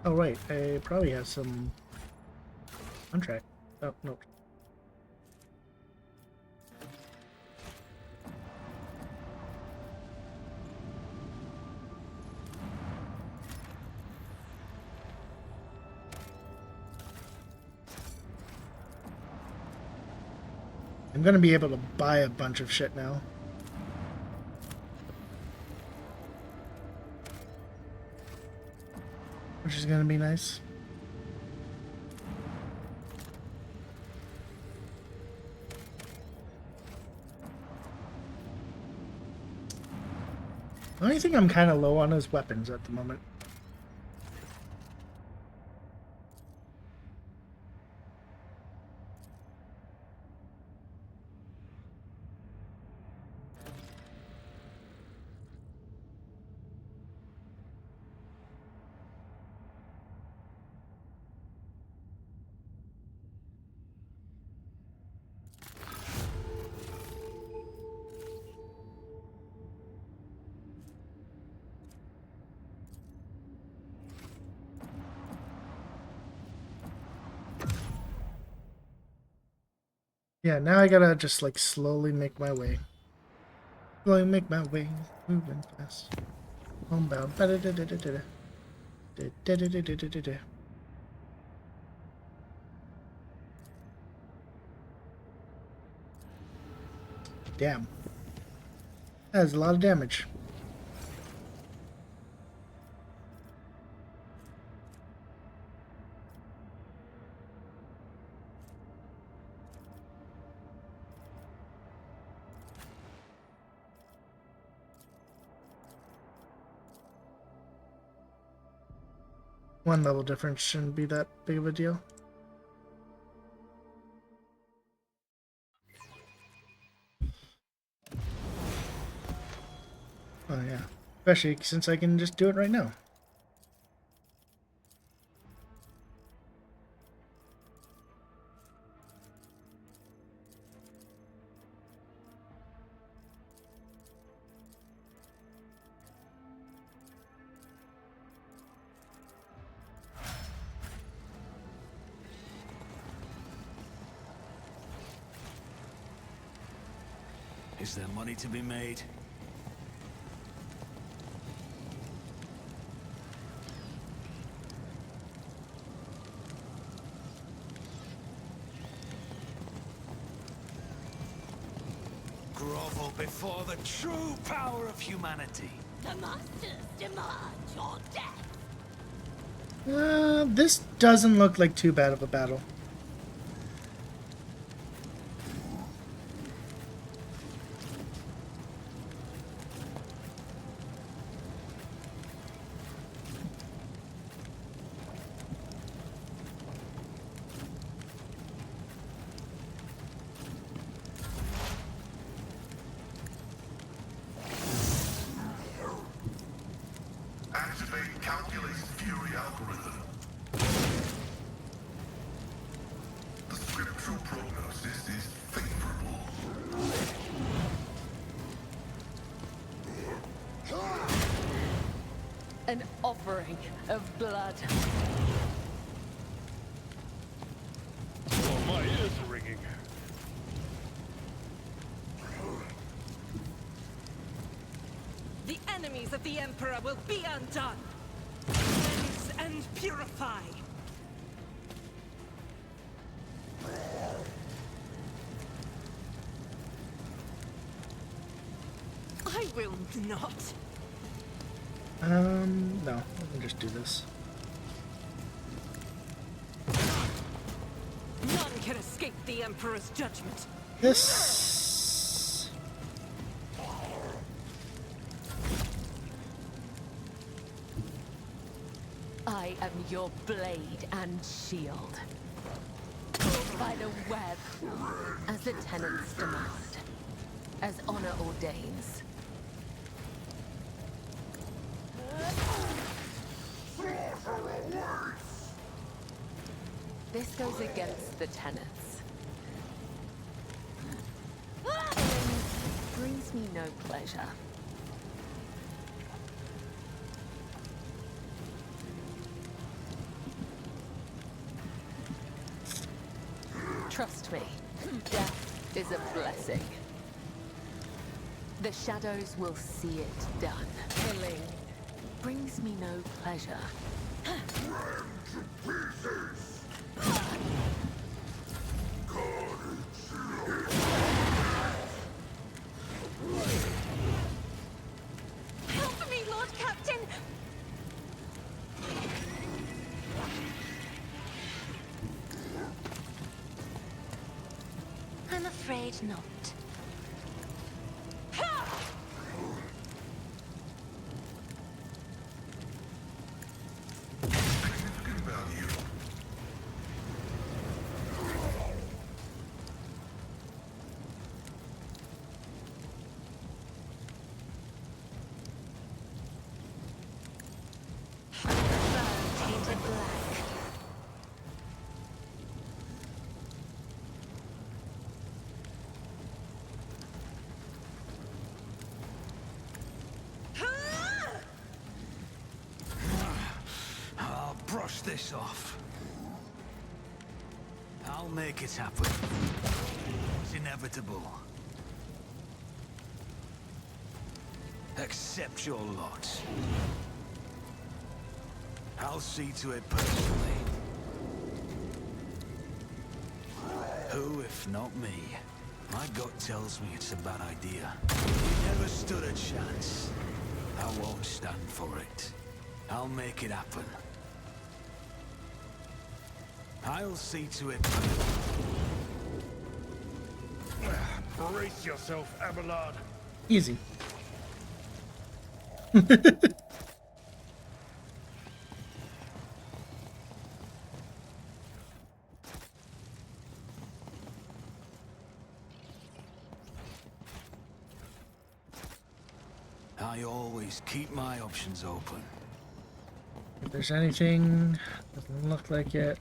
Oh right, I probably have some contract. Oh no. I'm gonna be able to buy a bunch of shit now. Which is gonna be nice. The only thing I'm kind of low on is weapons at the moment. Yeah, now I gotta just like slowly make my way. Slowly make my way, moving fast. Homebound. Damn. That's a lot of damage. One level difference shouldn't be that big of a deal. Oh yeah, especially since I can just do it right now. Is there money to be made? Grovel before the true power of humanity. The monsters demand your death. This doesn't look like too bad of a battle. Activate calculate fury algorithm. The scriptural prognosis is favorable. offering of blood. Oh, my ears are ringing. The enemies of the Emperor will be undone. Cleanse and purify. I will not. No. Let me just do this. None can escape the Emperor's judgment. This. I am your blade and shield. By the web, as the tenants demand, as honor ordains. This goes against the tenets. Brings me no pleasure. Trust me, death is a blessing. The shadows will see it done. Killing brings me no pleasure. Help me, Lord Captain! I'm afraid not. Significant value. Tainted black. I'll brush this off. I'll make it happen. It's inevitable. Accept your lot. I'll see to it personally. Who, if not me? My gut tells me it's a bad idea. We never stood a chance. I won't stand for it. I'll make it happen. I'll see to it. Brace yourself, Abelard. Easy. I always keep my options open. If there's anything, doesn't look like it.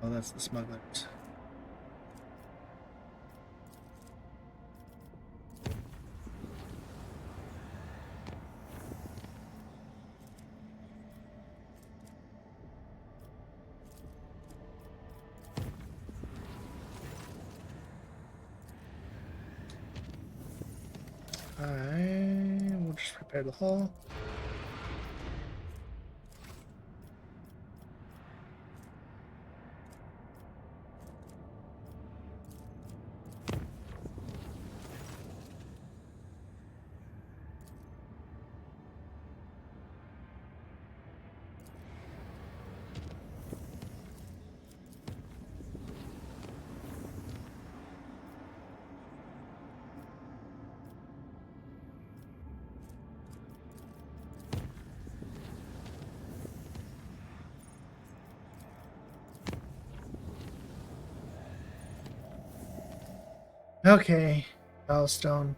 Oh, that's the smugglers. I will just prepare the hull. Okay, Bellstone.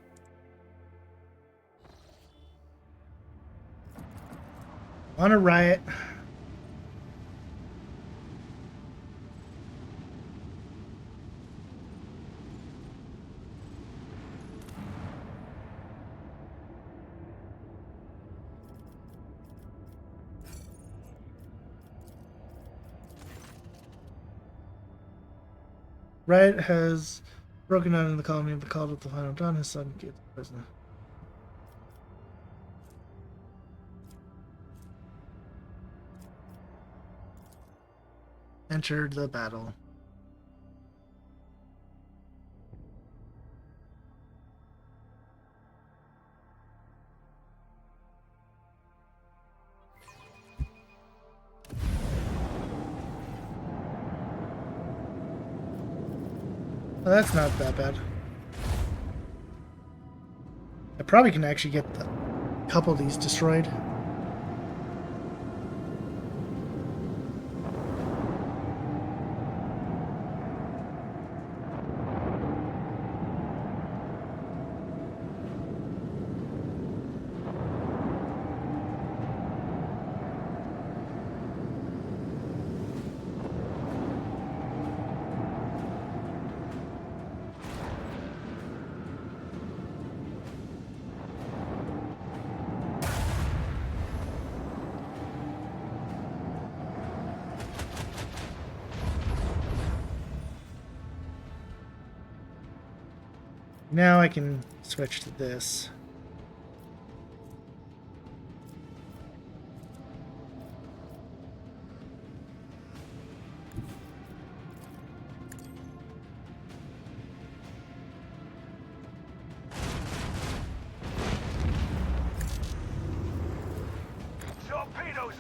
On a riot. Riot has broken out in the colony of the Cult of the Final Dawn. His son gets prisoner. Entered the battle. Well, that's not that bad. I probably can actually get a couple of these destroyed. Now I can switch to this. Torpedoes!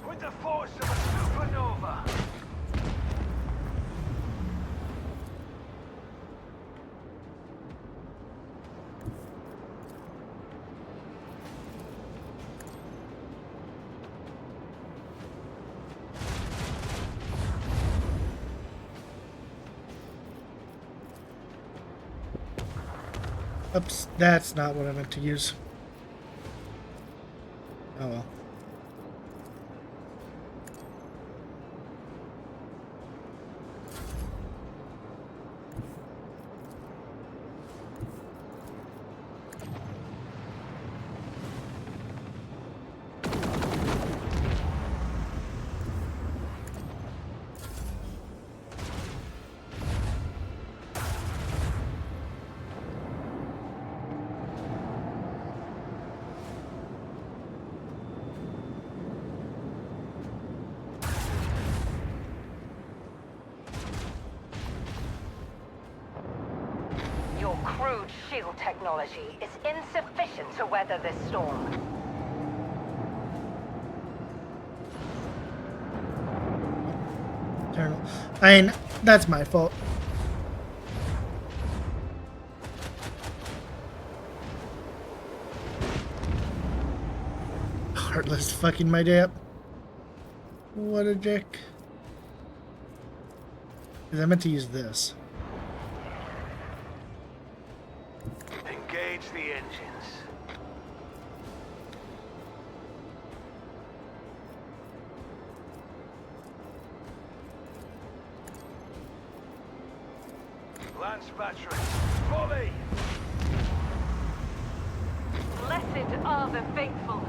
With the force of a supernova! Oops, that's not what I meant to use. Oh well. Your crude shield technology is insufficient to weather this storm. Terrible. I mean, that's my fault. Heartless fucking my day up. What a dick. Because I meant to use this. Engage the engines. Lance battery, volley! Blessed are the faithful.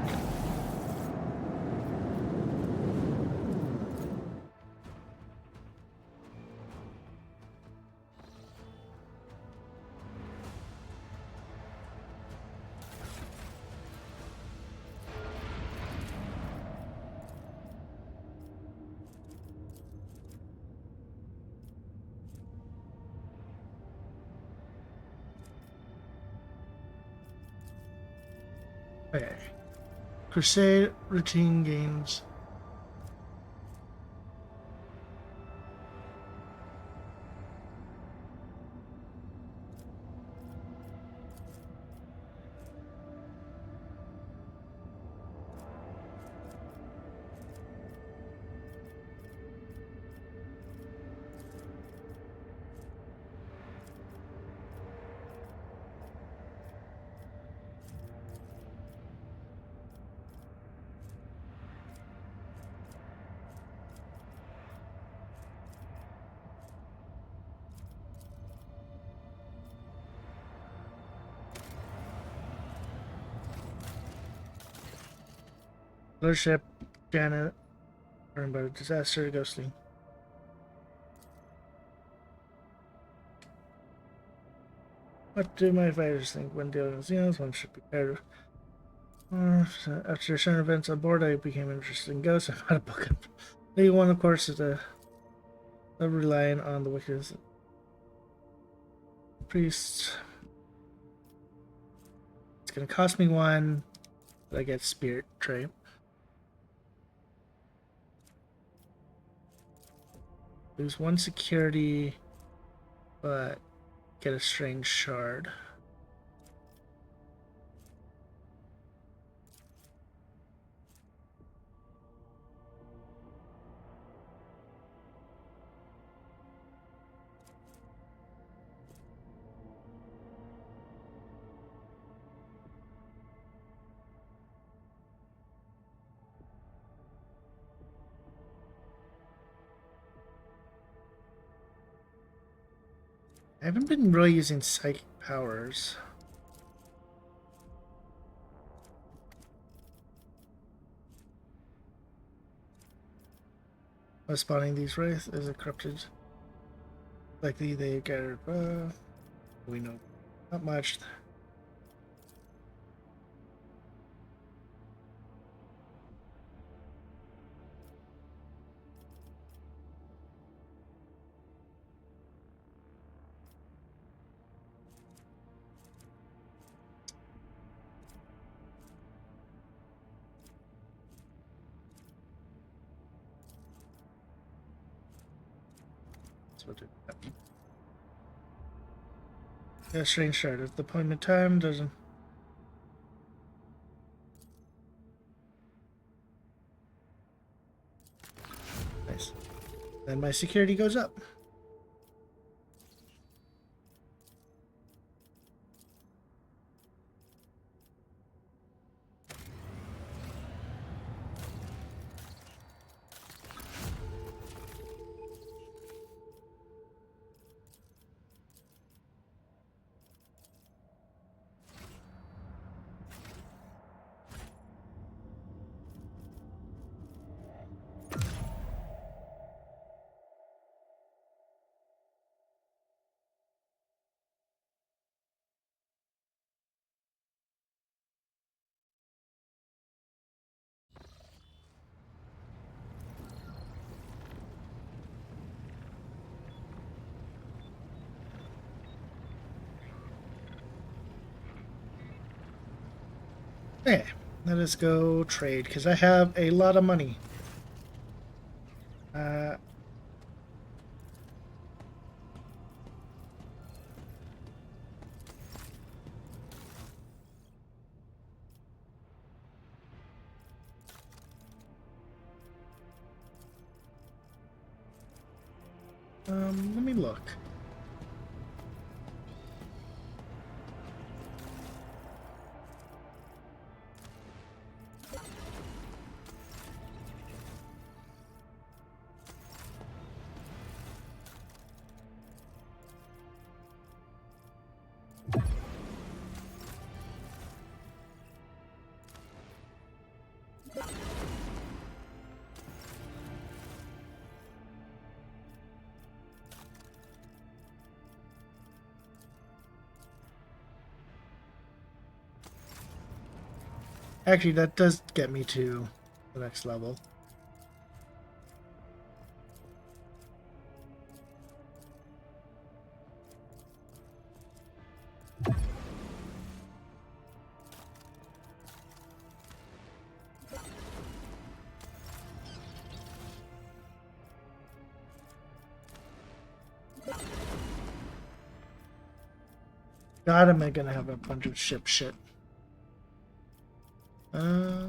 Okay. Crusade routine games. Leadership, Janet, burned by the disaster, ghostly. What do my fighters think when dealing with Xenos? One should be prepared. After certain events on board, I became interested in ghosts. I bought a book. The one, of course, is of relying on the witches. Priest. It's gonna cost me one, but I get spirit trait. Lose one security, but get a strange shard. I haven't been really using psychic powers. By spawning these wraiths is a corrupted. Likely they gathered. We know not much. Yeah, strange shard. At the appointment time doesn't. Nice. Then my security goes up. Okay, let us go trade because I have a lot of money. Let me look. Actually, that does get me to the next level. God, am I gonna have a bunch of ship shit. Uh...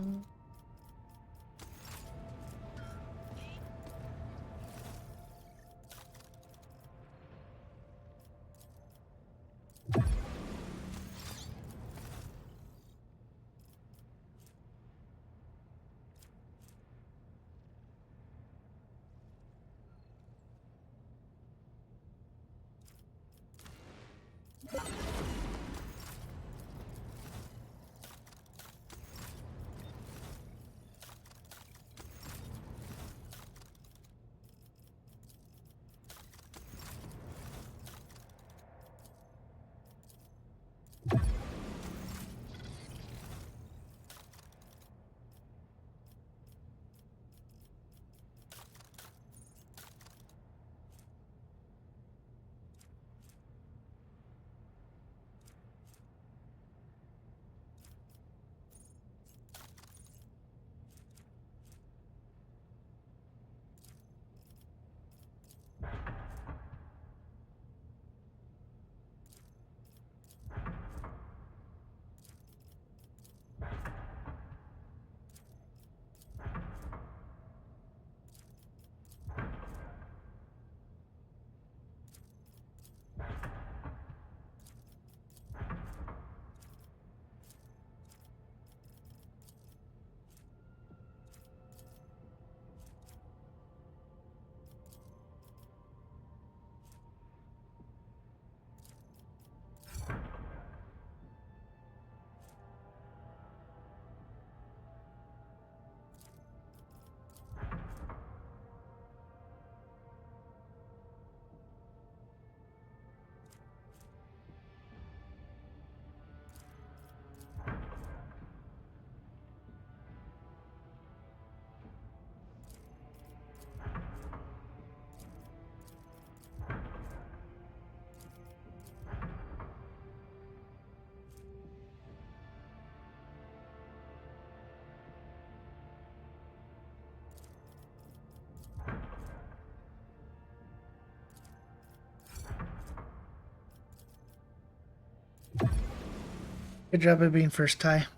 Good job of being first, Ty.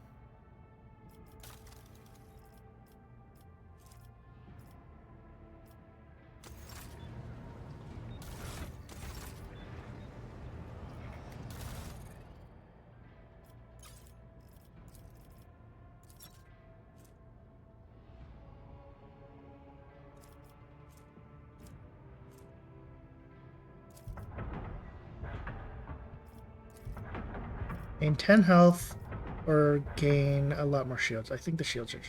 Gain 10 health or gain a lot more shields. I think the shields are...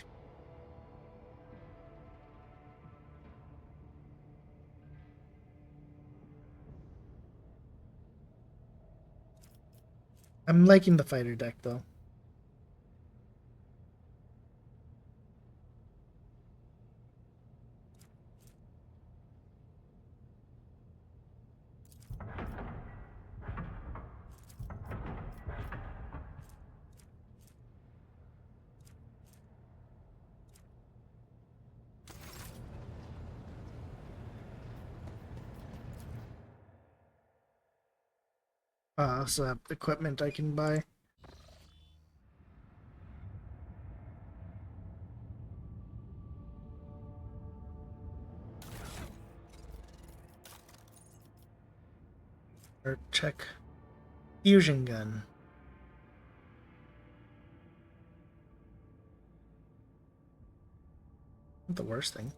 I'm liking the fighter deck though. So equipment I can buy. Or check. Fusion gun. Not the worst thing.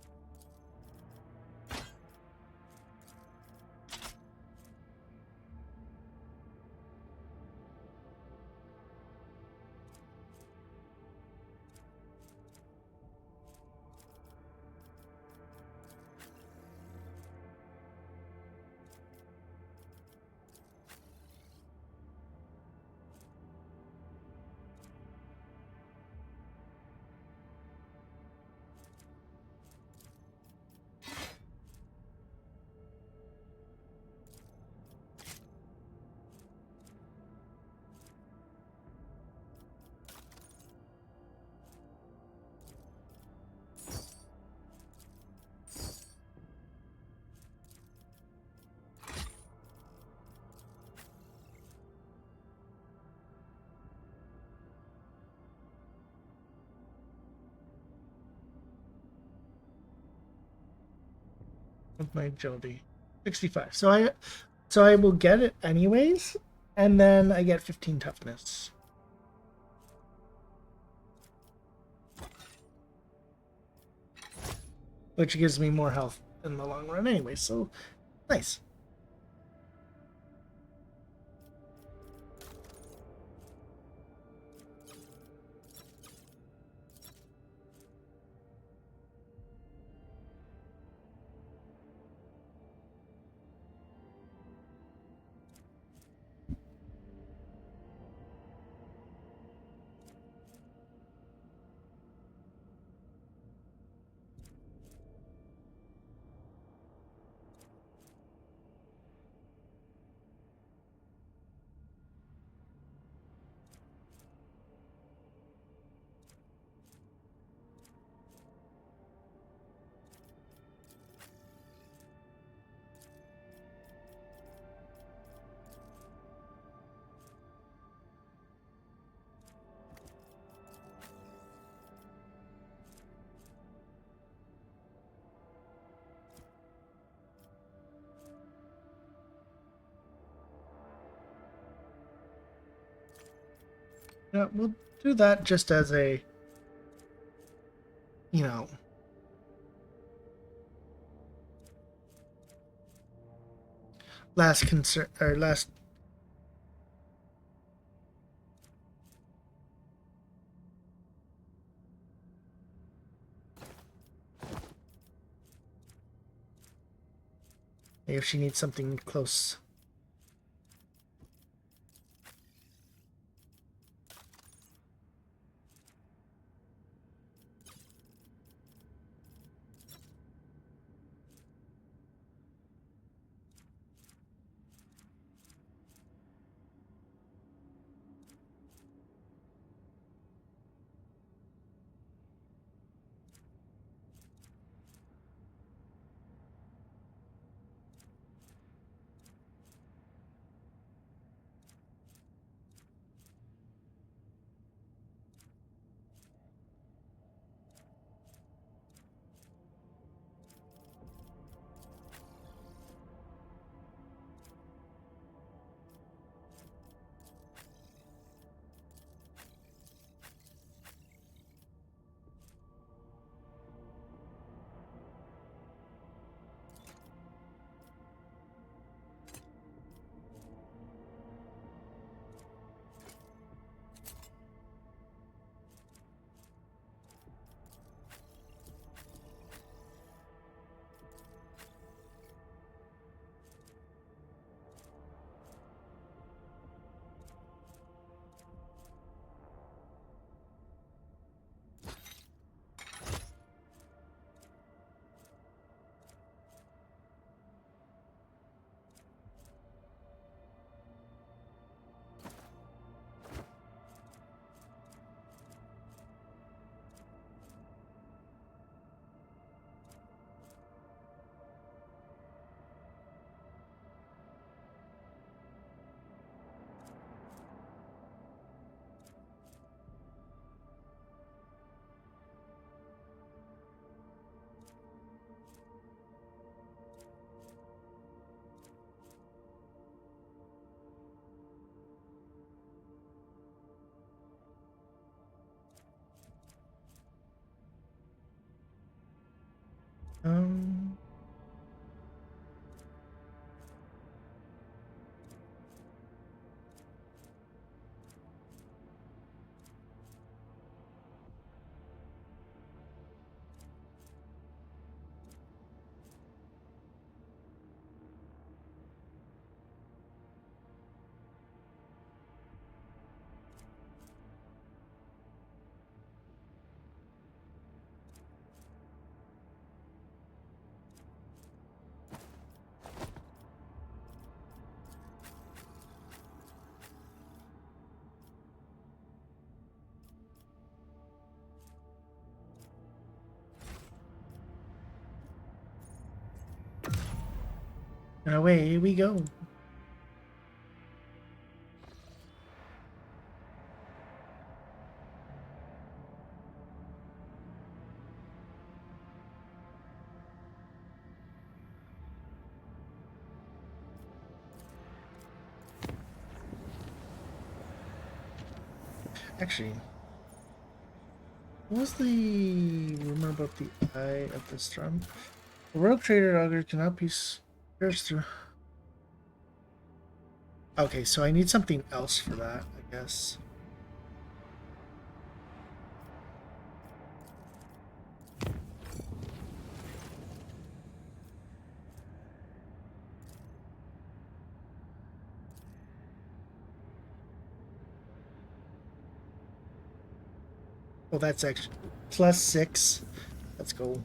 with my agility? 65. So I will get it anyways, and then I get 15 toughness. Which gives me more health in the long run anyway, so nice. Yeah, we'll do that just as a, you know, last concern or last. If she needs something close. Um. And away we go. Actually, what was the rumor about the Eye of the Storm? The Rogue Trader Augur cannot be pierced through. Okay, so I need something else for that, I guess. Oh, that's actually +6. Let's go.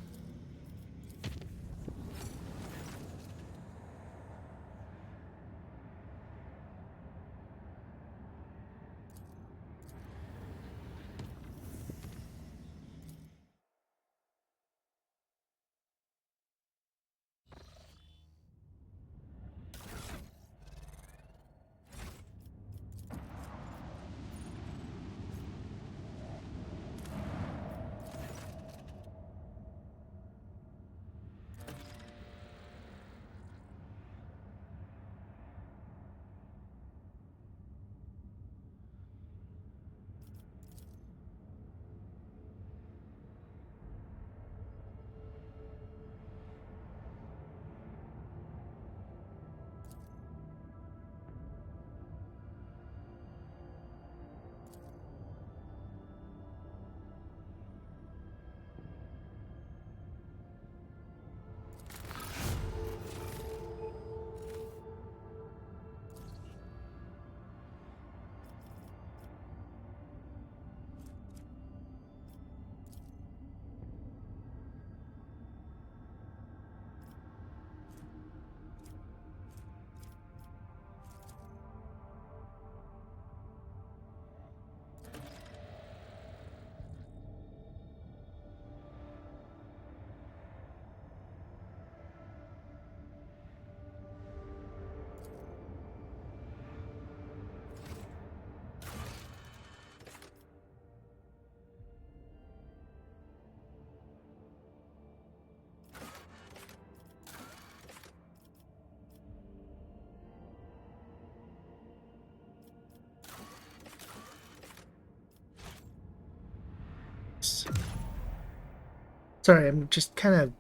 Sorry, I'm just kind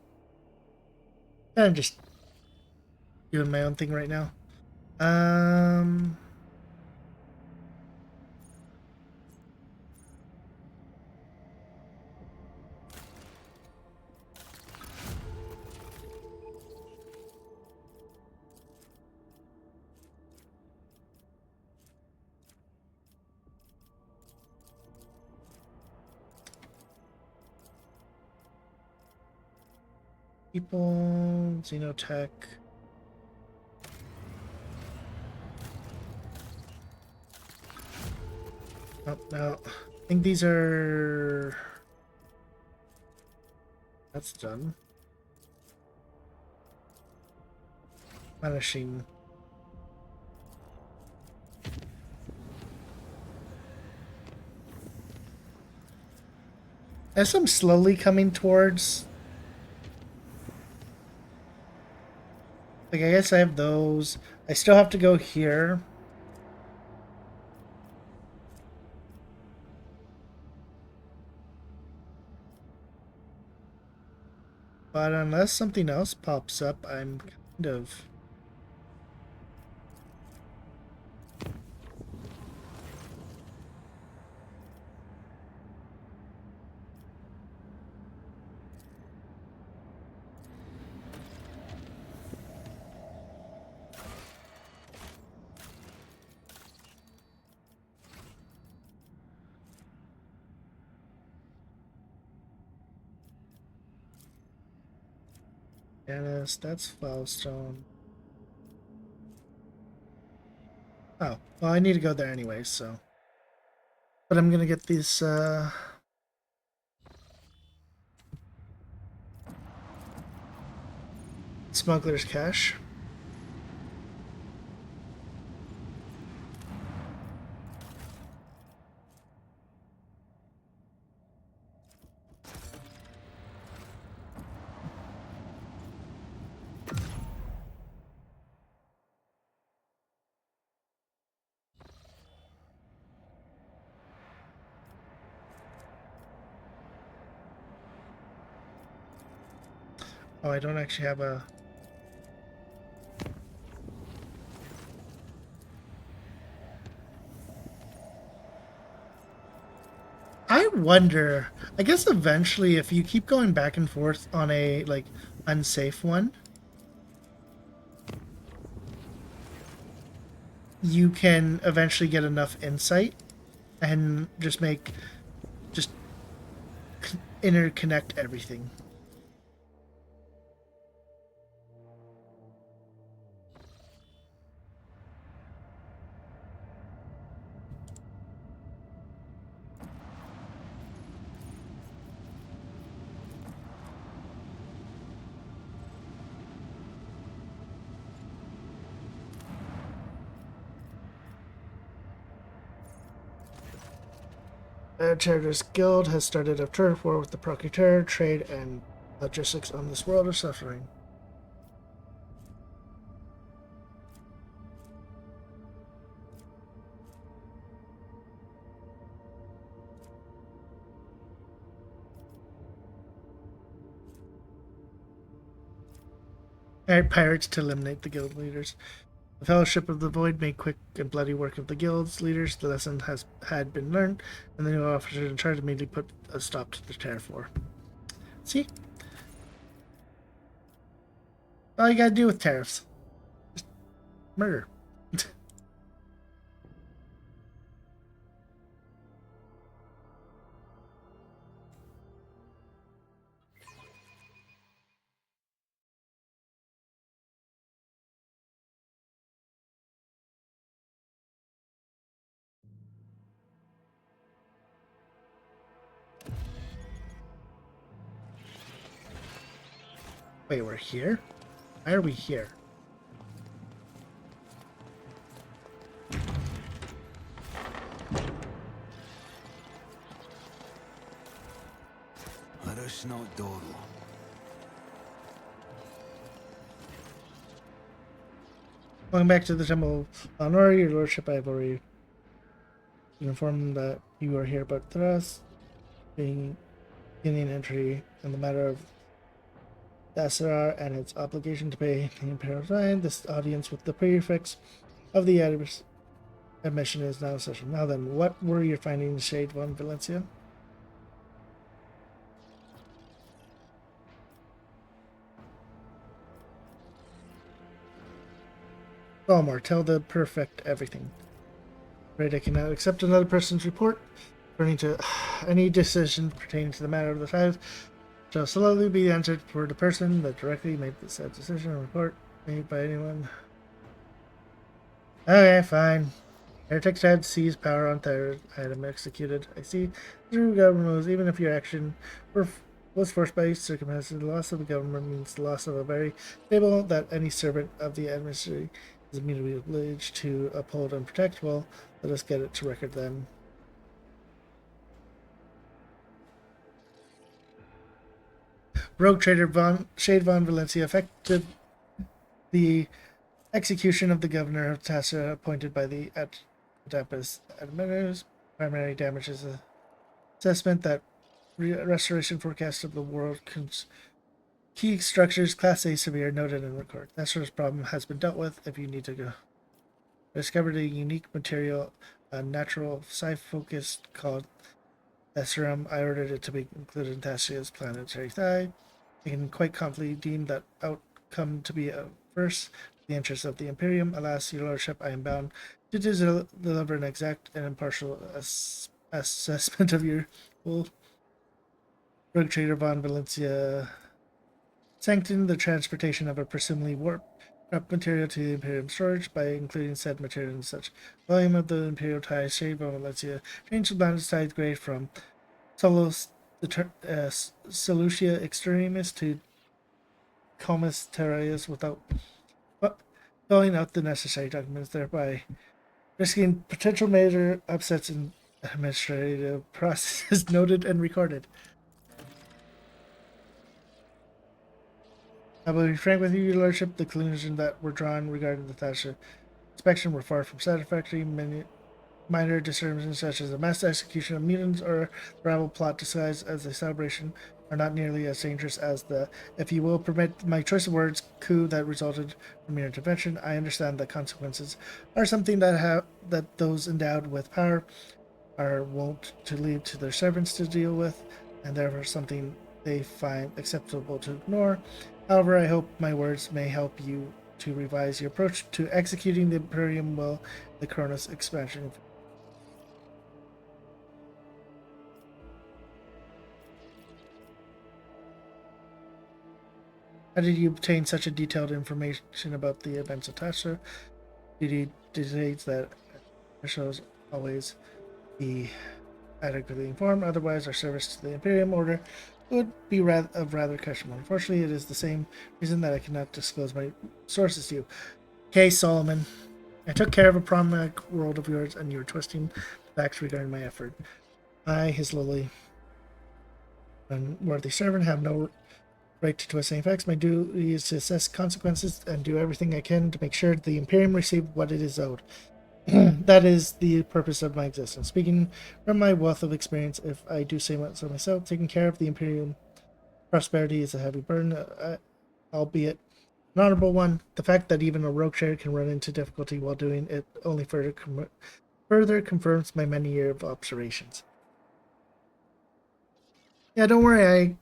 of just doing my own thing right now. People, Xenotech. Oh, no. I think these are... That's done. Punishing. As I'm slowly coming towards... Like, I guess I have those. I still have to go here. But unless something else pops up, I'm kind of... Janice, that's Foulstone. Oh, well, I need to go there anyway, so... But I'm gonna get these, Smuggler's Cache. Oh, I don't actually have a... I wonder, I guess eventually if you keep going back and forth on a, like, unsafe one, you can eventually get enough insight and just interconnect everything. Traders Guild has started a turf war with the Procurator. Trade and logistics on this world are suffering. Pirates to eliminate the guild leaders. The Fellowship of the Void made quick and bloody work of the guild's leaders. The lesson had been learned, and the new officer in charge immediately put a stop to the terror war. See? All you gotta do with tariffs. Just murder. Wait, we're here? Why are we here? Let us not dawdle. Welcome back to the Temple of Honor, your lordship. I have already informed that you are here, but thus being Indian entry in the matter of Dassarar and its obligation to pay the Imperial fine. This audience with the prefects of the admission is now in session. Now then, what were your findings, Shade von Valencia? Balmor, tell the prefect everything. Afraid I cannot accept another person's report. According to any decision pertaining to the matter of the tribe, shall solely be answered for the person that directly made the said decision or report made by anyone. Okay, fine. Heretics had seized power on third item executed. I see. The true government knows even if your action was forced by circumstances, the loss of the government means the loss of a very stable that any servant of the administration is immediately obliged to uphold and protect. Well, let us get it to record then. Rogue trader Shade von Valencia effected the execution of the governor of Tassa appointed by the Adeptus Admitters. Primary damages assessment that restoration forecast of the world key structures Class A severe noted and record. That sort of problem has been dealt with. If you need to go, I discovered a unique material, a natural psi-focus called Thesserum. I ordered it to be included in Tassia's planetary thigh. I can quite confidently deem that outcome to be adverse to the interests of the Imperium. Alas, your lordship, I am bound to deliver an exact and impartial assessment of your full. Rogue trader von Valencia sanctioned the transportation of a presumably warped material to the Imperium storage by including said material in such volume of the Imperial tie. Shade von Valencia changed the planet's tide grade from Solos Solutia Extremis to Comus Terrarius without filling out the necessary documents, thereby risking potential major upsets in administrative processes. Noted and recorded. I will be frank with you, your lordship. The conclusions that were drawn regarding the Thasha inspection were far from satisfactory. minor disturbances such as the mass execution of mutants or the rival plot disguised as a celebration are not nearly as dangerous as the, if you will permit my choice of words, coup that resulted from your intervention. I understand that consequences are something that those endowed with power are wont to leave to their servants to deal with, and therefore something they find acceptable to ignore. However, I hope my words may help you to revise your approach to executing the Imperium will, the Kronos expansion. How did you obtain such a detailed information about the events of Tasha? Duty dictates that officials always be adequately informed, otherwise our service to the Imperium Order would be rather questionable. Unfortunately, it is the same reason that I cannot disclose my sources to you. Okay, Solomon, I took care of a problematic world of yours, and you were twisting facts regarding my effort. I, his lowly and worthy servant, have no right to twist any facts. My duty is to assess consequences and do everything I can to make sure the Imperium receive what it is owed. That is the purpose of my existence. Speaking from my wealth of experience, if I do say so myself, taking care of the Imperium prosperity is a heavy burden, albeit an honorable one. The fact that even a rogue trader can run into difficulty while doing it only further confirms my many years of observations. Yeah, don't worry,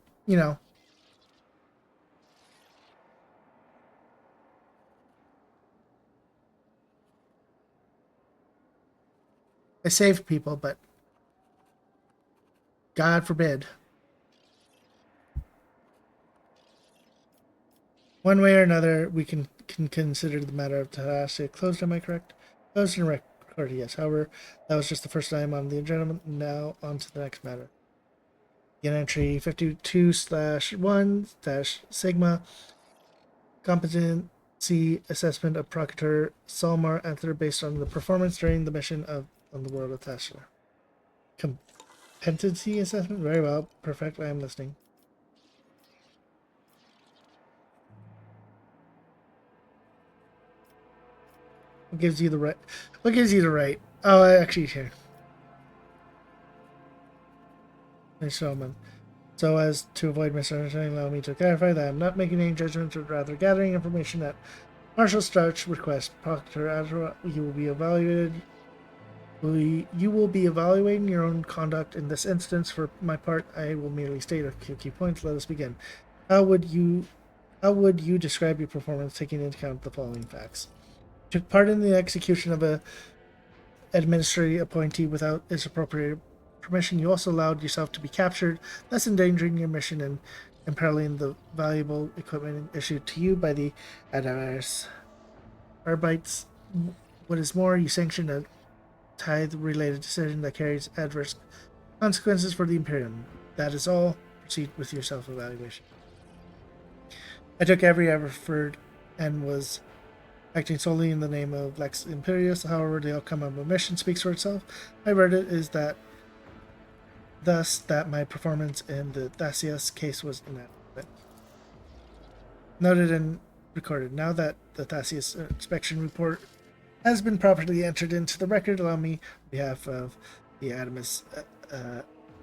I saved people, but God forbid. One way or another, we can consider the matter of Thassia closed, am I correct? Closed and record, yes. However, that was just the first time on the agenda. Now, on to the next matter. In entry 52/1-Sigma, competency assessment of Procurator Salmar Anther based on the performance during the mission on the world of Thassia. Competency assessment? Very well. Perfect. I am listening. What gives you the right? What gives you the right? Oh, actually, here. Showman. So as to avoid misunderstanding, allow me to clarify that I'm not making any judgments, but rather gathering information at Marshal Starch request. Proctor Azra, you will be evaluated. You will be evaluating your own conduct in this instance. For my part, I will merely state a few key points. Let us begin. How would you describe your performance, taking into account the following facts? You took part in the execution of a administrative appointee without its appropriate permission. You also allowed yourself to be captured, thus endangering your mission and imperiling the valuable equipment issued to you by the Adaris Arbites. What is more, you sanctioned a tithe-related decision that carries adverse consequences for the Imperium. That is all. Proceed with your self-evaluation. I took every effort and was acting solely in the name of Lex Imperius. However, the outcome of my mission speaks for itself. My verdict is that my performance in the Thasia's case was inadequate. Noted and recorded. Now that the Thasia's inspection report has been properly entered into the record, allow me, on behalf of the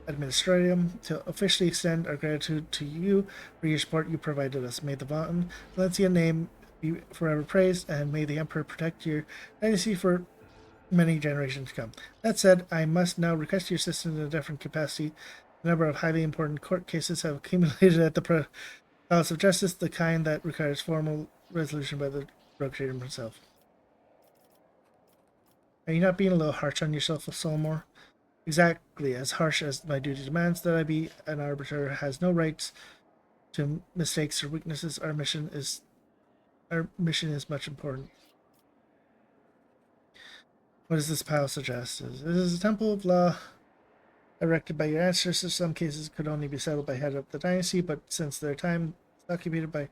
Administratum, to officially extend our gratitude to you for your support you provided us. May the Von Valencia name be forever praised, and may the Emperor protect your dynasty for many generations to come. That said, I must now request your assistance in a different capacity. A number of highly important court cases have accumulated at the Palace of Justice, the kind that requires formal resolution by the rogue trader himself. Are you not being a little harsh on yourself, Solmor? Exactly as harsh as my duty demands that I be. An arbiter has no rights to mistakes or weaknesses. Our mission is much important. What does this palace suggest? It is a temple of law erected by your ancestors. Some cases could only be settled by head of the dynasty, but since their time occupied by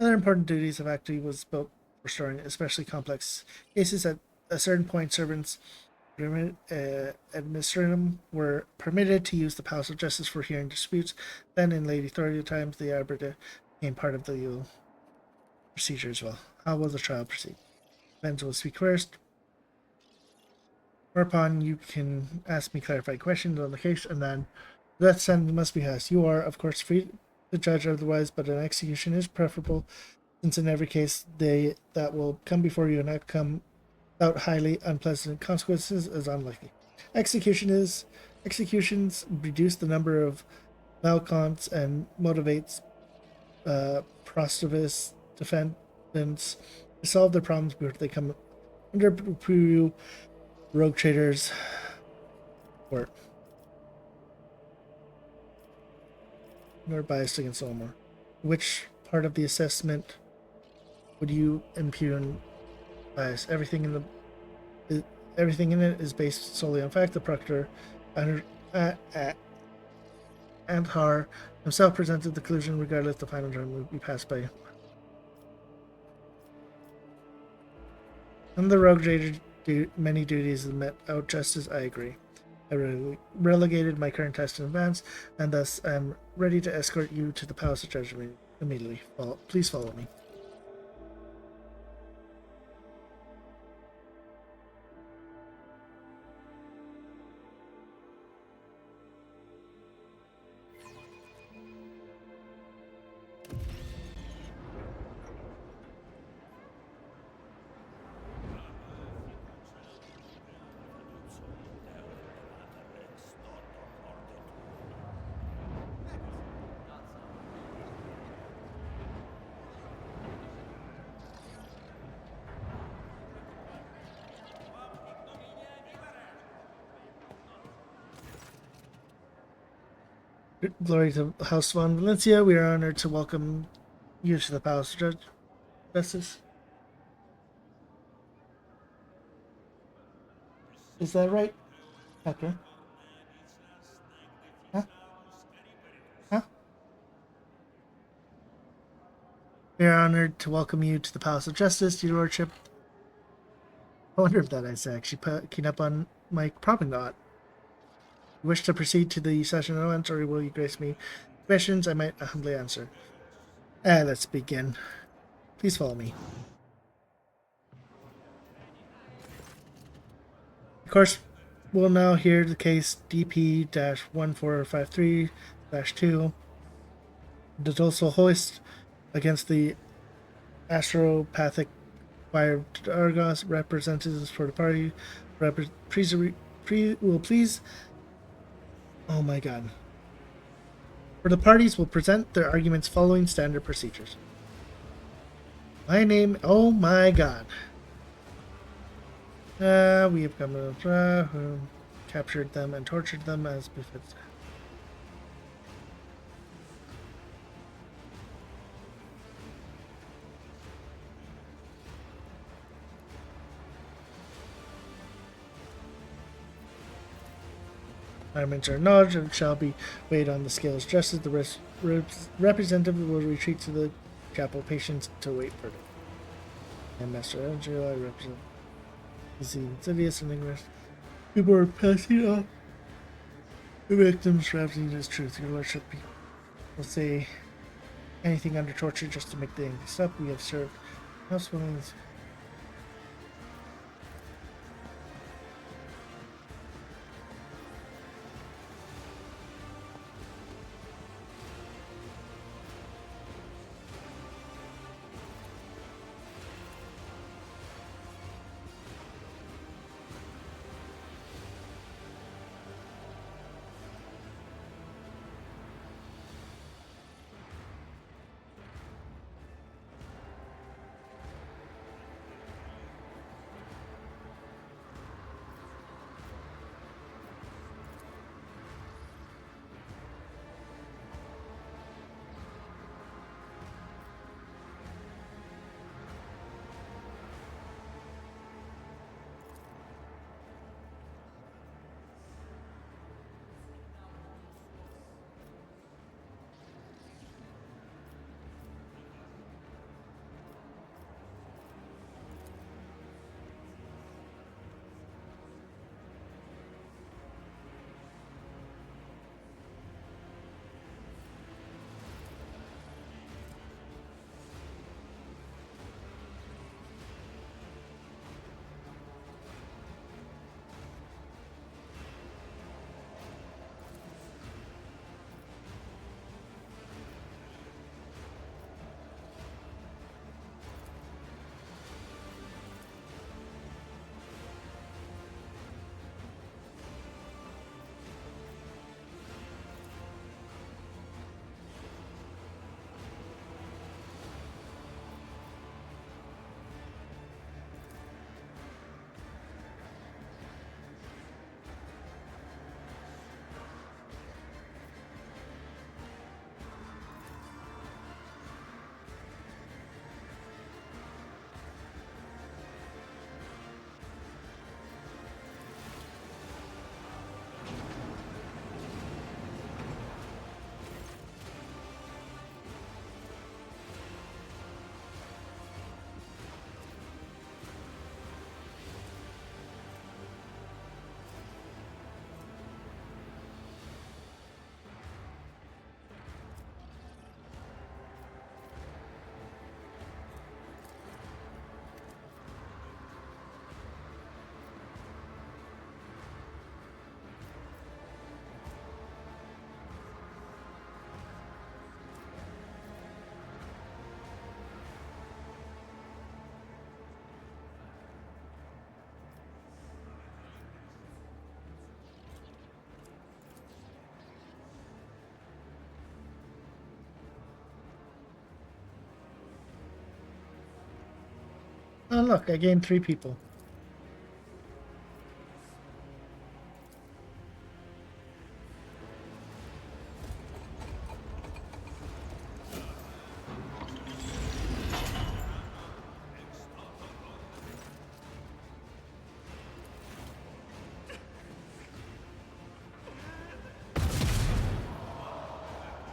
other important duties of activity was built for storing especially complex cases. At a certain point, servants administratum were permitted to use the Palace of Justice for hearing disputes. Then, in late authority times, the arbiter became part of the legal procedure as well. How will the trial proceed? Benz will speak first. whereupon you can ask me clarified questions on the case, and then the death sentence must be passed. You are, of course, free to judge otherwise, but an execution is preferable, since in every case that will come before you and not come without highly unpleasant consequences is unlikely. Executions reduce the number of malcounts and motivates proselytist defendants to solve their problems before they come under preview rogue traders court. Nor biased against Olmar. Which part of the assessment would you impugn bias? Everything in it is based solely on fact. The proctor Andhar himself presented the conclusion regardless the final term will be passed by. And the rogue trader many duties that met out justice, I agree. I relegated my current test in advance, and thus am ready to escort you to the Palace of Judgment immediately. Please follow me. Glory to House von Valencia. We are honored to welcome you to the Palace of Justice. Is that right? Okay. Huh? Huh? We are honored to welcome you to the Palace of Justice, Your Lordship. I wonder if that is actually picking up on my probably not. Wish to proceed to the session at once, or will you grace me questions I might humbly answer? Let's begin. Please follow me. Of course, we'll now hear the case DP-1453-2, the Dosal Hoist against the Astropathic Fire Argos. Representatives for the party will please. Oh my god. For the parties will present their arguments following standard procedures. My name. Oh my god. We have come who captured them and tortured them as befits. Arguments are acknowledged and shall be weighed on the scales of justice. The representative will retreat to the chapel patients to wait for it. And Master Angelo, I represent the insidious and ignorant. People are passing off the victims ravaging his truth. Your Lordship will say anything under torture just to make the angry stop. We have served House Williams. Oh, look, I gained 3 people.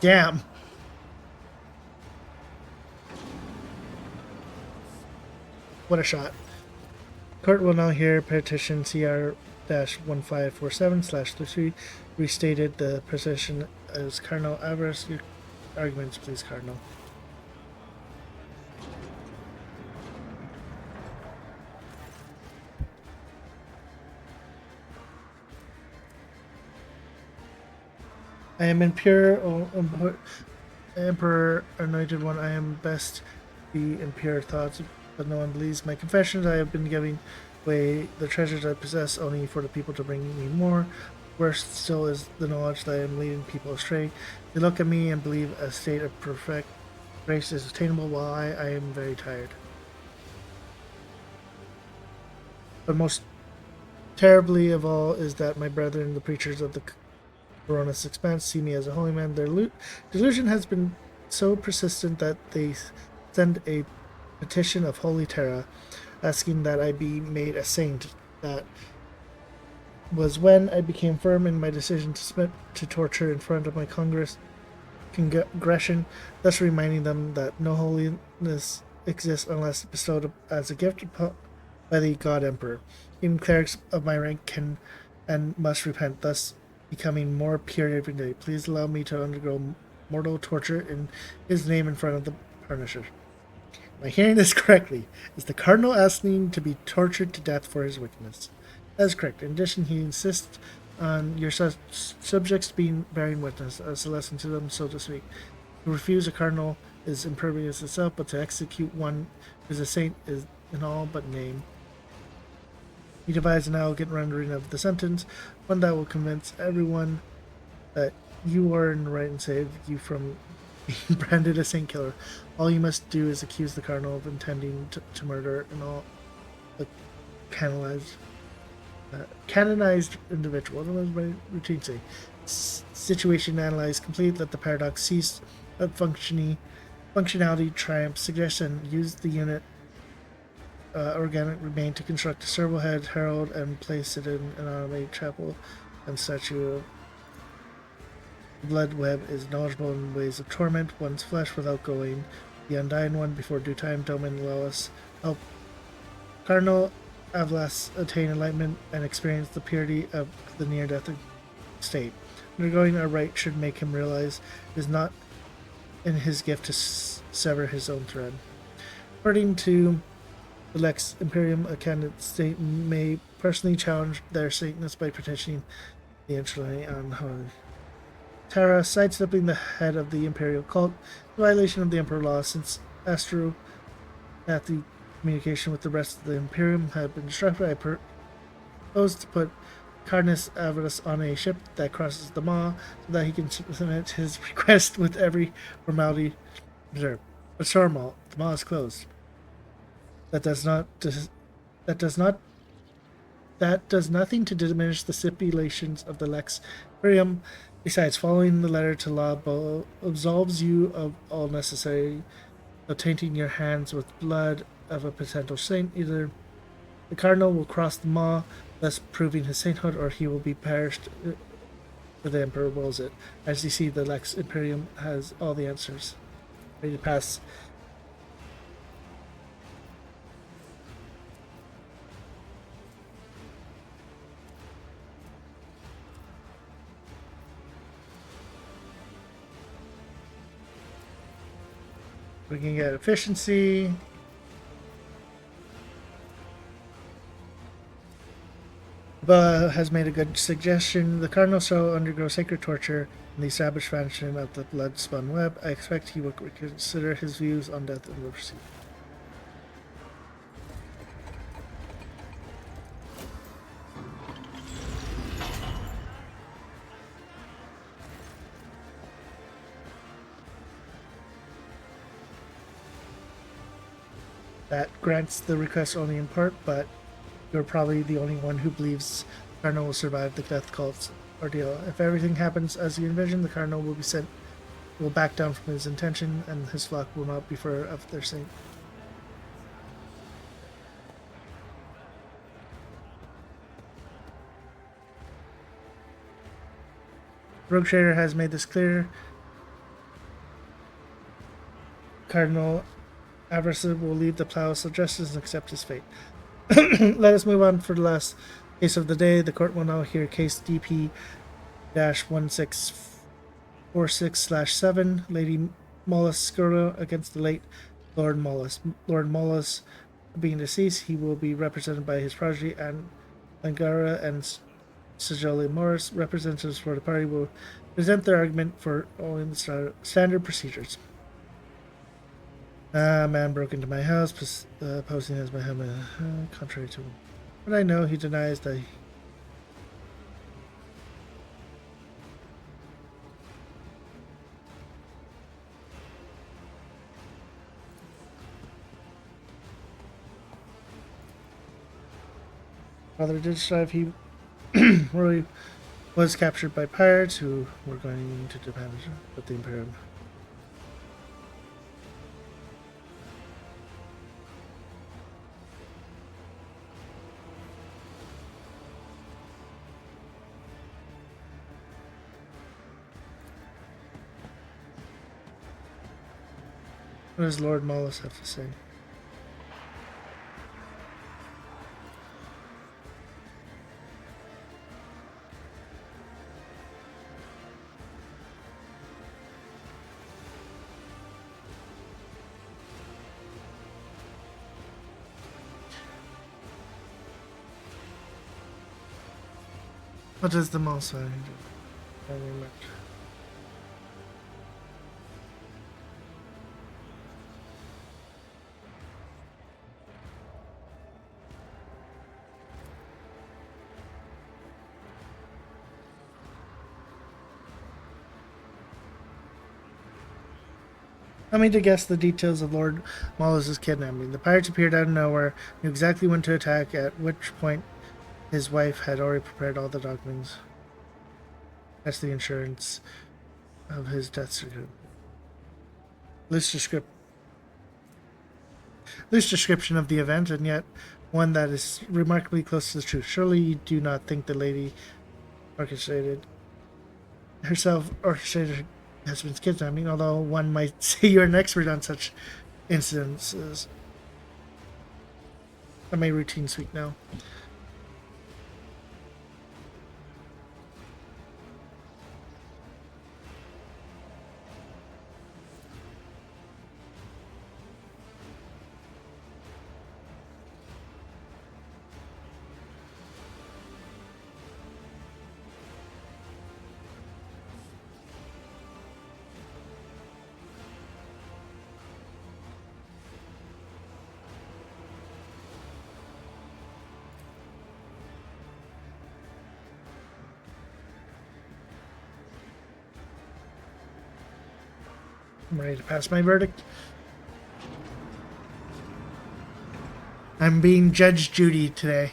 Damn. What a shot. Court will now hear petition CR-1547/3 restated the position as Cardinal Alvarez. Your arguments, please, Cardinal. I am impure, O Emperor Anointed One. I am best be in pure thoughts, but no one believes my confessions. I have been giving away the treasures I possess only for the people to bring me more. Worse still is the knowledge that I am leading people astray. They look at me and believe a state of perfect grace is attainable, while I am very tired. But most terribly of all is that my brethren, the preachers of the Coronis Expanse, see me as a holy man. Their delusion has been so persistent that they send a petition of Holy Terra asking that I be made a saint. That was when I became firm in my decision to submit to torture in front of my congregation, thus reminding them that no holiness exists unless bestowed as a gift by the God Emperor. Even clerics of my rank can and must repent, thus becoming more pure every day. Please allow me to undergo mortal torture in his name in front of the Punisher. Am I hearing this correctly? Is the Cardinal asking to be tortured to death for his wickedness? That is correct. In addition, he insists on your subjects bearing witness, as a lesson to them, so to speak. To refuse a Cardinal is impervious itself, but to execute one who is a saint is in all but name. He devised an elegant rendering of the sentence, one that will convince everyone that you are in the right and save you from being branded a saint killer. All you must do is accuse the Cardinal of intending to murder and all the canonized individual. What does my routine say? Situation analyzed complete. Let the paradox cease. Let functionality triumph. Suggest and use the unit organic remain to construct a serval head, herald, and place it in an automated chapel and statue. Blood web is knowledgeable in ways of torment one's flesh without going the undying one before due time. Domain Lois help Cardinal Avlas attain enlightenment and experience the purity of the near-death state. Undergoing a rite should make him realize it is not in his gift to sever his own thread. According to the Lex Imperium, a candidate state may personally challenge their Satanists by petitioning the Interlay on Holy Terra, sidestepping the head of the Imperial cult, the violation of the Emperor law, since astropathy communication with the rest of the Imperium had been disrupted. I propose to put Cardinus Avarice on a ship that crosses the Maw so that he can submit his request with every formality observed. But Sormal, the Maw is closed. That does nothing to diminish the stipulations of the Lex Imperium. Besides, following the letter to law absolves you of all necessary of tainting your hands with blood of a potential saint. Either the Cardinal will cross the Maw, thus proving his sainthood, or he will be perished if the Emperor wills it. As you see, the Lex Imperium has all the answers. Ready to pass. We can get efficiency. But has made a good suggestion. The Cardinal shall undergo sacred torture in the established fashion of the blood-spun web. I expect he will reconsider his views on death and mercy. that grants the request only in part, but you're probably the only one who believes Cardinal will survive the death cult's ordeal. If everything happens as you envision, the Cardinal will back down from his intention, and his flock will not be far of their saint. Rogue Trader has made this clear. Cardinal Aversa will leave the palace of justice and accept his fate. Let us move on for the last case of the day. The court will now hear case DP-1646/7, Lady Mollis Skirla against the late Lord Mollis. Lord Mollis being deceased, he will be represented by his progeny, and Angara and Sajoli Morris. Representatives for the party will present their argument for following the standard procedures. A man broke into my house, posing as my husband. Contrary to what I know, he denies that Father did strive. He really was captured by pirates who were going to depend with the Imperium. What does Lord Mollis have to say? What does the mouse say? Allow me to guess the details of Lord Mollis' kidnapping. The pirates appeared out of nowhere, knew exactly when to attack, at which point his wife had already prepared all the documents. That's the insurance of his death certificate. Loose description of the event, and yet one that is remarkably close to the truth. Surely you do not think the lady orchestrated her husband's kidnapping, although one might say you're an expert on such incidences. I may routine speak now. I'm ready to pass my verdict. I'm being Judge Judy today.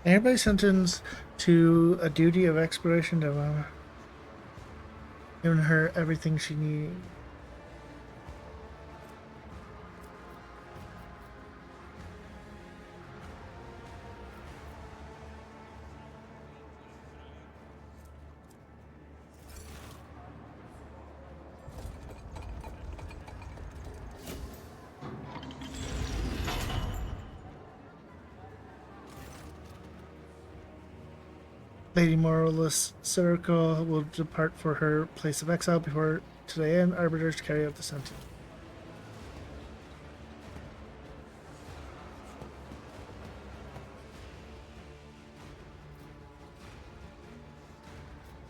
Everybody sentenced to a duty of exploration to giving her everything she needs. Lady Morlis Circle will depart for her place of exile before today, and arbiters carry out the sentence.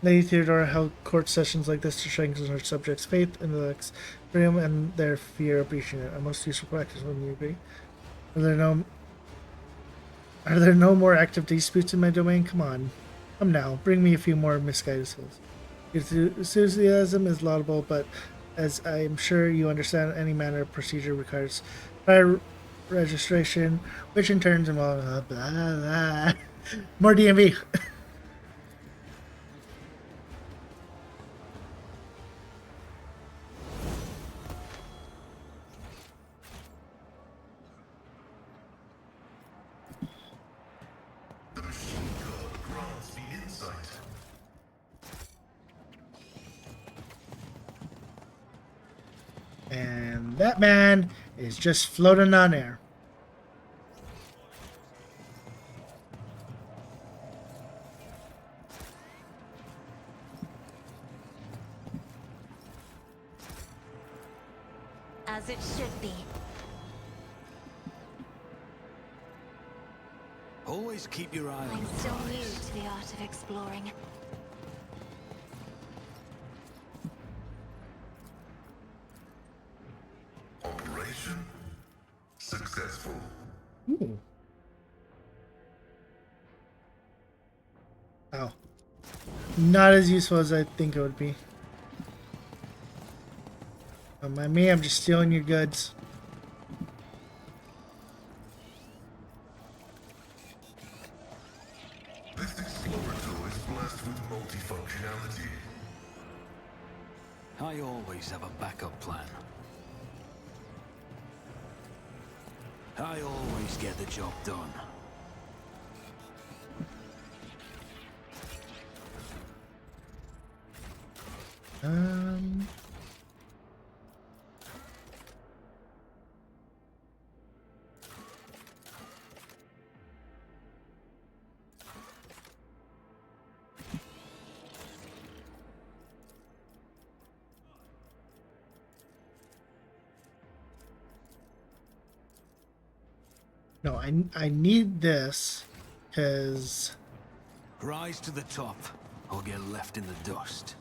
Lady Theodora held court sessions like this to strengthen her subjects' faith in the Experium and their fear of breaching it. A most useful practice, wouldn't you agree? Are there no more active disputes in my domain? Come on. Come now. Bring me a few more misguided souls. Your enthusiasm is laudable, but as I am sure you understand, any manner of procedure requires prior registration, which in turn involves blah, blah, blah. More DMV. The machine code grants me insight. And that man is just floating on air. As it should be. Always keep your eye on I'm the still new prize. to the art of exploring. Operation successful. Ooh. Oh. Not as useful as I think it would be. Don't mind me, I'm just stealing your goods. This Explorer tool is blessed with multifunctionality. I always have a backup plan. I always get the job done. Um... No, I need this because Rise to the top, or get left in the dust.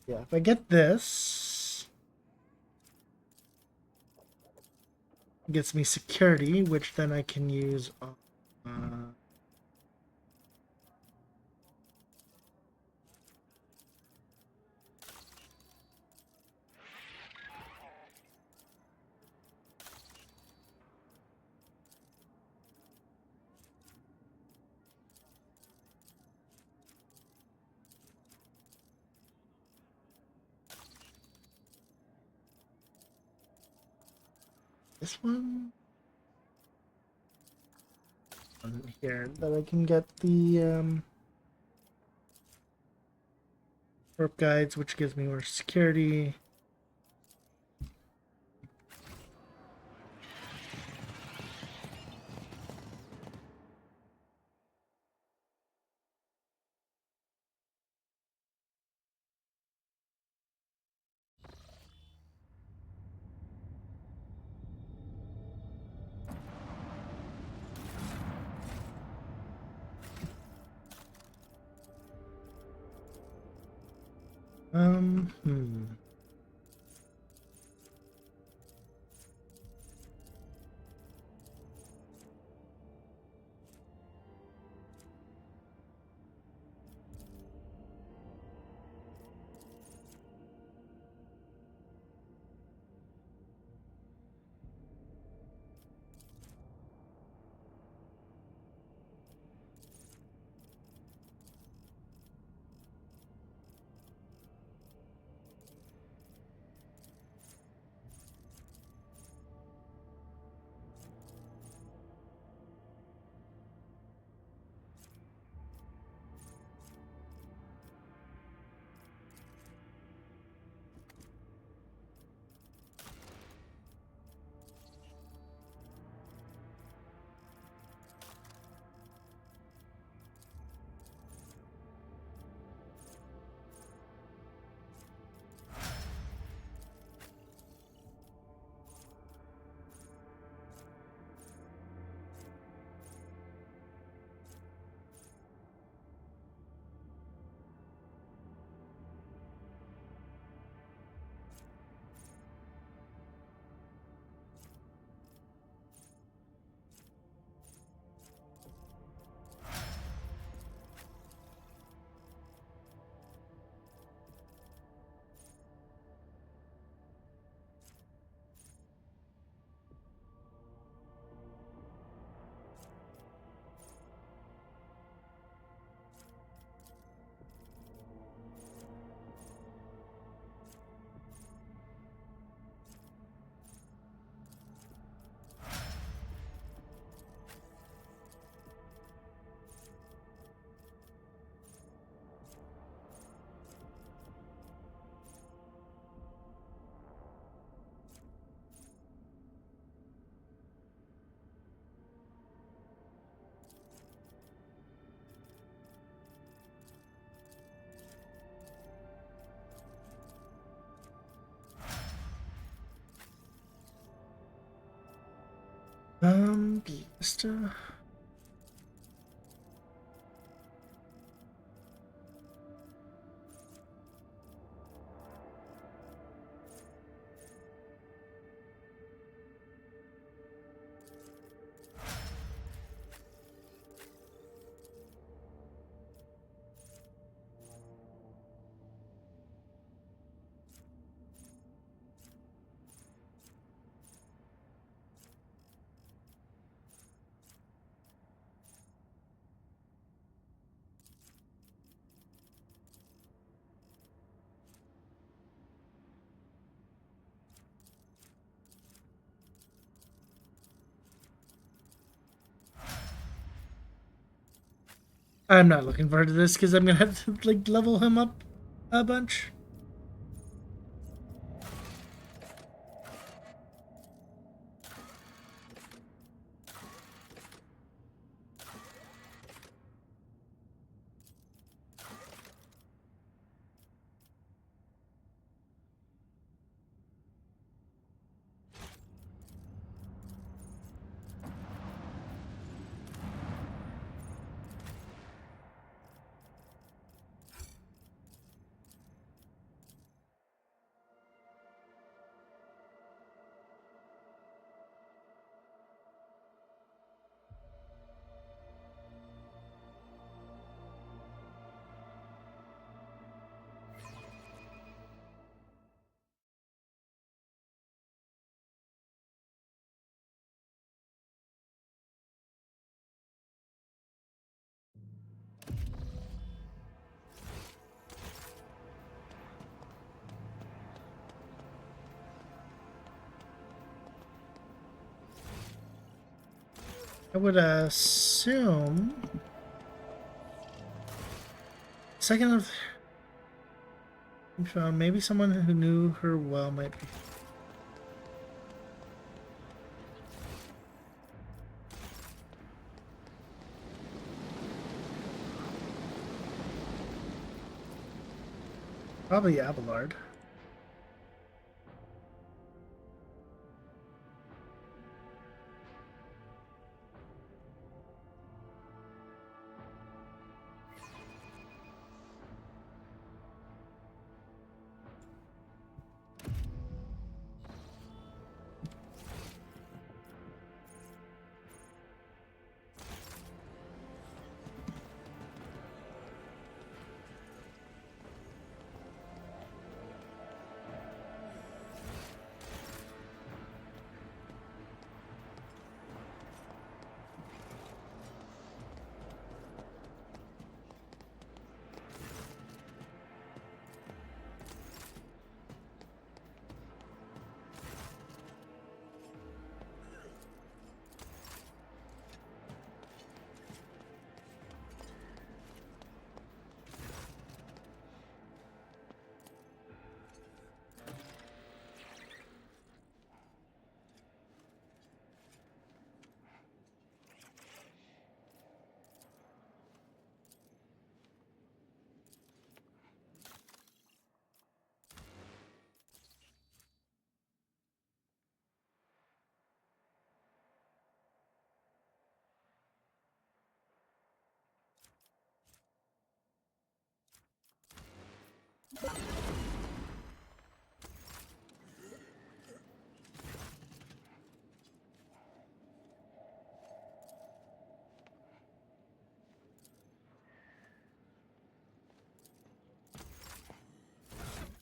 yeah, if I get this, it gets me security, which then I can use on this one here that I can get the warp guides, which gives me more security. Hmm. Ballista. I'm not looking forward to this because I'm gonna have to like level him up a bunch. I would assume second of maybe someone who knew her well might be. Probably Abelard.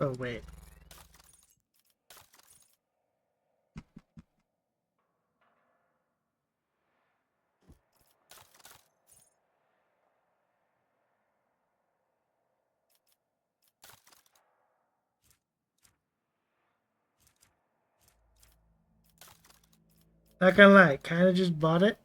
Oh wait. Not gonna lie, kind of just bought it.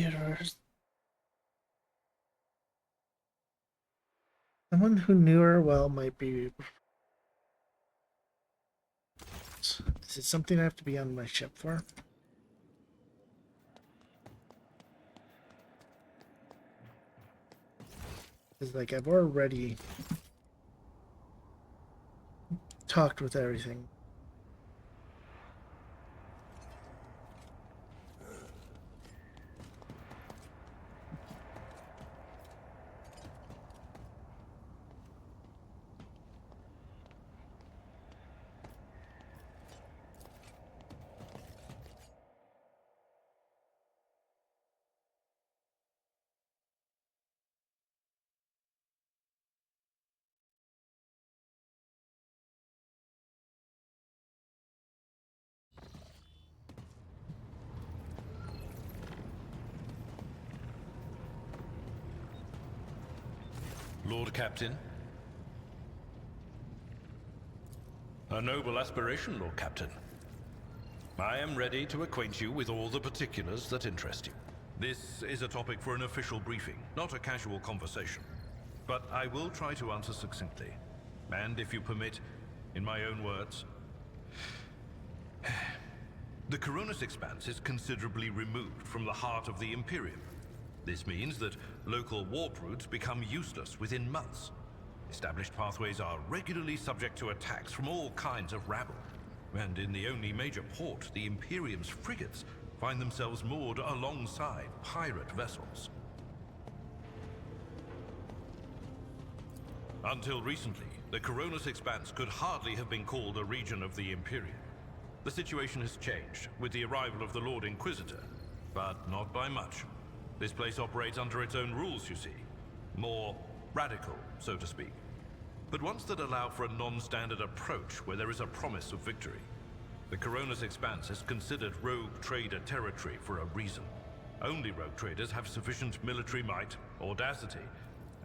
Theodore. Someone who knew her well might be. Is it something I have to be on my ship for? Because, like, I've already talked with everything. Lord Captain. A noble aspiration, Lord Captain. I am ready to acquaint you with all the particulars that interest you. This is a topic for an official briefing, not a casual conversation. But I will try to answer succinctly. And if you permit, in my own words. The Coronis Expanse is considerably removed from the heart of the Imperium. This means that local warp routes become useless within months. Established pathways are regularly subject to attacks from all kinds of rabble. And in the only major port, the Imperium's frigates find themselves moored alongside pirate vessels. Until recently, the Coronis Expanse could hardly have been called a region of the Imperium. The situation has changed with the arrival of the Lord Inquisitor, but not by much. This place operates under its own rules, you see. More radical, so to speak. But ones that allow for a non-standard approach where there is a promise of victory. The Coronis Expanse is considered rogue trader territory for a reason. Only rogue traders have sufficient military might, audacity,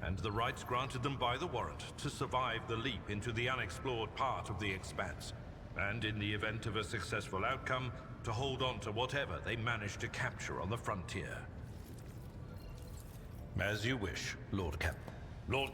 and the rights granted them by the warrant to survive the leap into the unexplored part of the Expanse. And in the event of a successful outcome, to hold on to whatever they manage to capture on the frontier. As you wish, Lord Cap. Lord...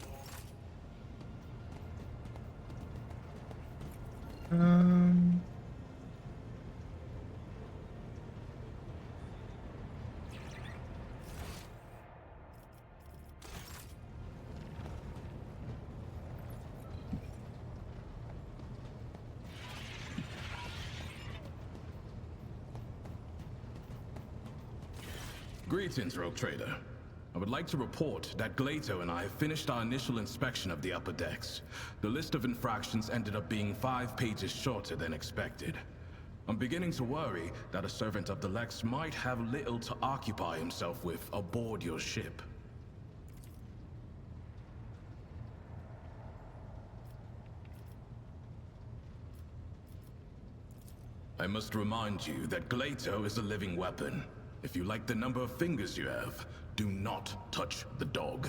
Greetings, Rogue Trader. I would like to report that Glato and I finished our initial inspection of the upper decks. The list of infractions ended up being 5 pages shorter than expected. I'm beginning to worry that a servant of the Lex might have little to occupy himself with aboard your ship. I must remind you that Glato is a living weapon. If you like the number of fingers you have, do not touch the dog.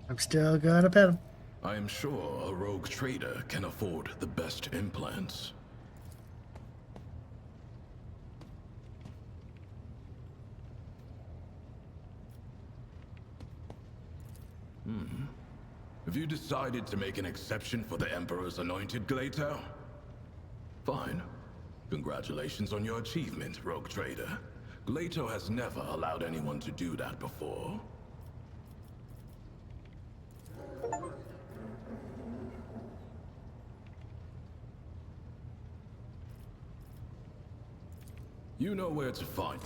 I'm still gonna pet him. I am sure a rogue trader can afford the best implants. Have you decided to make an exception for the Emperor's anointed, Glato? Fine. Congratulations on your achievement, Rogue Trader. Glato has never allowed anyone to do that before. You know where to find.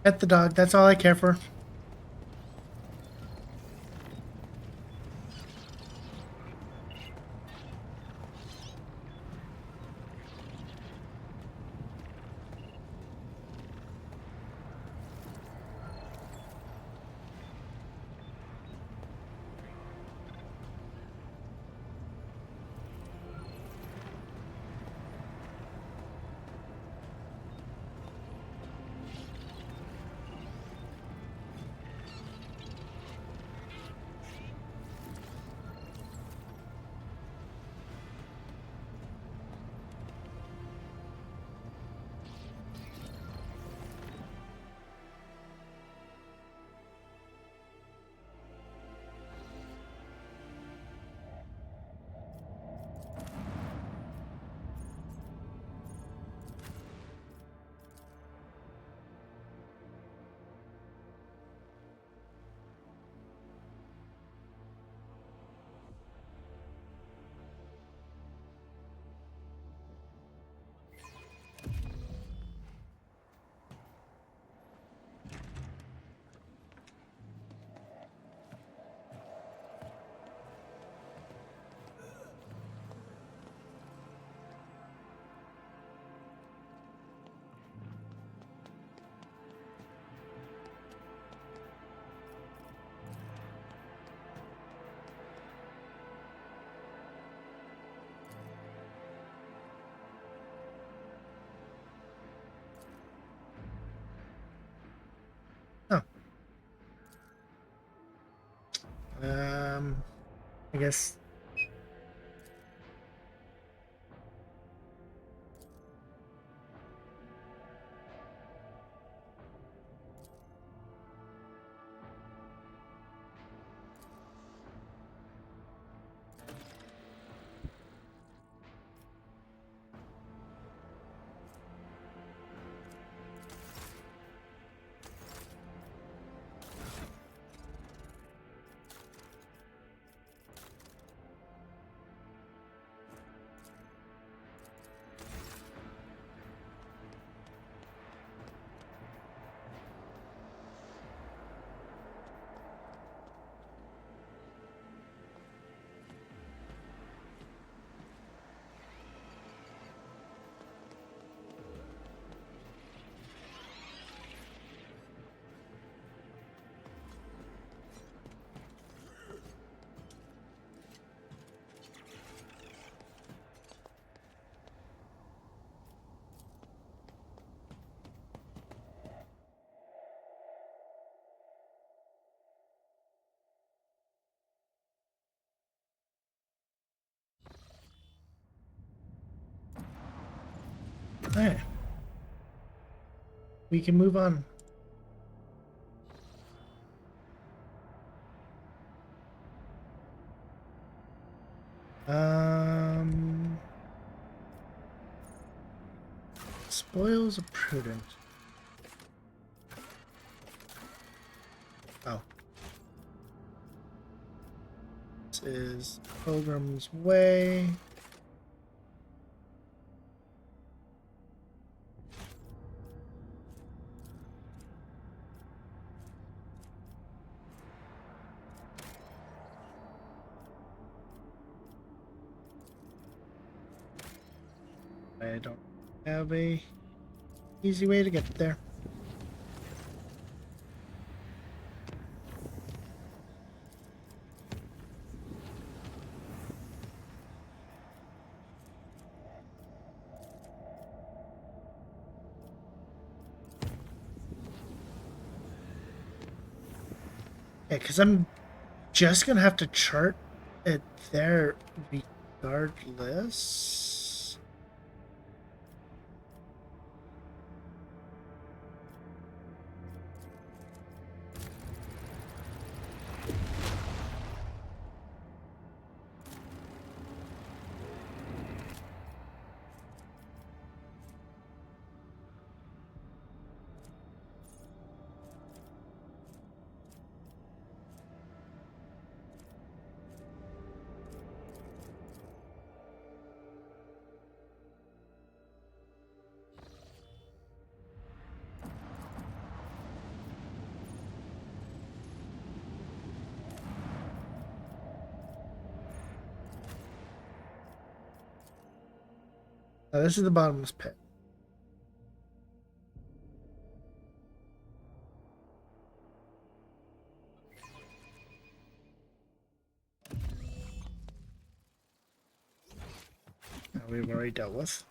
Pet the dog, that's all I care for. guess. Alright. We can move on. Spoils of prudent. Oh. This is Pilgrim's Way. I don't have a easy way to get there. Yeah, because I'm just gonna have to chart it there regardless. Now, this is the bottomless pit. That we've already dealt with.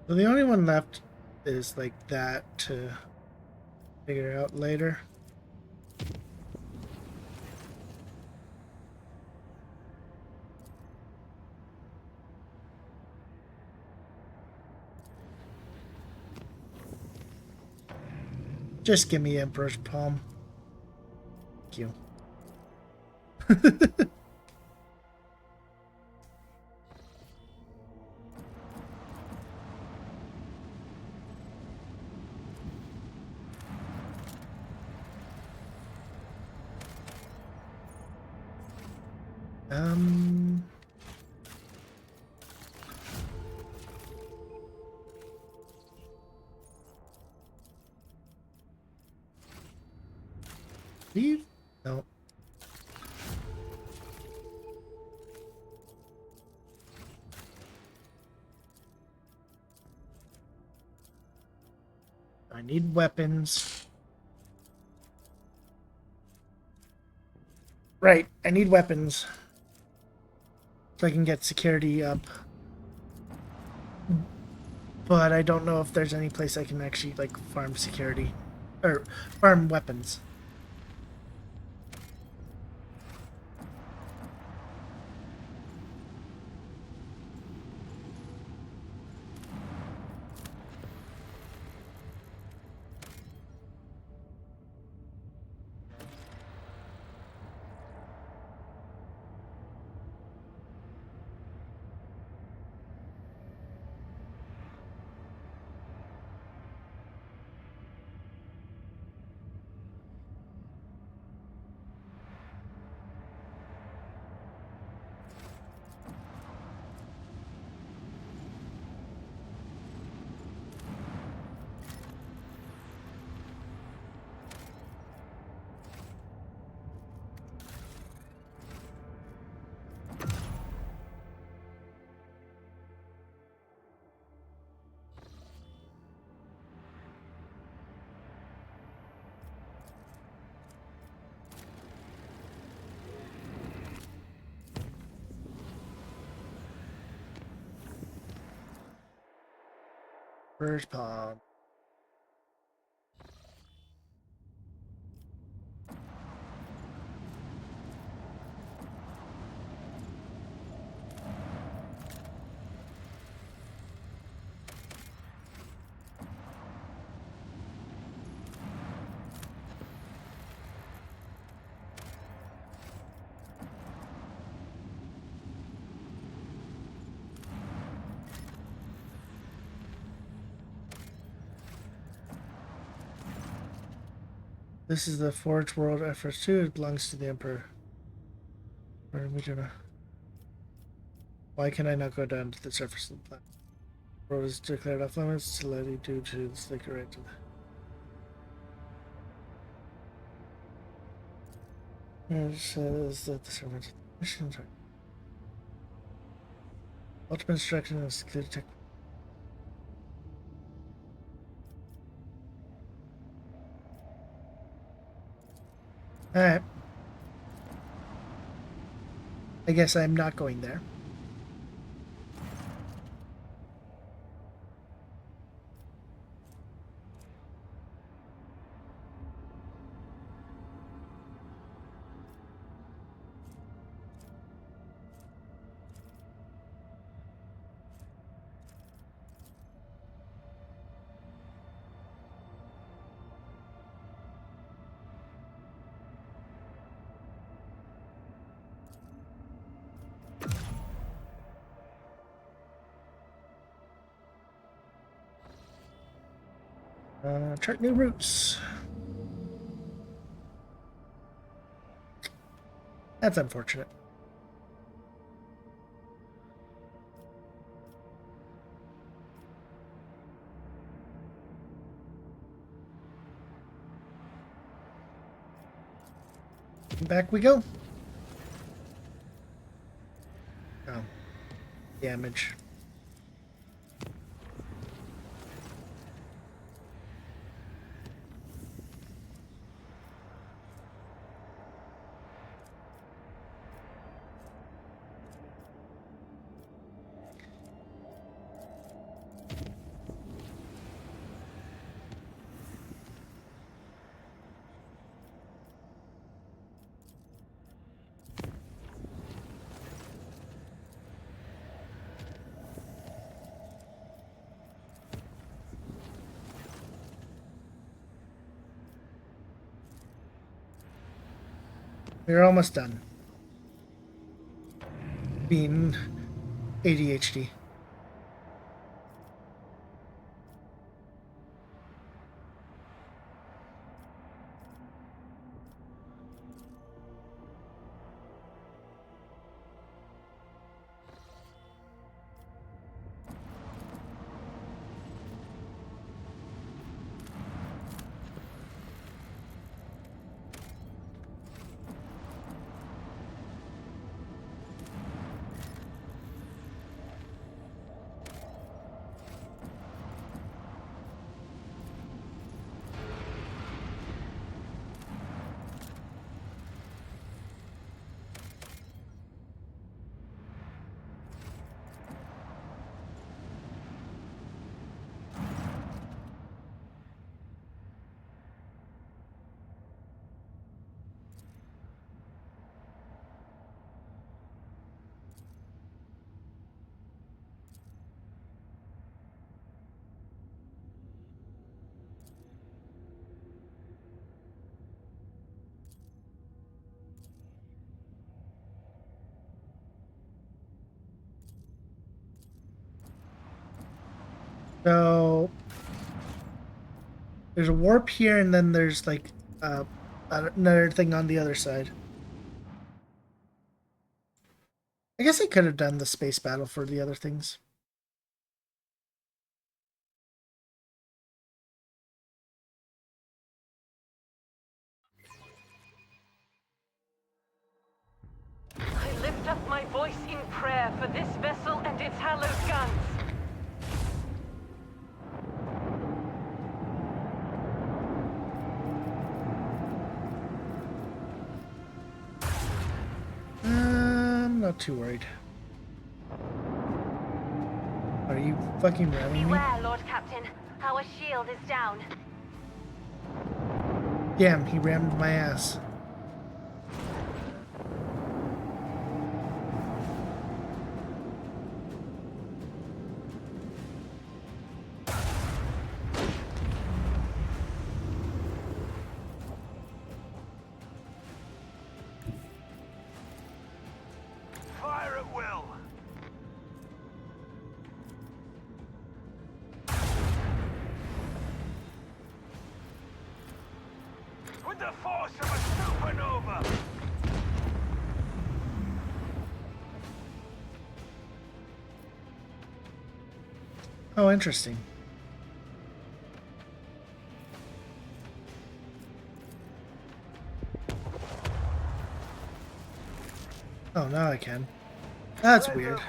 So the only one left is like that to figure out later. Just give me Emperor's Palm. Thank you. Um. Leave? No. I need weapons. Right, I need weapons. So I can get security up. But I don't know if there's any place I can actually, like, farm security. Or farm weapons. Where's Bob? This is the Forge World FS2. It belongs to the Emperor. Where are we gonna... Why can I not go down to the surface of the planet? The road is declared off limits to let you due to the slicker right to the... It says that the servants missions are... Ultimate instruction is secluded tech. Alright. I guess I'm not going there. Chart new routes. That's unfortunate. Back we go. Oh. Damage. We're almost done. Being ADHD. So there's a warp here, and then there's like another thing on the other side. I guess I could have done the space battle for the other things. I lift up my voice in prayer for this vessel and its hallowed guns. I'm not too worried. Are you fucking ramming me? Beware, Lord Captain. Our shield is down. Damn, he rammed my ass. Fire at will. With the force of a supernova. Oh, interesting. Oh, now I can. That's weird.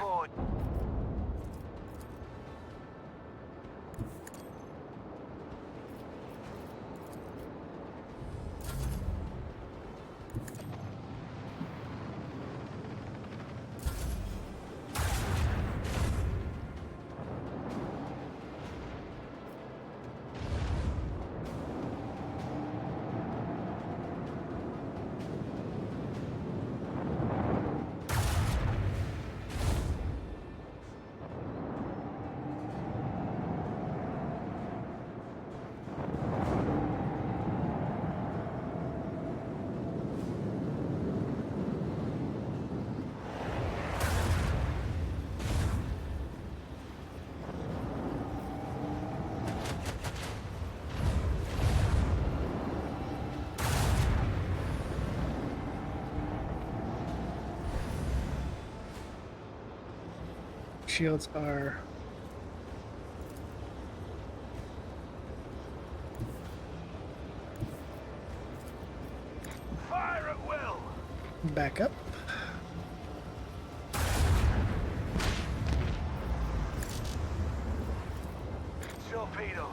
Shields are Fire at will. back up. Torpedo.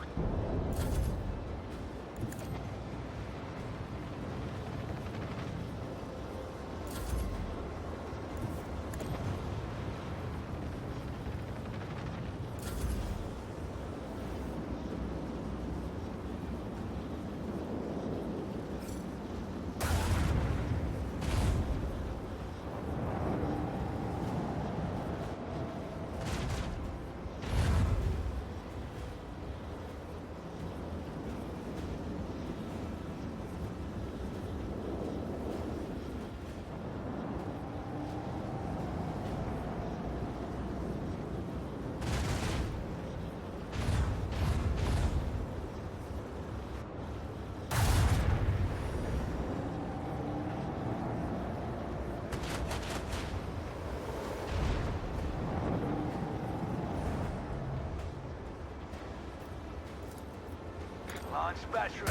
Launch battery.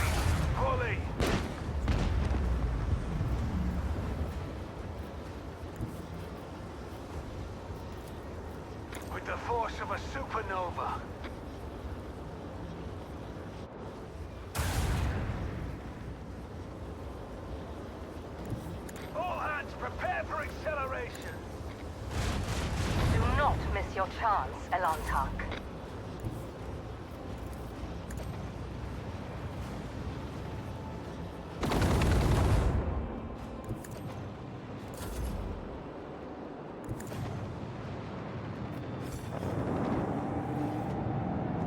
Fully. With the force of a supernova. All hands prepare for acceleration. Do not miss your chance, Elantark.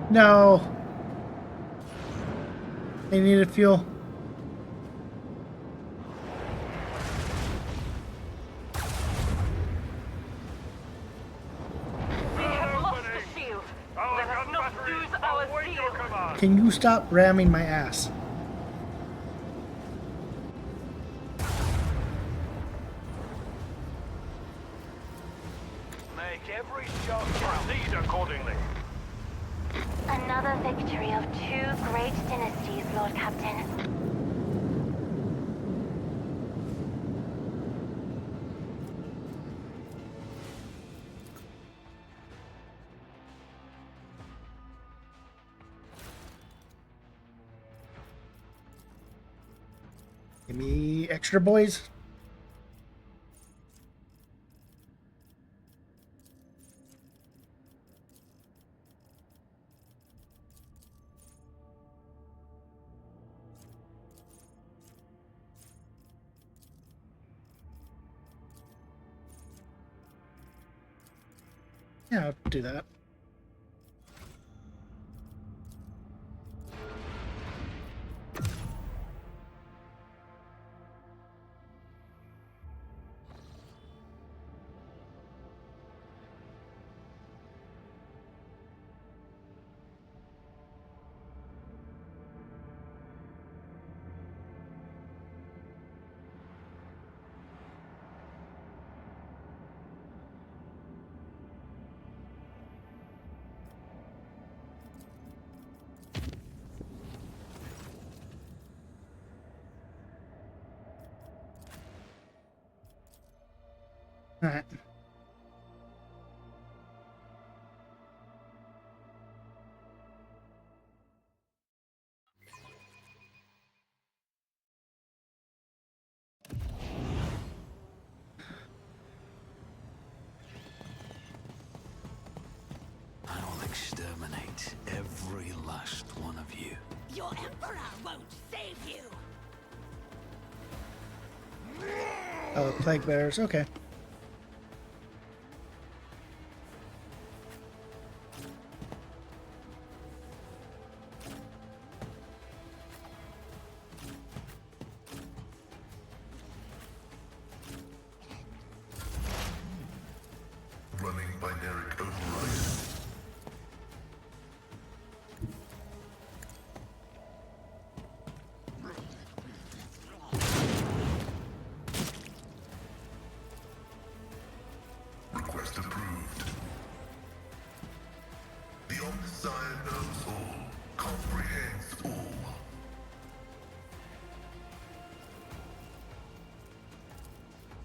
No. They needed fuel. We have lost the shield. Let us not lose Can you stop ramming my ass? Make every shot proceed accordingly. Another victory of 2 great dynasties, Lord Captain. Give me extra, boys. Yeah, I'll do that. All right. I'll exterminate every last one of you. Your Emperor won't save you! Oh, plague bearers. Okay. Running binary override. Request approved. The Omnissiah knows all, comprehends all.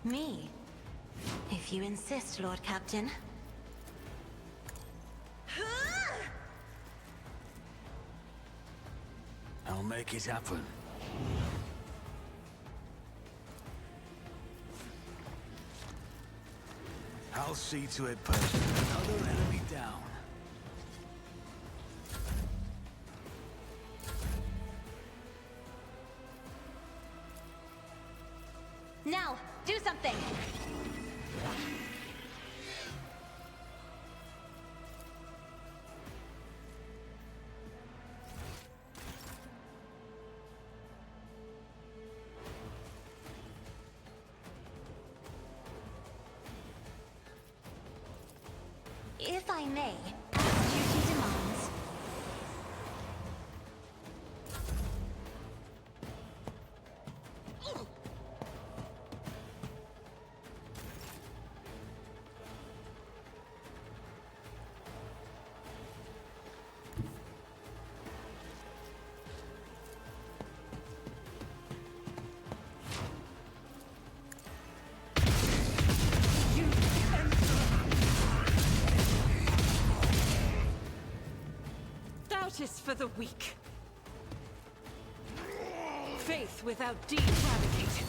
Me? If you insist, Lord Captain. I'll make it happen. I'll see to it personally. Another enemy down. Now, do something! If I may, as duty demands. Doubt is for the weak. Faith without deed eradicated.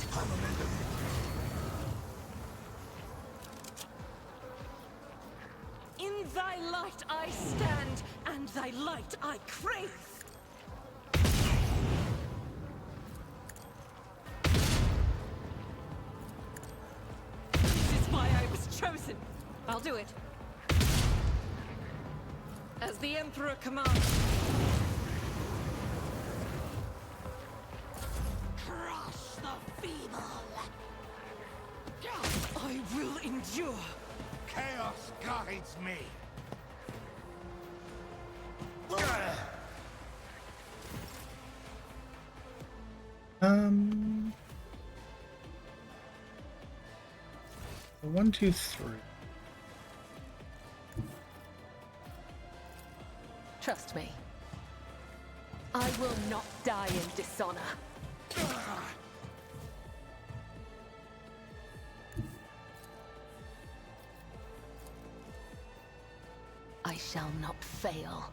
In thy light I stand, and thy light I crave. This is why I was chosen. I'll do it. As the Emperor commands. Crush the feeble! I will endure. Chaos guides me. 1, 2, 3. Trust me. I will not die in dishonor. I shall not fail.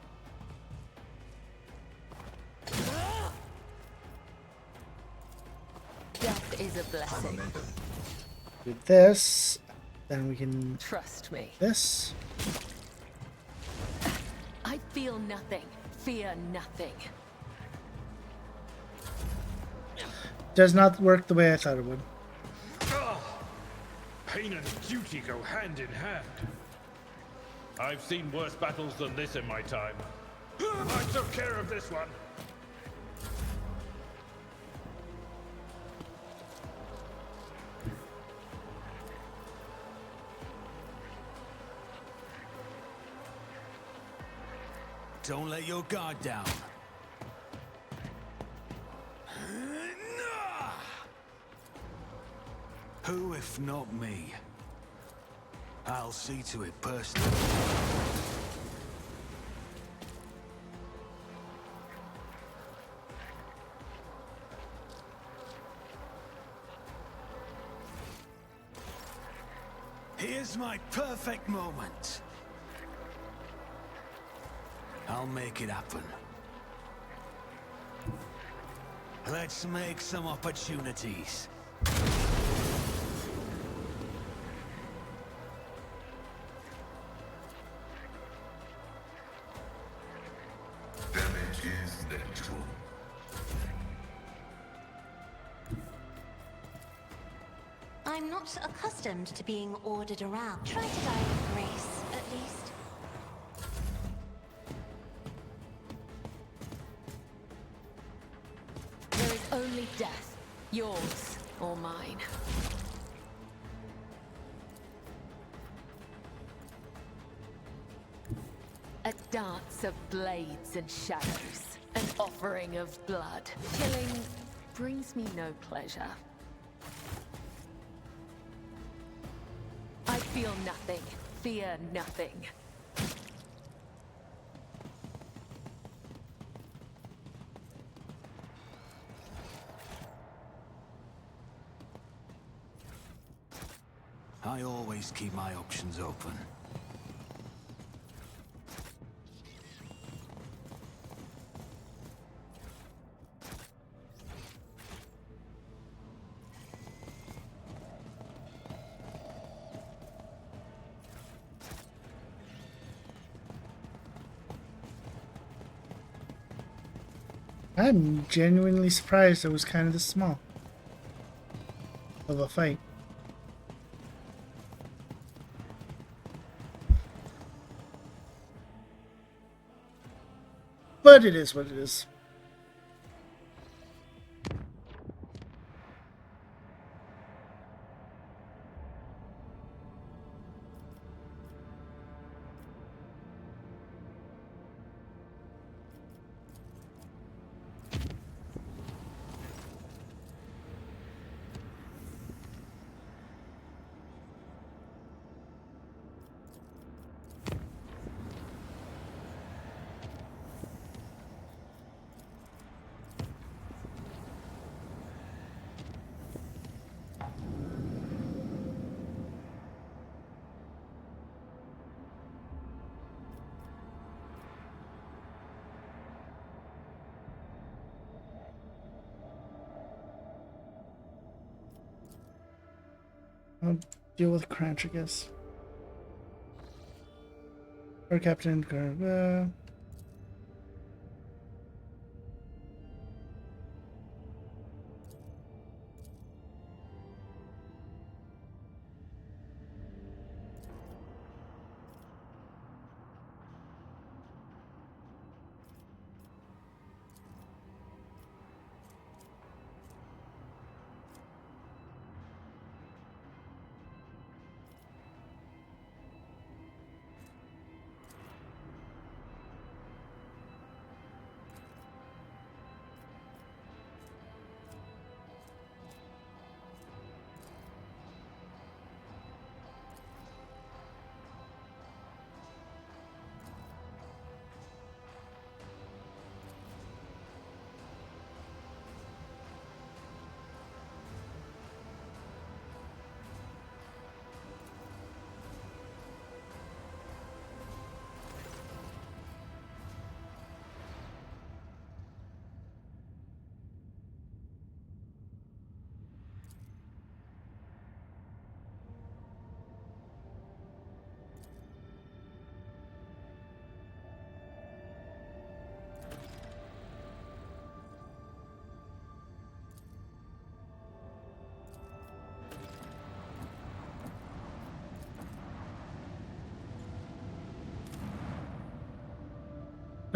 Death is a blessing. Do this, then we can trust me. This. I feel nothing. Fear nothing. Does not work the way I thought it would. Pain and duty go hand in hand. I've seen worse battles than this in my time. I took care of this one. Don't let your guard down. Who, if not me? I'll see to it personally. Here's my perfect moment. I'll make it happen. Let's make some opportunities. Damage is negligible. I'm not accustomed to being ordered around. Try to die with grace, at least. There is only death, yours or mine. A dance of blades and shadows, an offering of blood. Killing brings me no pleasure. I feel nothing, fear nothing. I always keep my options open. I'm genuinely surprised it was kind of this small of a fight. But it is what it is. I'll deal with Crunch, I guess. Or Captain Garba.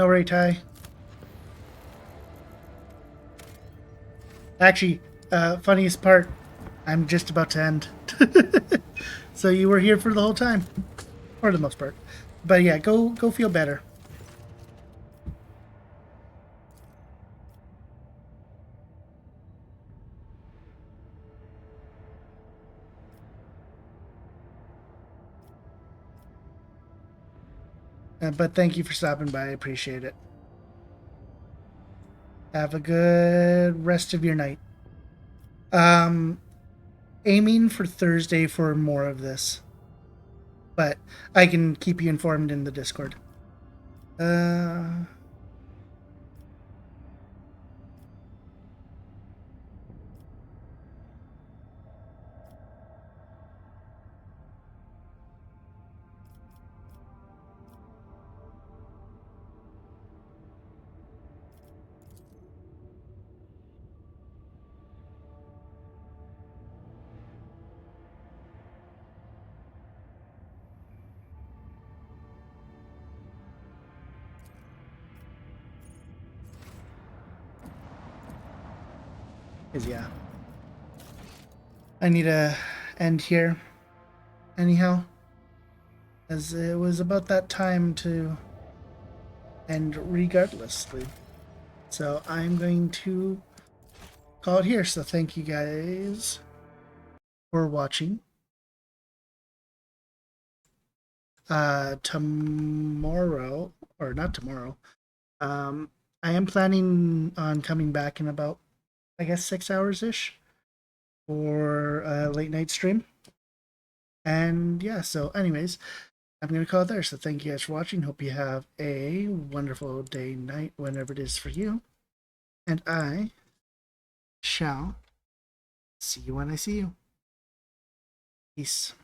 No worry, Ty. Actually, funniest part, I'm just about to end. So you were here for the whole time. For the most part. But yeah, go feel better. But thank you for stopping by. I appreciate it. Have a good rest of your night. Aiming for Thursday for more of this. But I can keep you informed in the Discord. Because, yeah. I need to end here. Anyhow. As it was about that time to end regardlessly. So I'm going to call it here. So thank you guys for watching. Tomorrow, or not tomorrow, I am planning on coming back in about, I guess, 6 hours-ish for a late night stream. And yeah, so anyways, I'm going to call it there. So thank you guys for watching. Hope you have a wonderful day, night, whenever it is for you. And I shall see you when I see you. Peace.